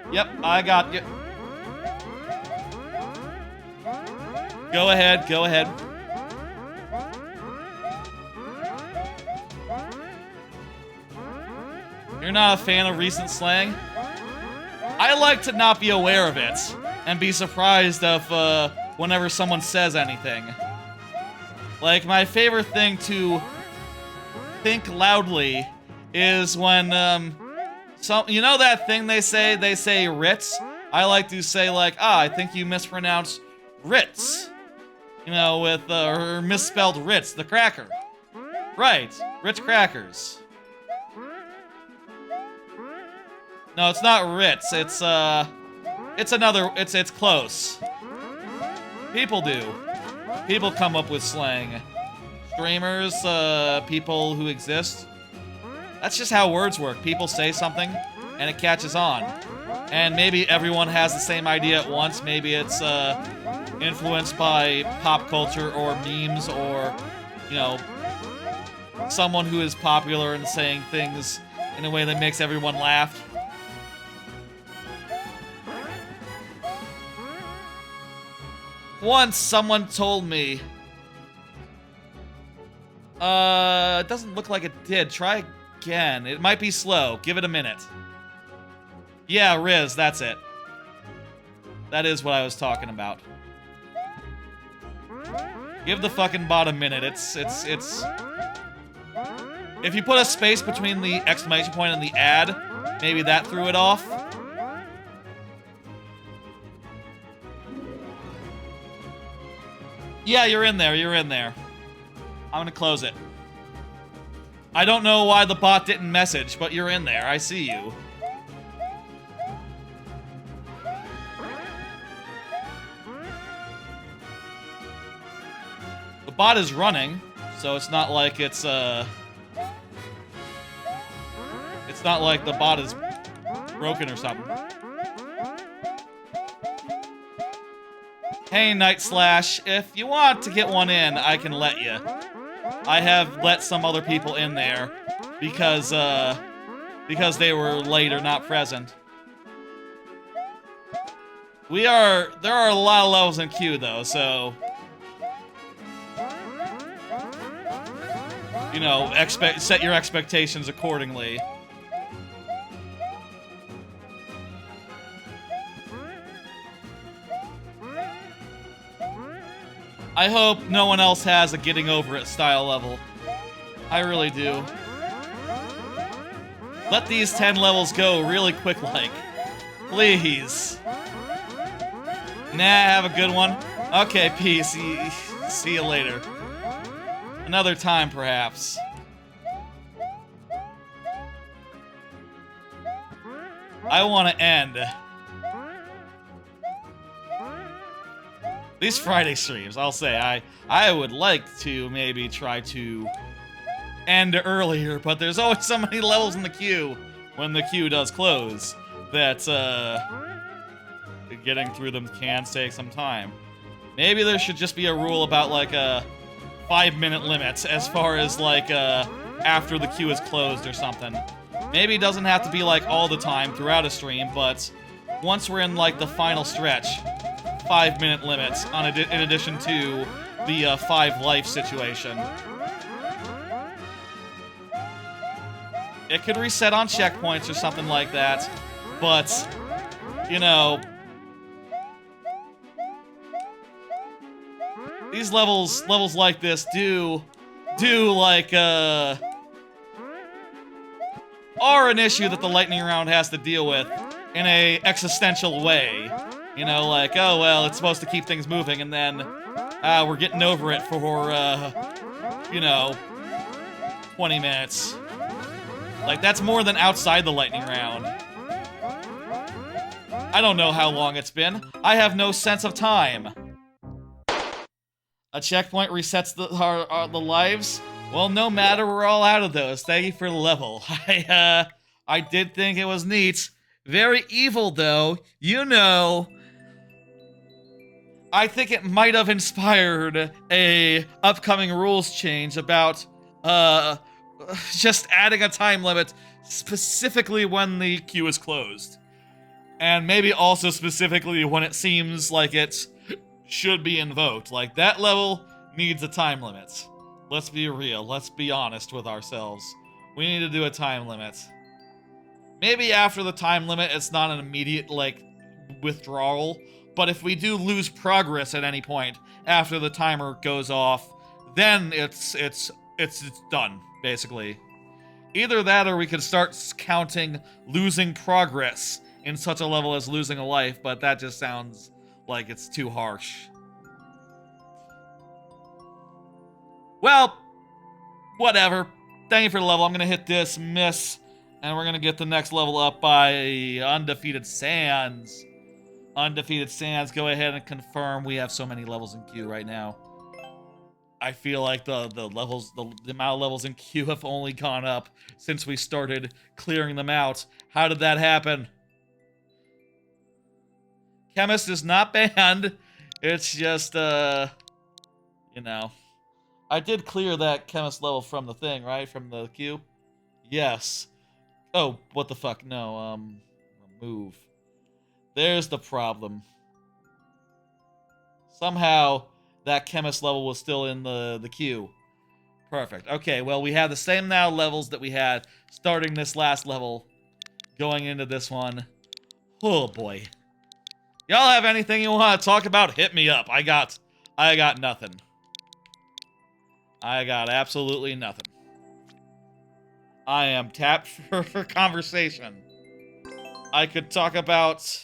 Yep, I got you. Go ahead, go ahead. You're not a fan of recent slang? I like to not be aware of it and be surprised if whenever someone says anything. Like, my favorite thing to think loudly is when you know that thing they say Ritz? I like to say like, I think you mispronounced Ritz. You know, with, or misspelled Ritz, the cracker. Right, Ritz crackers. No, it's not Ritz, it's another, it's close. People do. People come up with slang. Streamers, people who exist. That's just how words work. People say something, and it catches on. And maybe everyone has the same idea at once. Maybe it's influenced by pop culture or memes or, you know, someone who is popular and saying things in a way that makes everyone laugh. Once someone told me, it doesn't look like it did. Try again. It might be slow. Give it a minute. Yeah, Riz, that's it. That is what I was talking about. Give the fucking bot a minute. It's... If you put a space between the exclamation point and the ad, maybe that threw it off. Yeah, you're in there, you're in there. I'm gonna close it. I don't know why the bot didn't message, but you're in there. I see you. The bot is running, so it's not like it's not like the bot is broken or something. Hey, Night Slash, if you want to get one in, I can let you. I have let some other people in there because they were late or not present. There are a lot of levels in queue though, so you know, set your expectations accordingly. I hope no one else has a getting over it style level. I really do. Let these 10 levels go really quick like. Please. Nah, have a good one. Okay, peace. See you later. Another time, perhaps. I want to end. These Friday streams, I'll say, I would like to maybe try to end earlier, but there's always so many levels in the queue when the queue does close that getting through them can take some time. Maybe there should just be a rule about like a 5-minute limit as far as like after the queue is closed or something. Maybe it doesn't have to be like all the time throughout a stream, but once we're in like the final stretch, 5-minute limits in addition to the 5 life situation. It could reset on checkpoints or something like that, but, you know, these levels like this do like, are an issue that the lightning round has to deal with in a existential way. You know, like, oh, well, it's supposed to keep things moving, and then, we're getting over it for, you know, 20 minutes. Like, that's more than outside the lightning round. I don't know how long it's been. I have no sense of time. A checkpoint resets the lives? Well, no matter, we're all out of those. Thank you for the level. I did think it was neat. Very evil, though. You know. I think it might have inspired a upcoming rules change about, just adding a time limit specifically when the queue is closed. And maybe also specifically when it seems like it should be invoked. Like, that level needs a time limit. Let's be real. Let's be honest with ourselves. We need to do a time limit. Maybe after the time limit, it's not an immediate, like, withdrawal. But if we do lose progress at any point after the timer goes off, then it's done, basically. Either that or we could start counting losing progress in such a level as losing a life, but that just sounds like it's too harsh. Well, whatever. Thank you for the level. I'm gonna hit this miss, and we're gonna get the next level up by Undefeated Sands. Undefeated Sands, go ahead and confirm. We have so many levels in queue right now. I feel like the amount of levels in queue have only gone up since we started clearing them out. How did that happen? Chemist is not banned. It's just, you know. I did clear that Chemist level from the thing, right? From the queue? Yes. Oh, what the fuck? No, remove. There's the problem. Somehow, that Chemist level was still in the queue. Perfect. Okay, well, we have the same now levels that we had starting this last level, going into this one. Oh, boy. Y'all have anything you want to talk about? Hit me up. I got nothing. I got absolutely nothing. I am tapped for conversation. I could talk about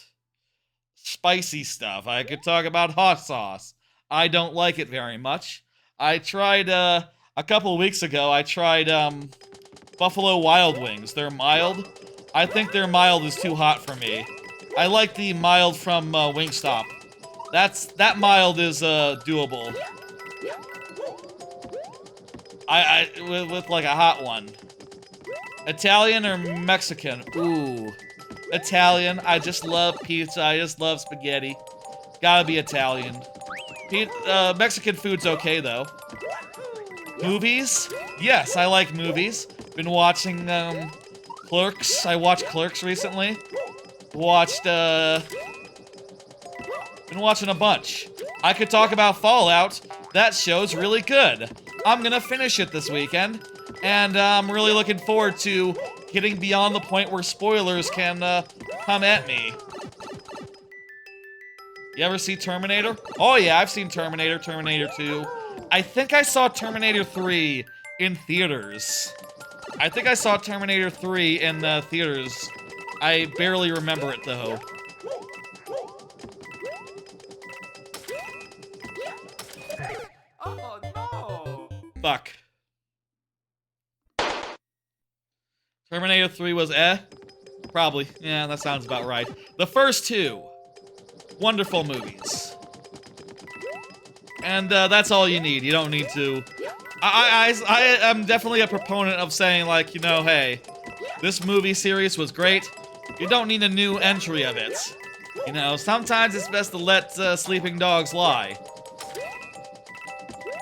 spicy stuff. I could talk about hot sauce. I don't like it very much. I tried, a couple weeks ago, I tried, Buffalo Wild Wings. They're mild. I think their mild is too hot for me. I like the mild from, Wingstop. That mild is, doable. With like a hot one. Italian or Mexican? Ooh. Italian. I just love pizza. I just love spaghetti. Gotta be Italian. Mexican food's okay, though. Movies? Yes, I like movies. Been watching, Clerks. I watched Clerks recently. Been watching a bunch. I could talk about Fallout. That show's really good. I'm gonna finish it this weekend. And I'm really looking forward to getting beyond the point where spoilers can, come at me. You ever see Terminator? Oh yeah, I've seen Terminator, Terminator 2. I think I saw Terminator 3 in theaters. I think I saw Terminator 3 in theaters. I barely remember it, though. Oh no! Fuck. Terminator 3 was eh? Probably. Yeah, that sounds about right. The first two. Wonderful movies. And that's all you need. You don't need to... I am definitely a proponent of saying, like, you know, hey, this movie series was great. You don't need a new entry of it. You know, sometimes it's best to let sleeping dogs lie.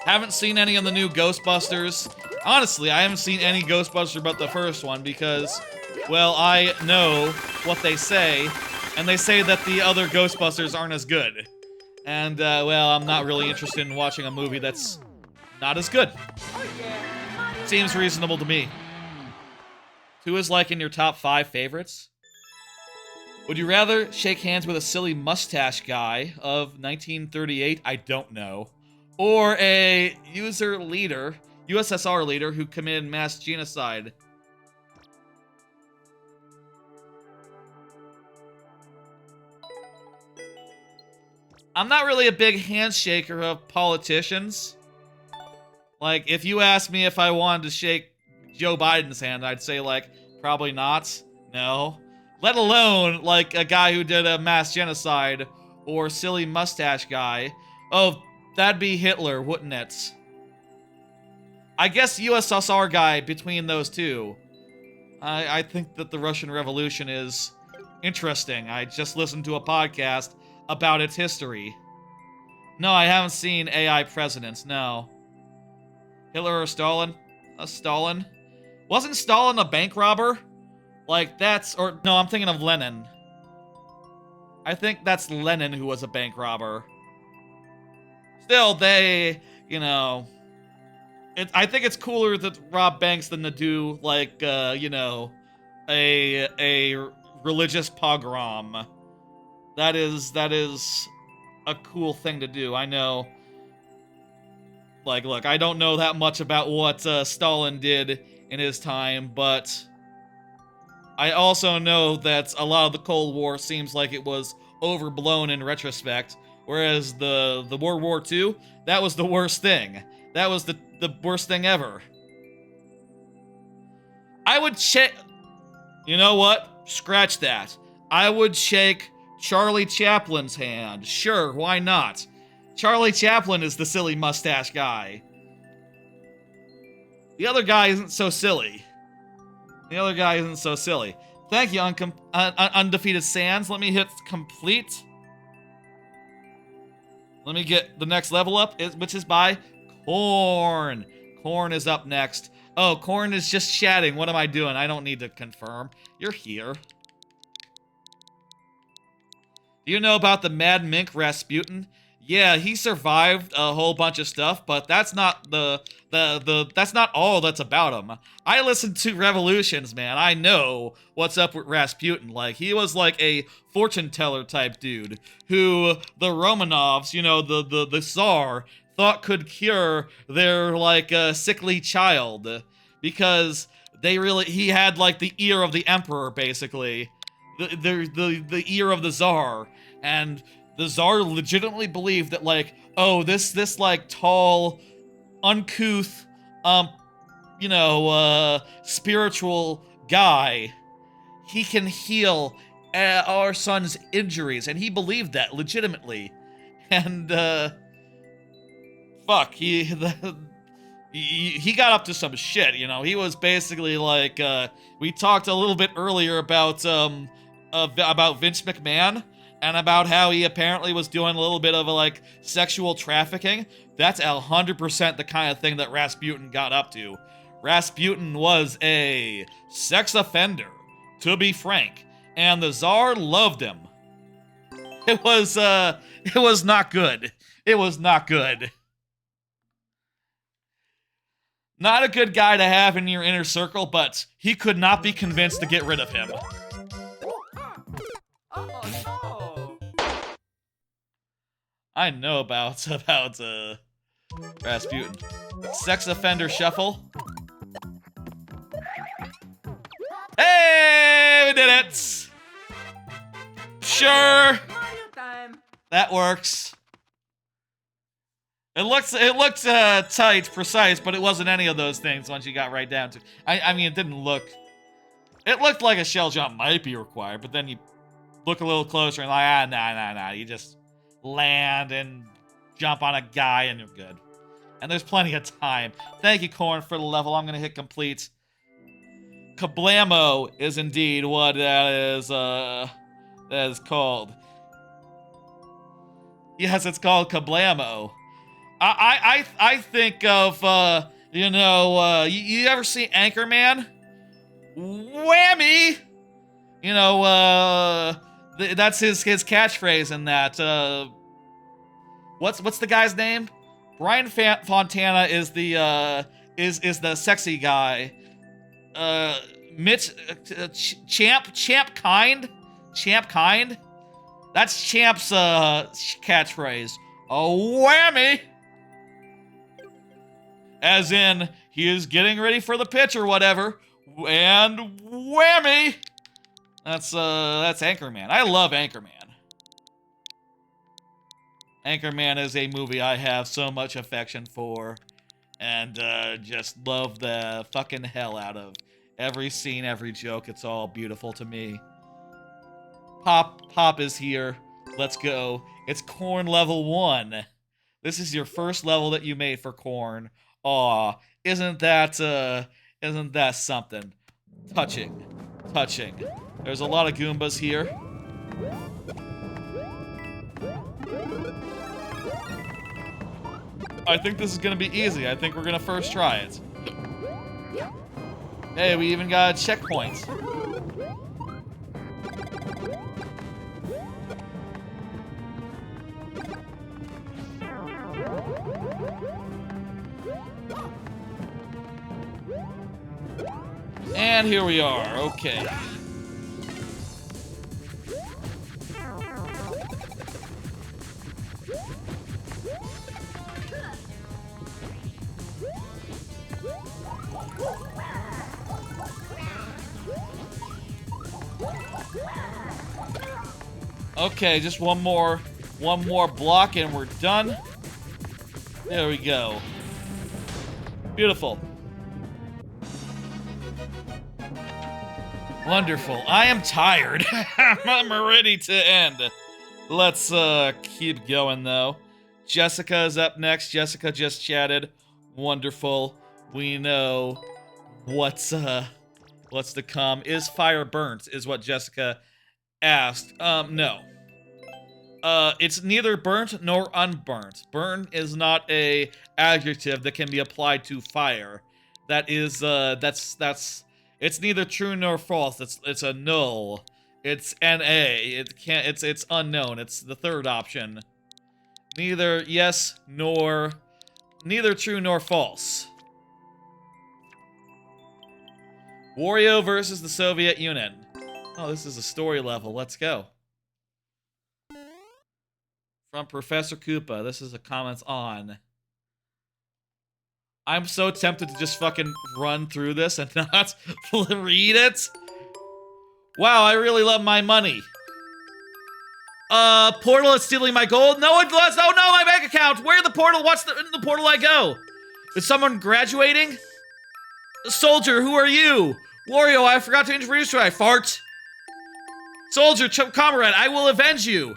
Haven't seen any of the new Ghostbusters. Honestly, I haven't seen any Ghostbuster but the first one because, well, I know what they say, and they say that the other Ghostbusters aren't as good. And, well, I'm not really interested in watching a movie that's not as good. Oh yeah! Seems reasonable to me. Who is like in your top 5 favorites? Would you rather shake hands with a silly mustache guy of 1938? I don't know. Or a USSR leader who committed mass genocide? I'm not really a big handshaker of politicians. Like, if you asked me if I wanted to shake Joe Biden's hand, I'd say, like, probably not. No. Let alone, like, a guy who did a mass genocide or silly mustache guy. Oh, that'd be Hitler, wouldn't it? I guess USSR guy between those two. I think that the Russian Revolution is interesting. I just listened to a podcast about its history. No, I haven't seen AI presidents, no. Hitler or Stalin? Stalin? Wasn't Stalin a bank robber? Like, no, I'm thinking of Lenin. I think that's Lenin who was a bank robber. Still, they, you know... I think it's cooler to rob banks than to do, like, you know, a religious pogrom. That is a cool thing to do. I know. Like, look, I don't know that much about what Stalin did in his time, but I also know that a lot of the Cold War seems like it was overblown in retrospect, whereas the World War II, that was the worst thing. That was the worst thing ever. I would shake... You know what? Scratch that. I would shake Charlie Chaplin's hand. Sure, why not? Charlie Chaplin is the silly mustache guy. The other guy isn't so silly. Thank you, Undefeated Sands. Let me hit complete. Let me get the next level up, which is by Corn. Corn is up next. Oh, Corn is just chatting. What am I doing? I don't need to confirm. You're here. Do you know about the Mad Mink Rasputin? Yeah, he survived a whole bunch of stuff, but that's not that's not all that's about him. I listened to Revolutions, man. I know what's up with Rasputin. Like, he was like a fortune teller type dude who the Romanovs, you know, the Tsar, thought could cure their, like, sickly child, because he had, like, the ear of the emperor, basically. The ear of the Tsar, and the Tsar legitimately believed that, like, oh, this like, tall, uncouth, you know, spiritual guy, he can heal our son's injuries, and he believed that legitimately. And, fuck, he got up to some shit, you know. He was basically like, we talked a little bit earlier about Vince McMahon, and about how he apparently was doing a little bit of a, like, sexual trafficking. That's 100% the kind of thing that Rasputin got up to. Rasputin was a sex offender, to be frank, and the Tsar loved him. It was not good. It was not good. Not a good guy to have in your inner circle, but he could not be convinced to get rid of him. Oh, no. I know about Rasputin. Sex offender shuffle. Hey, we did it! Sure, Mario time. that works. It looked tight, precise, but it wasn't any of those things once you got right down to. I mean, it didn't look. It looked like a shell jump might be required, but then you look a little closer and like, nah. You just land and jump on a guy and you're good. And there's plenty of time. Thank you, Corn, for the level. I'm gonna hit complete. Kablamo is indeed what that is called. Yes, it's called Kablamo. I think of you know, you ever see Anchorman? Whammy! You know, that's his catchphrase in that. What's the guy's name? Brian Fontana is the sexy guy. Champ kind? That's Champ's catchphrase. A whammy! As in, he is getting ready for the pitch or whatever, and whammy! That's Anchorman. I love Anchorman. Anchorman is a movie I have so much affection for, and just love the fucking hell out of. Every scene, every joke, it's all beautiful to me. Pop is here. Let's go. It's Corn level 1. This is your first level that you made for Corn. Aw, isn't that something? Touching. There's a lot of Goombas here. I think this is gonna be easy. I think we're gonna first try it. Hey, we even got a checkpoint. And here we are, okay. Okay, just one more block and we're done. There we go. Beautiful. Wonderful. I am tired. I'm ready to end. Let's keep going though. Jessica is up next. Jessica just chatted. Wonderful. We know what's to come. Is fire burnt? Is what Jessica asked. No. It's neither burnt nor unburnt. Burn is not a adjective that can be applied to fire. That is, it's neither true nor false. It's a null. It's NA. It's unknown. It's the third option. Neither yes nor, neither true nor false. Wario versus the Soviet Union. Oh, this is a story level. Let's go. From Professor Koopa. This is a comments on. I'm so tempted to just fucking run through this and not read it. Wow, I really love my money. Portal is stealing my gold? No, it was. Oh no, my bank account. Where the portal? What's in the portal I go? Is someone graduating? Soldier, who are you? Wario, I forgot to introduce you. I fart. Soldier, comrade, I will avenge you.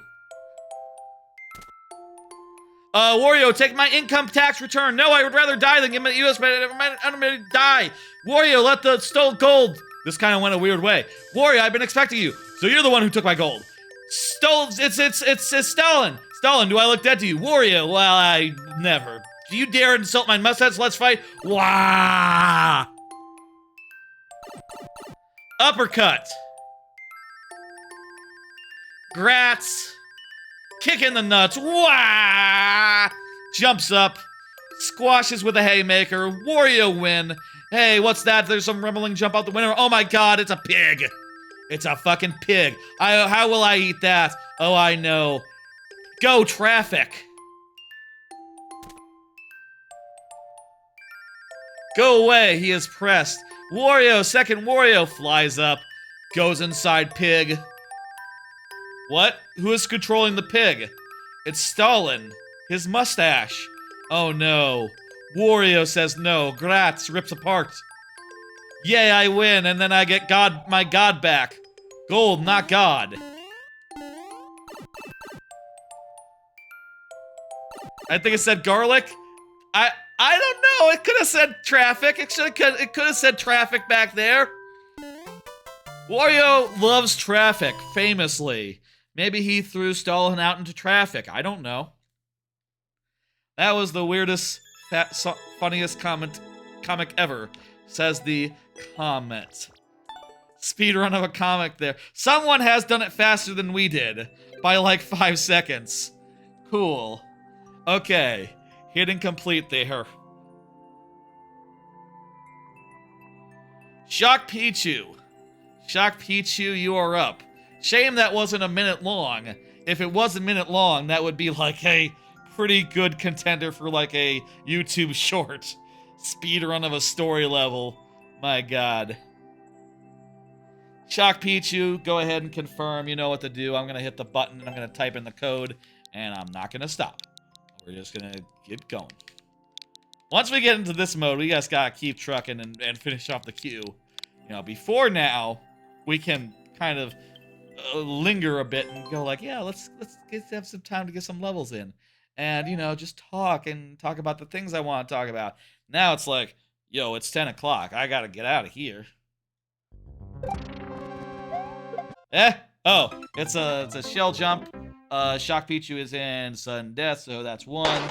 Wario, take my income tax return. No, I would rather die than give my US, but I'm gonna die. Wario, let the stolen gold. This kind of went a weird way. Wario, I've been expecting you. So you're the one who took my gold. It's Stalin. Stalin, do I look dead to you? Wario, well, I never. Do you dare insult my mustache? Let's fight. Wah! Uppercut. Grats. Kick in the nuts. Wah! Jumps up. Squashes with a haymaker. Wario win. Hey, what's that? There's some rumbling jump out the window. Oh my god, it's a pig. It's a fucking pig. How will I eat that? Oh, I know. Go, traffic. Go away, he is pressed. Wario, second Wario flies up. Goes inside pig. What? Who is controlling the pig? It's Stalin. His mustache. Oh no. Wario says no. Grats rips apart. Yay, I win, and then I get my god back. Gold, not god. I think it said garlic. I don't know. It could have said traffic. It could have said traffic back there. Wario loves traffic, famously. Maybe he threw Stalin out into traffic. I don't know. That was the weirdest, funniest comic ever, says the comment. Speedrun of a comic there. Someone has done it faster than we did. By like 5 seconds. Cool. Okay. Hitting complete there. Shock Pichu. Shock Pichu, you are up. Shame that wasn't a minute long. If it was a minute long, that would be like a pretty good contender for like a YouTube short. Speedrun of a story level. My god. Shock Pichu, go ahead and confirm. You know what to do. I'm going to hit the button and I'm going to type in the code. And I'm not going to stop. We're just going to get going. Once we get into this mode, we just got to keep trucking and finish off the queue. You know, before now, we can kind of linger a bit and go like, yeah, let's have some time to get some levels in. And, you know, just talk about the things I want to talk about. Now it's like, yo, it's 10 o'clock. I got to get out of here. Oh, it's a shell jump. Shock Pichu is in sudden death, so that's 1.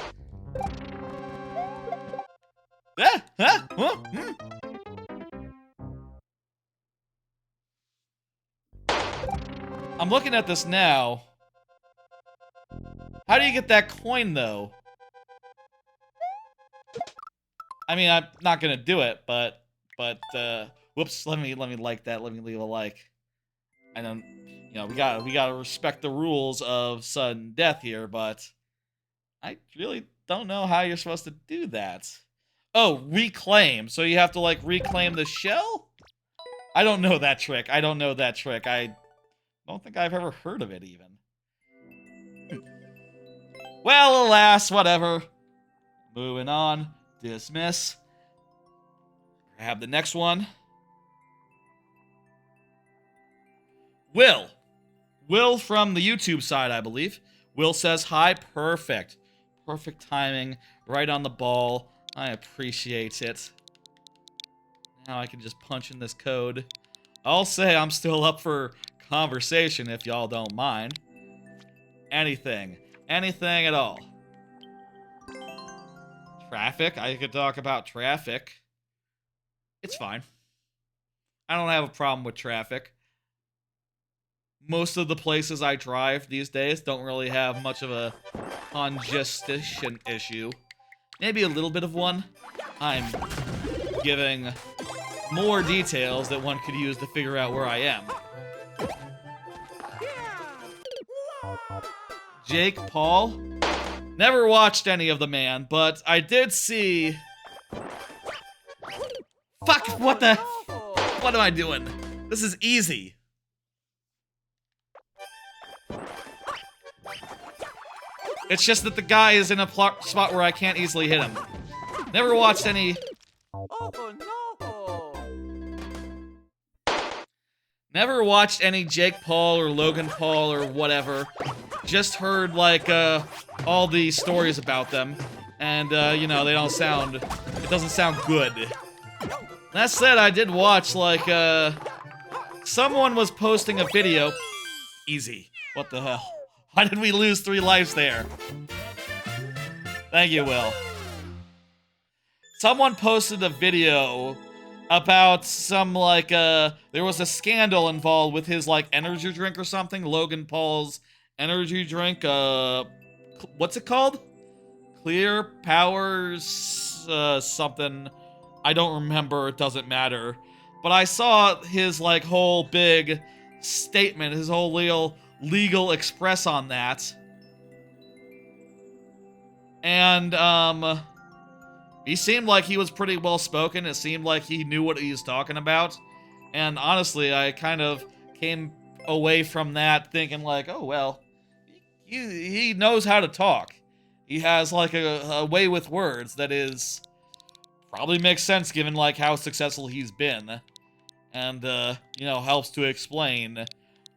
I'm looking at this now. How do you get that coin, though? I mean, I'm not gonna do it, but whoops, let me like that. Let me leave a like. I don't, you know, we gotta respect the rules of sudden death here, but I really don't know how you're supposed to do that. Oh, reclaim. So you have to like reclaim the shell? I don't know that trick. I don't know that trick. I don't think I've ever heard of it even. Well, alas, whatever. Moving on. Dismiss. Grab the next one. Will. Will from the YouTube side, I believe. Will says hi. Perfect. Perfect timing. Right on the ball. I appreciate it. Now I can just punch in this code. I'll say I'm still up for conversation if y'all don't mind. Anything. Anything at all. Traffic. I could talk about traffic. It's fine. I don't have a problem with traffic. Most of the places I drive these days don't really have much of a congestion issue. Maybe a little bit of one. I'm giving more details that one could use to figure out where I am. Jake Paul? Never watched any of the man, but I did see... Fuck, what the... What am I doing? This is easy. It's just that the guy is in a spot where I can't easily hit him. Never watched any... Never watched any Jake Paul or Logan Paul or whatever. Just heard, like, all the stories about them. And, you know, they don't sound... It doesn't sound good. That said, I did watch, like, someone was posting a video... Easy. What the hell? Why did we lose 3 lives there? Thank you, Will. Someone posted a video about some, like, there was a scandal involved with his, like, energy drink or something. Logan Paul's energy drink, what's it called? Clear Powers, something. I don't remember, it doesn't matter. But I saw his, like, whole big statement, his whole legal express on that. And, he seemed like he was pretty well spoken. It seemed like he knew what he was talking about. And honestly, I kind of came away from that thinking like, oh, well, he knows how to talk. He has like a way with words that is probably makes sense given like how successful he's been. And, you know, helps to explain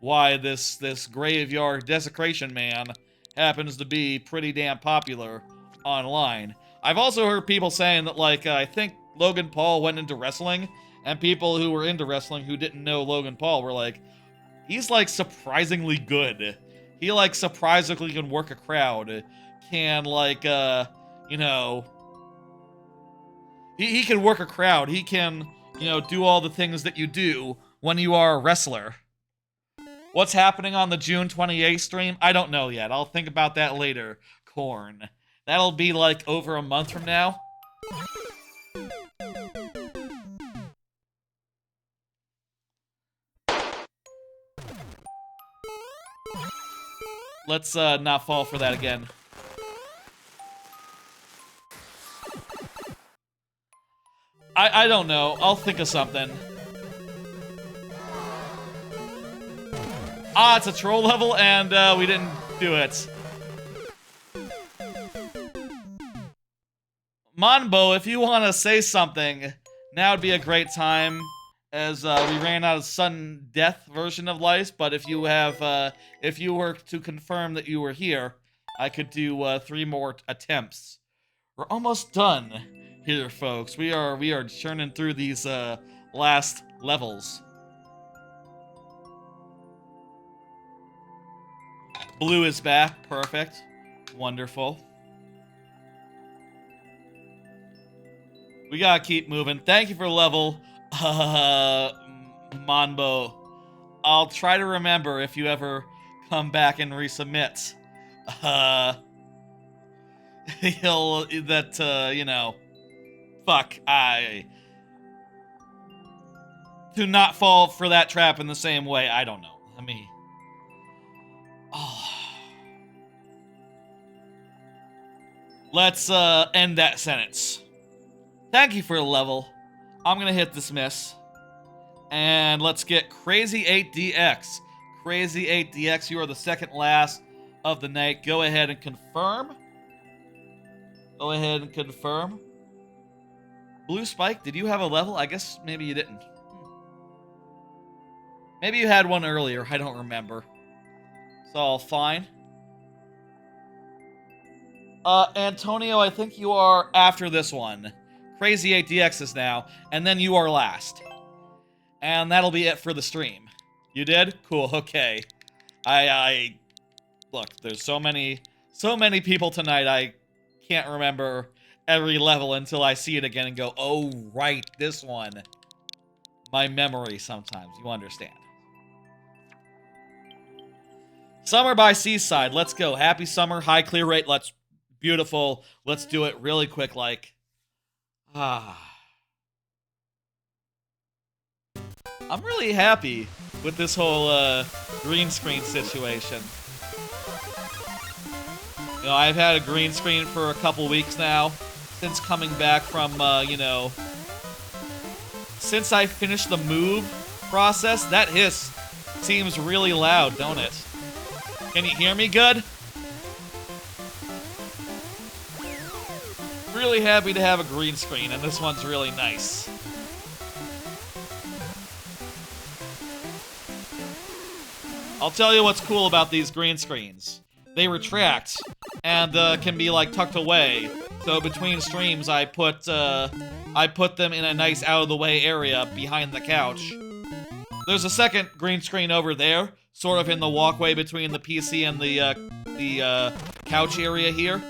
why this graveyard desecration man happens to be pretty damn popular online. I've also heard people saying that, like, I think Logan Paul went into wrestling, and people who were into wrestling who didn't know Logan Paul were like, he's, like, surprisingly good. He, like, surprisingly can work a crowd. Can, like, you know... He can work a crowd. He can, you know, do all the things that you do when you are a wrestler. What's happening on the June 28th stream? I don't know yet. I'll think about that later. Corn. That'll be like over a month from now. Let's not fall for that again. I don't know. I'll think of something. Ah, it's a troll level, and we didn't do it. Monbo, if you want to say something, now would be a great time, as we ran out of sudden death version of life. But if you have, if you were to confirm that you were here, I could do 3 more attempts. We're almost done here, folks. We are churning through these last levels. Blue is back. Perfect. Wonderful. We gotta keep moving. Thank you for the level, Monbo. I'll try to remember if you ever come back and resubmit. You know, fuck, to not fall for that trap in the same way. I don't know. Let me. Oh. Let's end that sentence. Thank you for the level. I'm gonna hit dismiss. And let's get Crazy 8DX. Crazy 8DX, you are the second last of the night. Go ahead and confirm. Go ahead and confirm. Blue Spike, did you have a level? I guess maybe you didn't. Maybe you had one earlier. I don't remember. It's all fine. Antonio, I think you are after this one. Crazy 8DX is now, and then you are last. And that'll be it for the stream. You did? Cool, okay. Look, there's so many people tonight, I can't remember every level until I see it again and go, oh, right, this one. My memory sometimes, you understand. Summer by Seaside, let's go. Happy summer, high clear rate, beautiful. Let's do it really quick, like. I'm really happy with this whole green screen situation. You know, I've had a green screen for a couple weeks now, since coming back from, you know, since I finished the move process. That hiss seems really loud, don't it? Can you hear me good? Really happy to have a green screen, and this one's really nice. I'll tell you what's cool about these green screens. They retract and can be like tucked away. So between streams, I put them in a nice out-of-the-way area behind the couch. There's a second green screen over there, sort of in the walkway between the PC and the couch area here.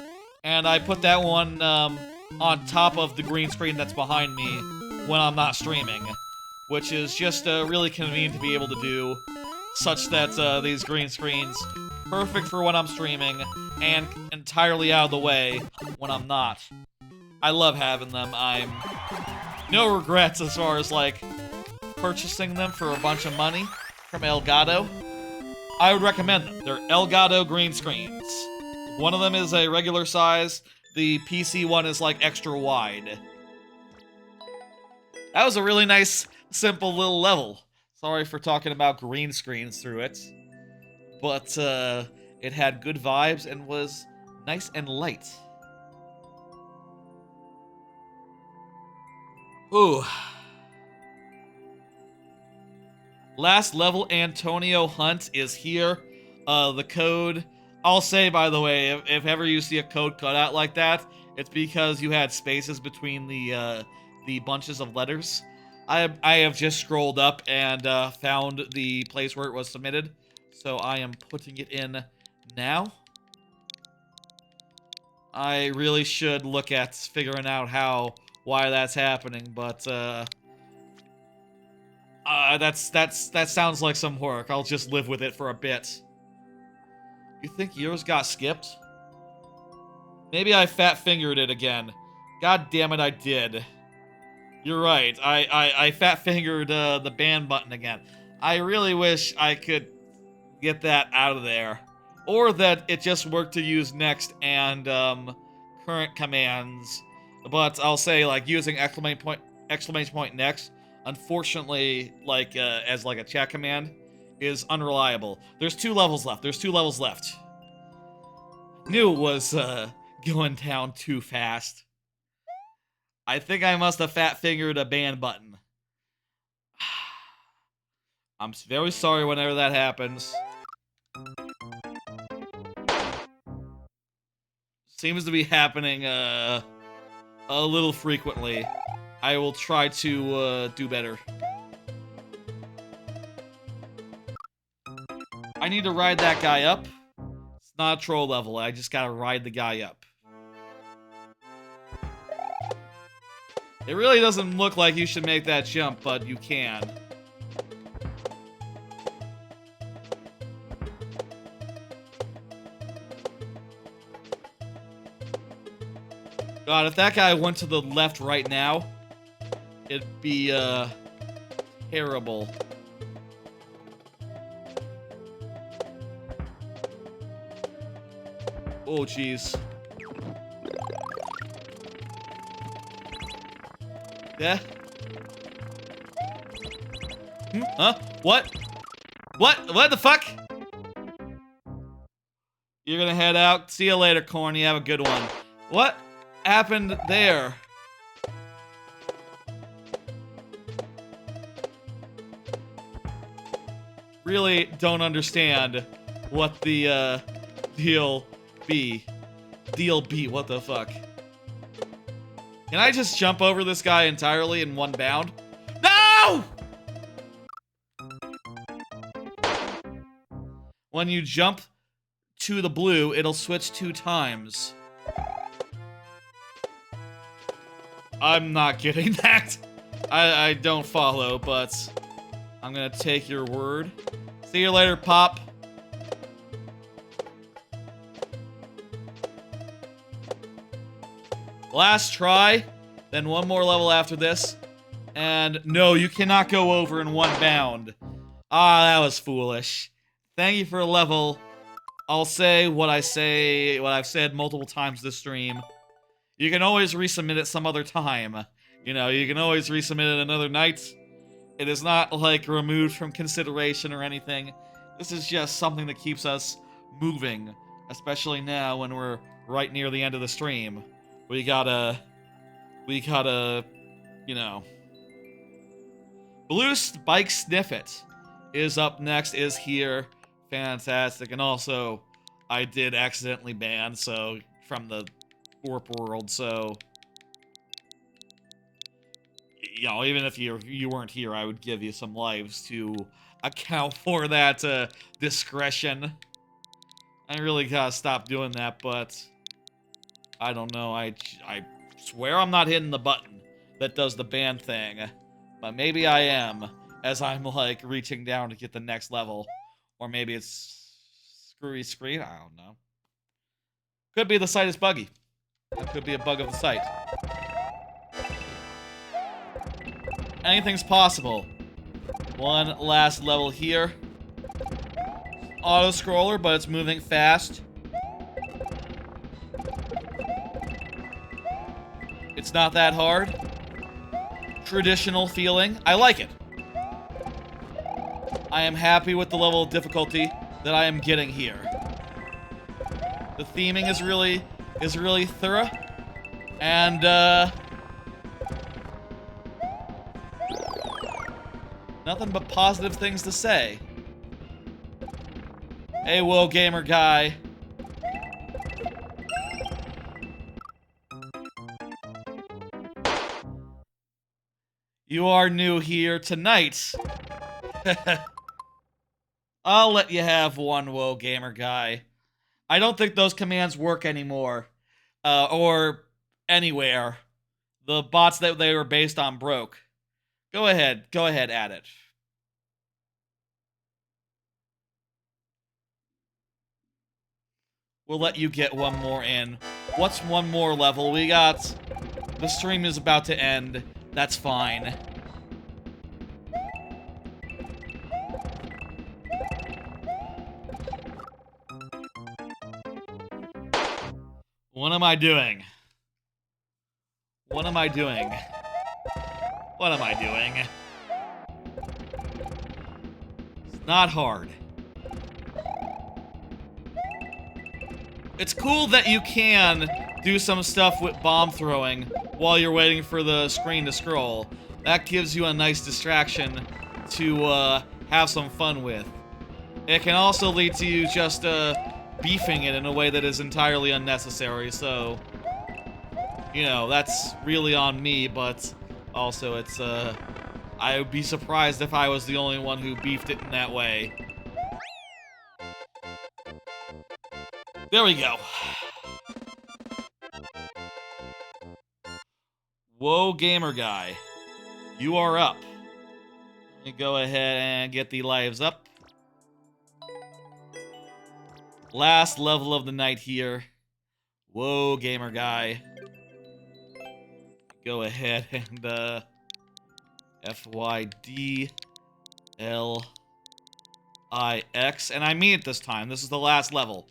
And I put that one on top of the green screen that's behind me when I'm not streaming, which is just really convenient to be able to do, such that these green screens, perfect for when I'm streaming, and entirely out of the way when I'm not. I love having them. I'm no regrets as far as, like, purchasing them for a bunch of money from Elgato. I would recommend them. They're Elgato green screens. One of them is a regular size. The PC one is, like, extra wide. That was a really nice, simple little level. Sorry for talking about green screens through it. But, it had good vibes and was nice and light. Ooh. Last level, Antonio Hunt is here. The code... I'll say, by the way, if ever you see a code cut out like that, it's because you had spaces between the bunches of letters. I have just scrolled up and found the place where it was submitted, so I am putting it in now. I really should look at figuring out why that's happening, but that sounds like some work. I'll just live with it for a bit. You think yours got skipped? Maybe I fat-fingered it again. God damn it, I did. You're right. I fat-fingered the ban button again. I really wish I could get that out of there. or that it just worked to use next and current commands. But I'll say, like, using exclamation point next, unfortunately, like, as like a chat command, is unreliable. There's 2 levels left. Knew it was going down too fast. I think I must have fat fingered a ban button. I'm very sorry whenever that happens. Seems to be happening a little frequently. I will try to do better. I need to ride that guy up. It's not a troll level. I just gotta ride the guy up. It really doesn't look like you should make that jump, but you can. God, if that guy went to the left right now, it'd be, terrible. Oh, jeez. Yeah? Huh? What? What the fuck? You're gonna head out? See you later, Corny. Have a good one. What happened there? Really don't understand what the, deal be. What the fuck? Can I just jump over this guy entirely in one bound? No! When you jump to the blue, it'll switch 2 times. I'm not getting that. I don't follow, but I'm gonna take your word. See you later, Pop. Last try, then one more level after this. And no, you cannot go over in one bound. Ah, that was foolish. Thank you for a level. I'll say what I've said multiple times this stream. You can always resubmit it some other time. You know, you can always resubmit it another night. It is not, like, removed from consideration or anything. This is just something that keeps us moving. Especially now when we're right near the end of the stream. We gotta, you know. Blue Spike Sniff It is up next, is here. Fantastic. And also, I did accidentally ban, so, from the Thwomp world, so, you know, even if you weren't here, I would give you some lives to account for that discretion. I really gotta stop doing that, but I don't know. I swear I'm not hitting the button that does the ban thing, but maybe I am, as I'm like reaching down to get the next level, or maybe it's screwy screen. I don't know. Could be the site is buggy. It could be a bug of the site. Anything's possible. One last level here. Auto-scroller, but it's moving fast. It's not that hard. Traditional feeling. I like it. I am happy with the level of difficulty that I am getting here. The theming is really thorough. And, nothing but positive things to say. Hey, Whoa Gamer guy. You are new here tonight. I'll let you have one, Whoa Gamer guy. I don't think those commands work anymore. Or anywhere. The bots that they were based on broke. Go ahead, add it. We'll let you get one more in. What's one more level we got? The stream is about to end. That's fine. What am I doing? What am I doing? What am I doing? It's not hard. It's cool that you can do some stuff with bomb throwing while you're waiting for the screen to scroll. That gives you a nice distraction to have some fun with. It can also lead to you just beefing it in a way that is entirely unnecessary, so... You know, that's really on me, but also it's, I would be surprised if I was the only one who beefed it in that way. There we go. Whoa, gamer guy. You are up. Let me go ahead and get the lives up. Last level of the night here. Whoa, gamer guy. Go ahead and, FYDLIX. And I mean it this time. This is the last level.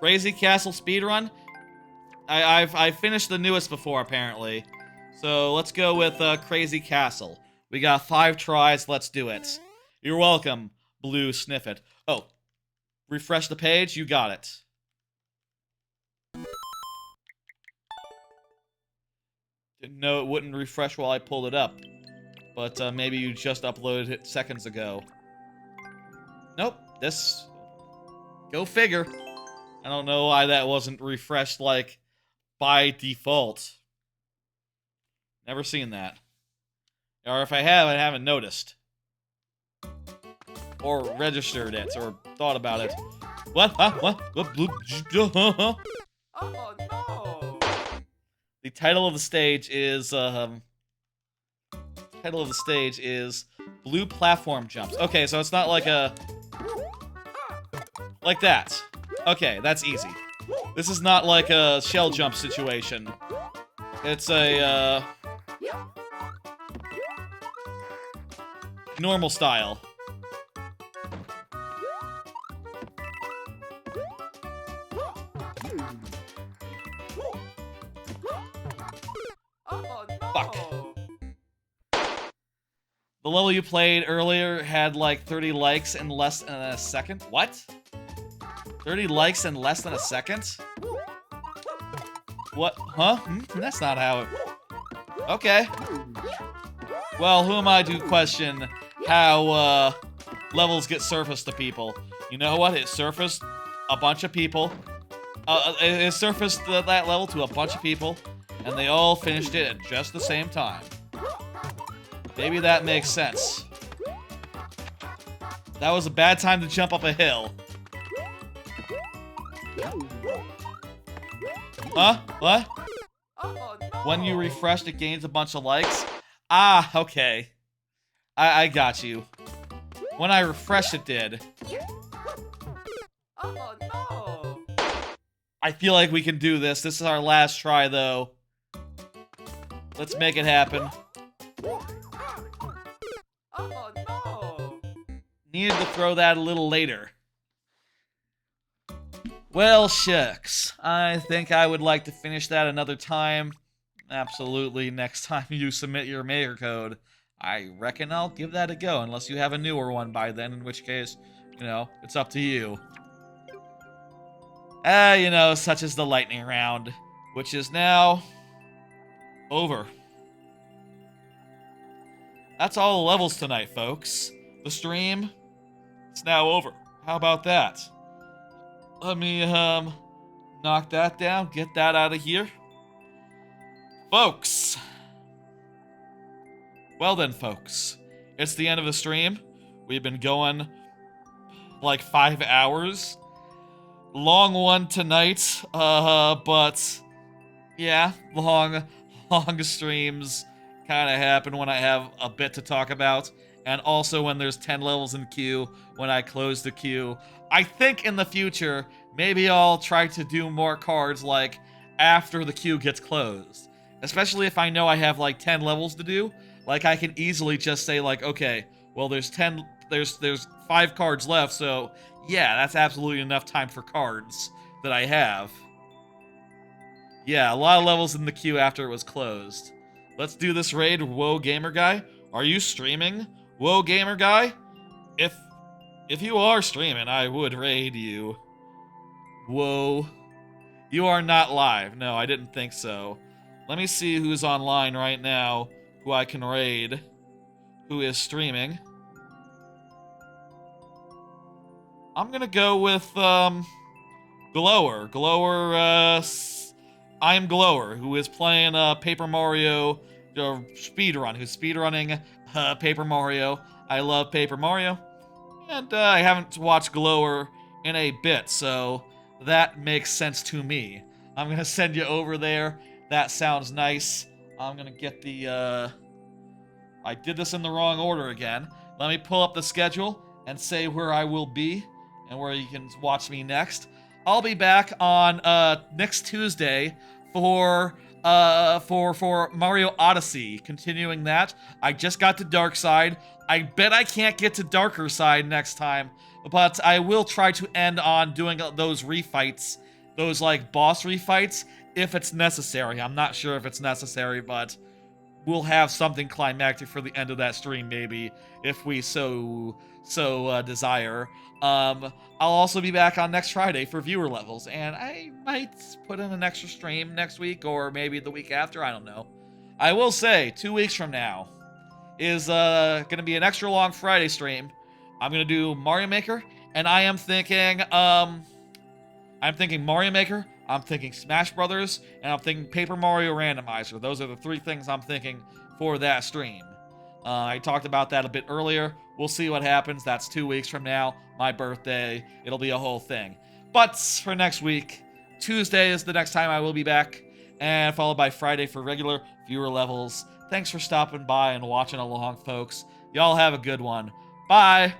Crazy Castle speedrun? I've finished the newest before, apparently. So let's go with Crazy Castle. We got 5 tries, let's do it. You're welcome, Blue Sniffit. Oh, refresh the page, you got it. Didn't know it wouldn't refresh while I pulled it up. But maybe you just uploaded it seconds ago. Nope, this... Go figure. I don't know why that wasn't refreshed, like, by default. Never seen that. Or if I have, I haven't noticed. Or registered it, or thought about it. What? Huh? What? Oh no! The title of the stage is, Blue Platform Jumps. Okay, so it's not like a... Like that. Okay, that's easy. This is not like a shell jump situation. It's a, normal style. Oh no! Fuck. The level you played earlier had like 30 likes in less than a second? What? 30 likes in less than a second? What? Huh? That's not how it... Okay. Well, who am I to question how, levels get surfaced to people? You know what? It surfaced a bunch of people. It surfaced that level to a bunch of people, and they all finished it at just the same time. Maybe that makes sense. That was a bad time to jump up a hill. Huh? What? Oh no! When you refreshed, it gains a bunch of likes? Ah, okay. I got you. When I refreshed, it did. Oh no! I feel like we can do this. This is our last try, though. Let's make it happen. Oh no! Needed to throw that a little later. Well, shucks. I think I would like to finish that another time. Absolutely, next time you submit your maker code. I reckon I'll give that a go, unless you have a newer one by then, in which case, you know, it's up to you. You know, such is the lightning round, which is now over. That's all the levels tonight, folks. The stream, it's now over. How about that? Let me, knock that down, get that out of here. Folks. Well then, folks. It's the end of the stream. We've been going like 5 hours. Long one tonight, but yeah, long streams kind of happen when I have a bit to talk about, and also when there's 10 levels in queue, when I close the queue. I think in the future, maybe I'll try to do more cards like after the queue gets closed. Especially if I know I have like 10 levels to do, like I can easily just say like, okay, Well, there's 5 cards left, so yeah, that's absolutely enough time for cards that I have. Yeah, a lot of levels in the queue after it was closed. Let's do this raid, Whoa Gamer Guy. Are you streaming, Whoa Gamer Guy? If you are streaming, I would raid you. Whoa. You are not live. No, I didn't think so. Let me see who's online right now, who I can raid, who is streaming. I'm gonna go with, Glower. I am Glower, who is playing, Paper Mario, speedrun, who's speedrunning, Paper Mario. I love Paper Mario. And, I haven't watched Glower in a bit, so that makes sense to me. I'm gonna send you over there. That sounds nice. I'm gonna get the, I did this in the wrong order again. Let me pull up the schedule and say where I will be and where you can watch me next. I'll be back on next Tuesday for Mario Odyssey, continuing that. I just got to Dark Side. I bet I can't get to Darker Side next time, but I will try to end on doing those refights, those like boss refights, if it's necessary. I'm not sure if it's necessary, but we'll have something climactic for the end of that stream, maybe, if we so desire. I'll also be back on next Friday for viewer levels, and I might put in an extra stream next week, or maybe the week after, I don't know. I will say, 2 weeks from now is gonna be an extra long Friday stream. I'm gonna do Mario Maker, and I'm thinking Mario Maker, I'm thinking Smash Brothers, and I'm thinking Paper Mario Randomizer. Those are the 3 things I'm thinking for that stream. I talked about that a bit earlier. We'll see what happens. That's 2 weeks from now. My birthday. It'll be a whole thing. But for next week, Tuesday is the next time I will be back, and followed by Friday for regular viewer levels. Thanks for stopping by and watching along, folks. Y'all have a good one. Bye!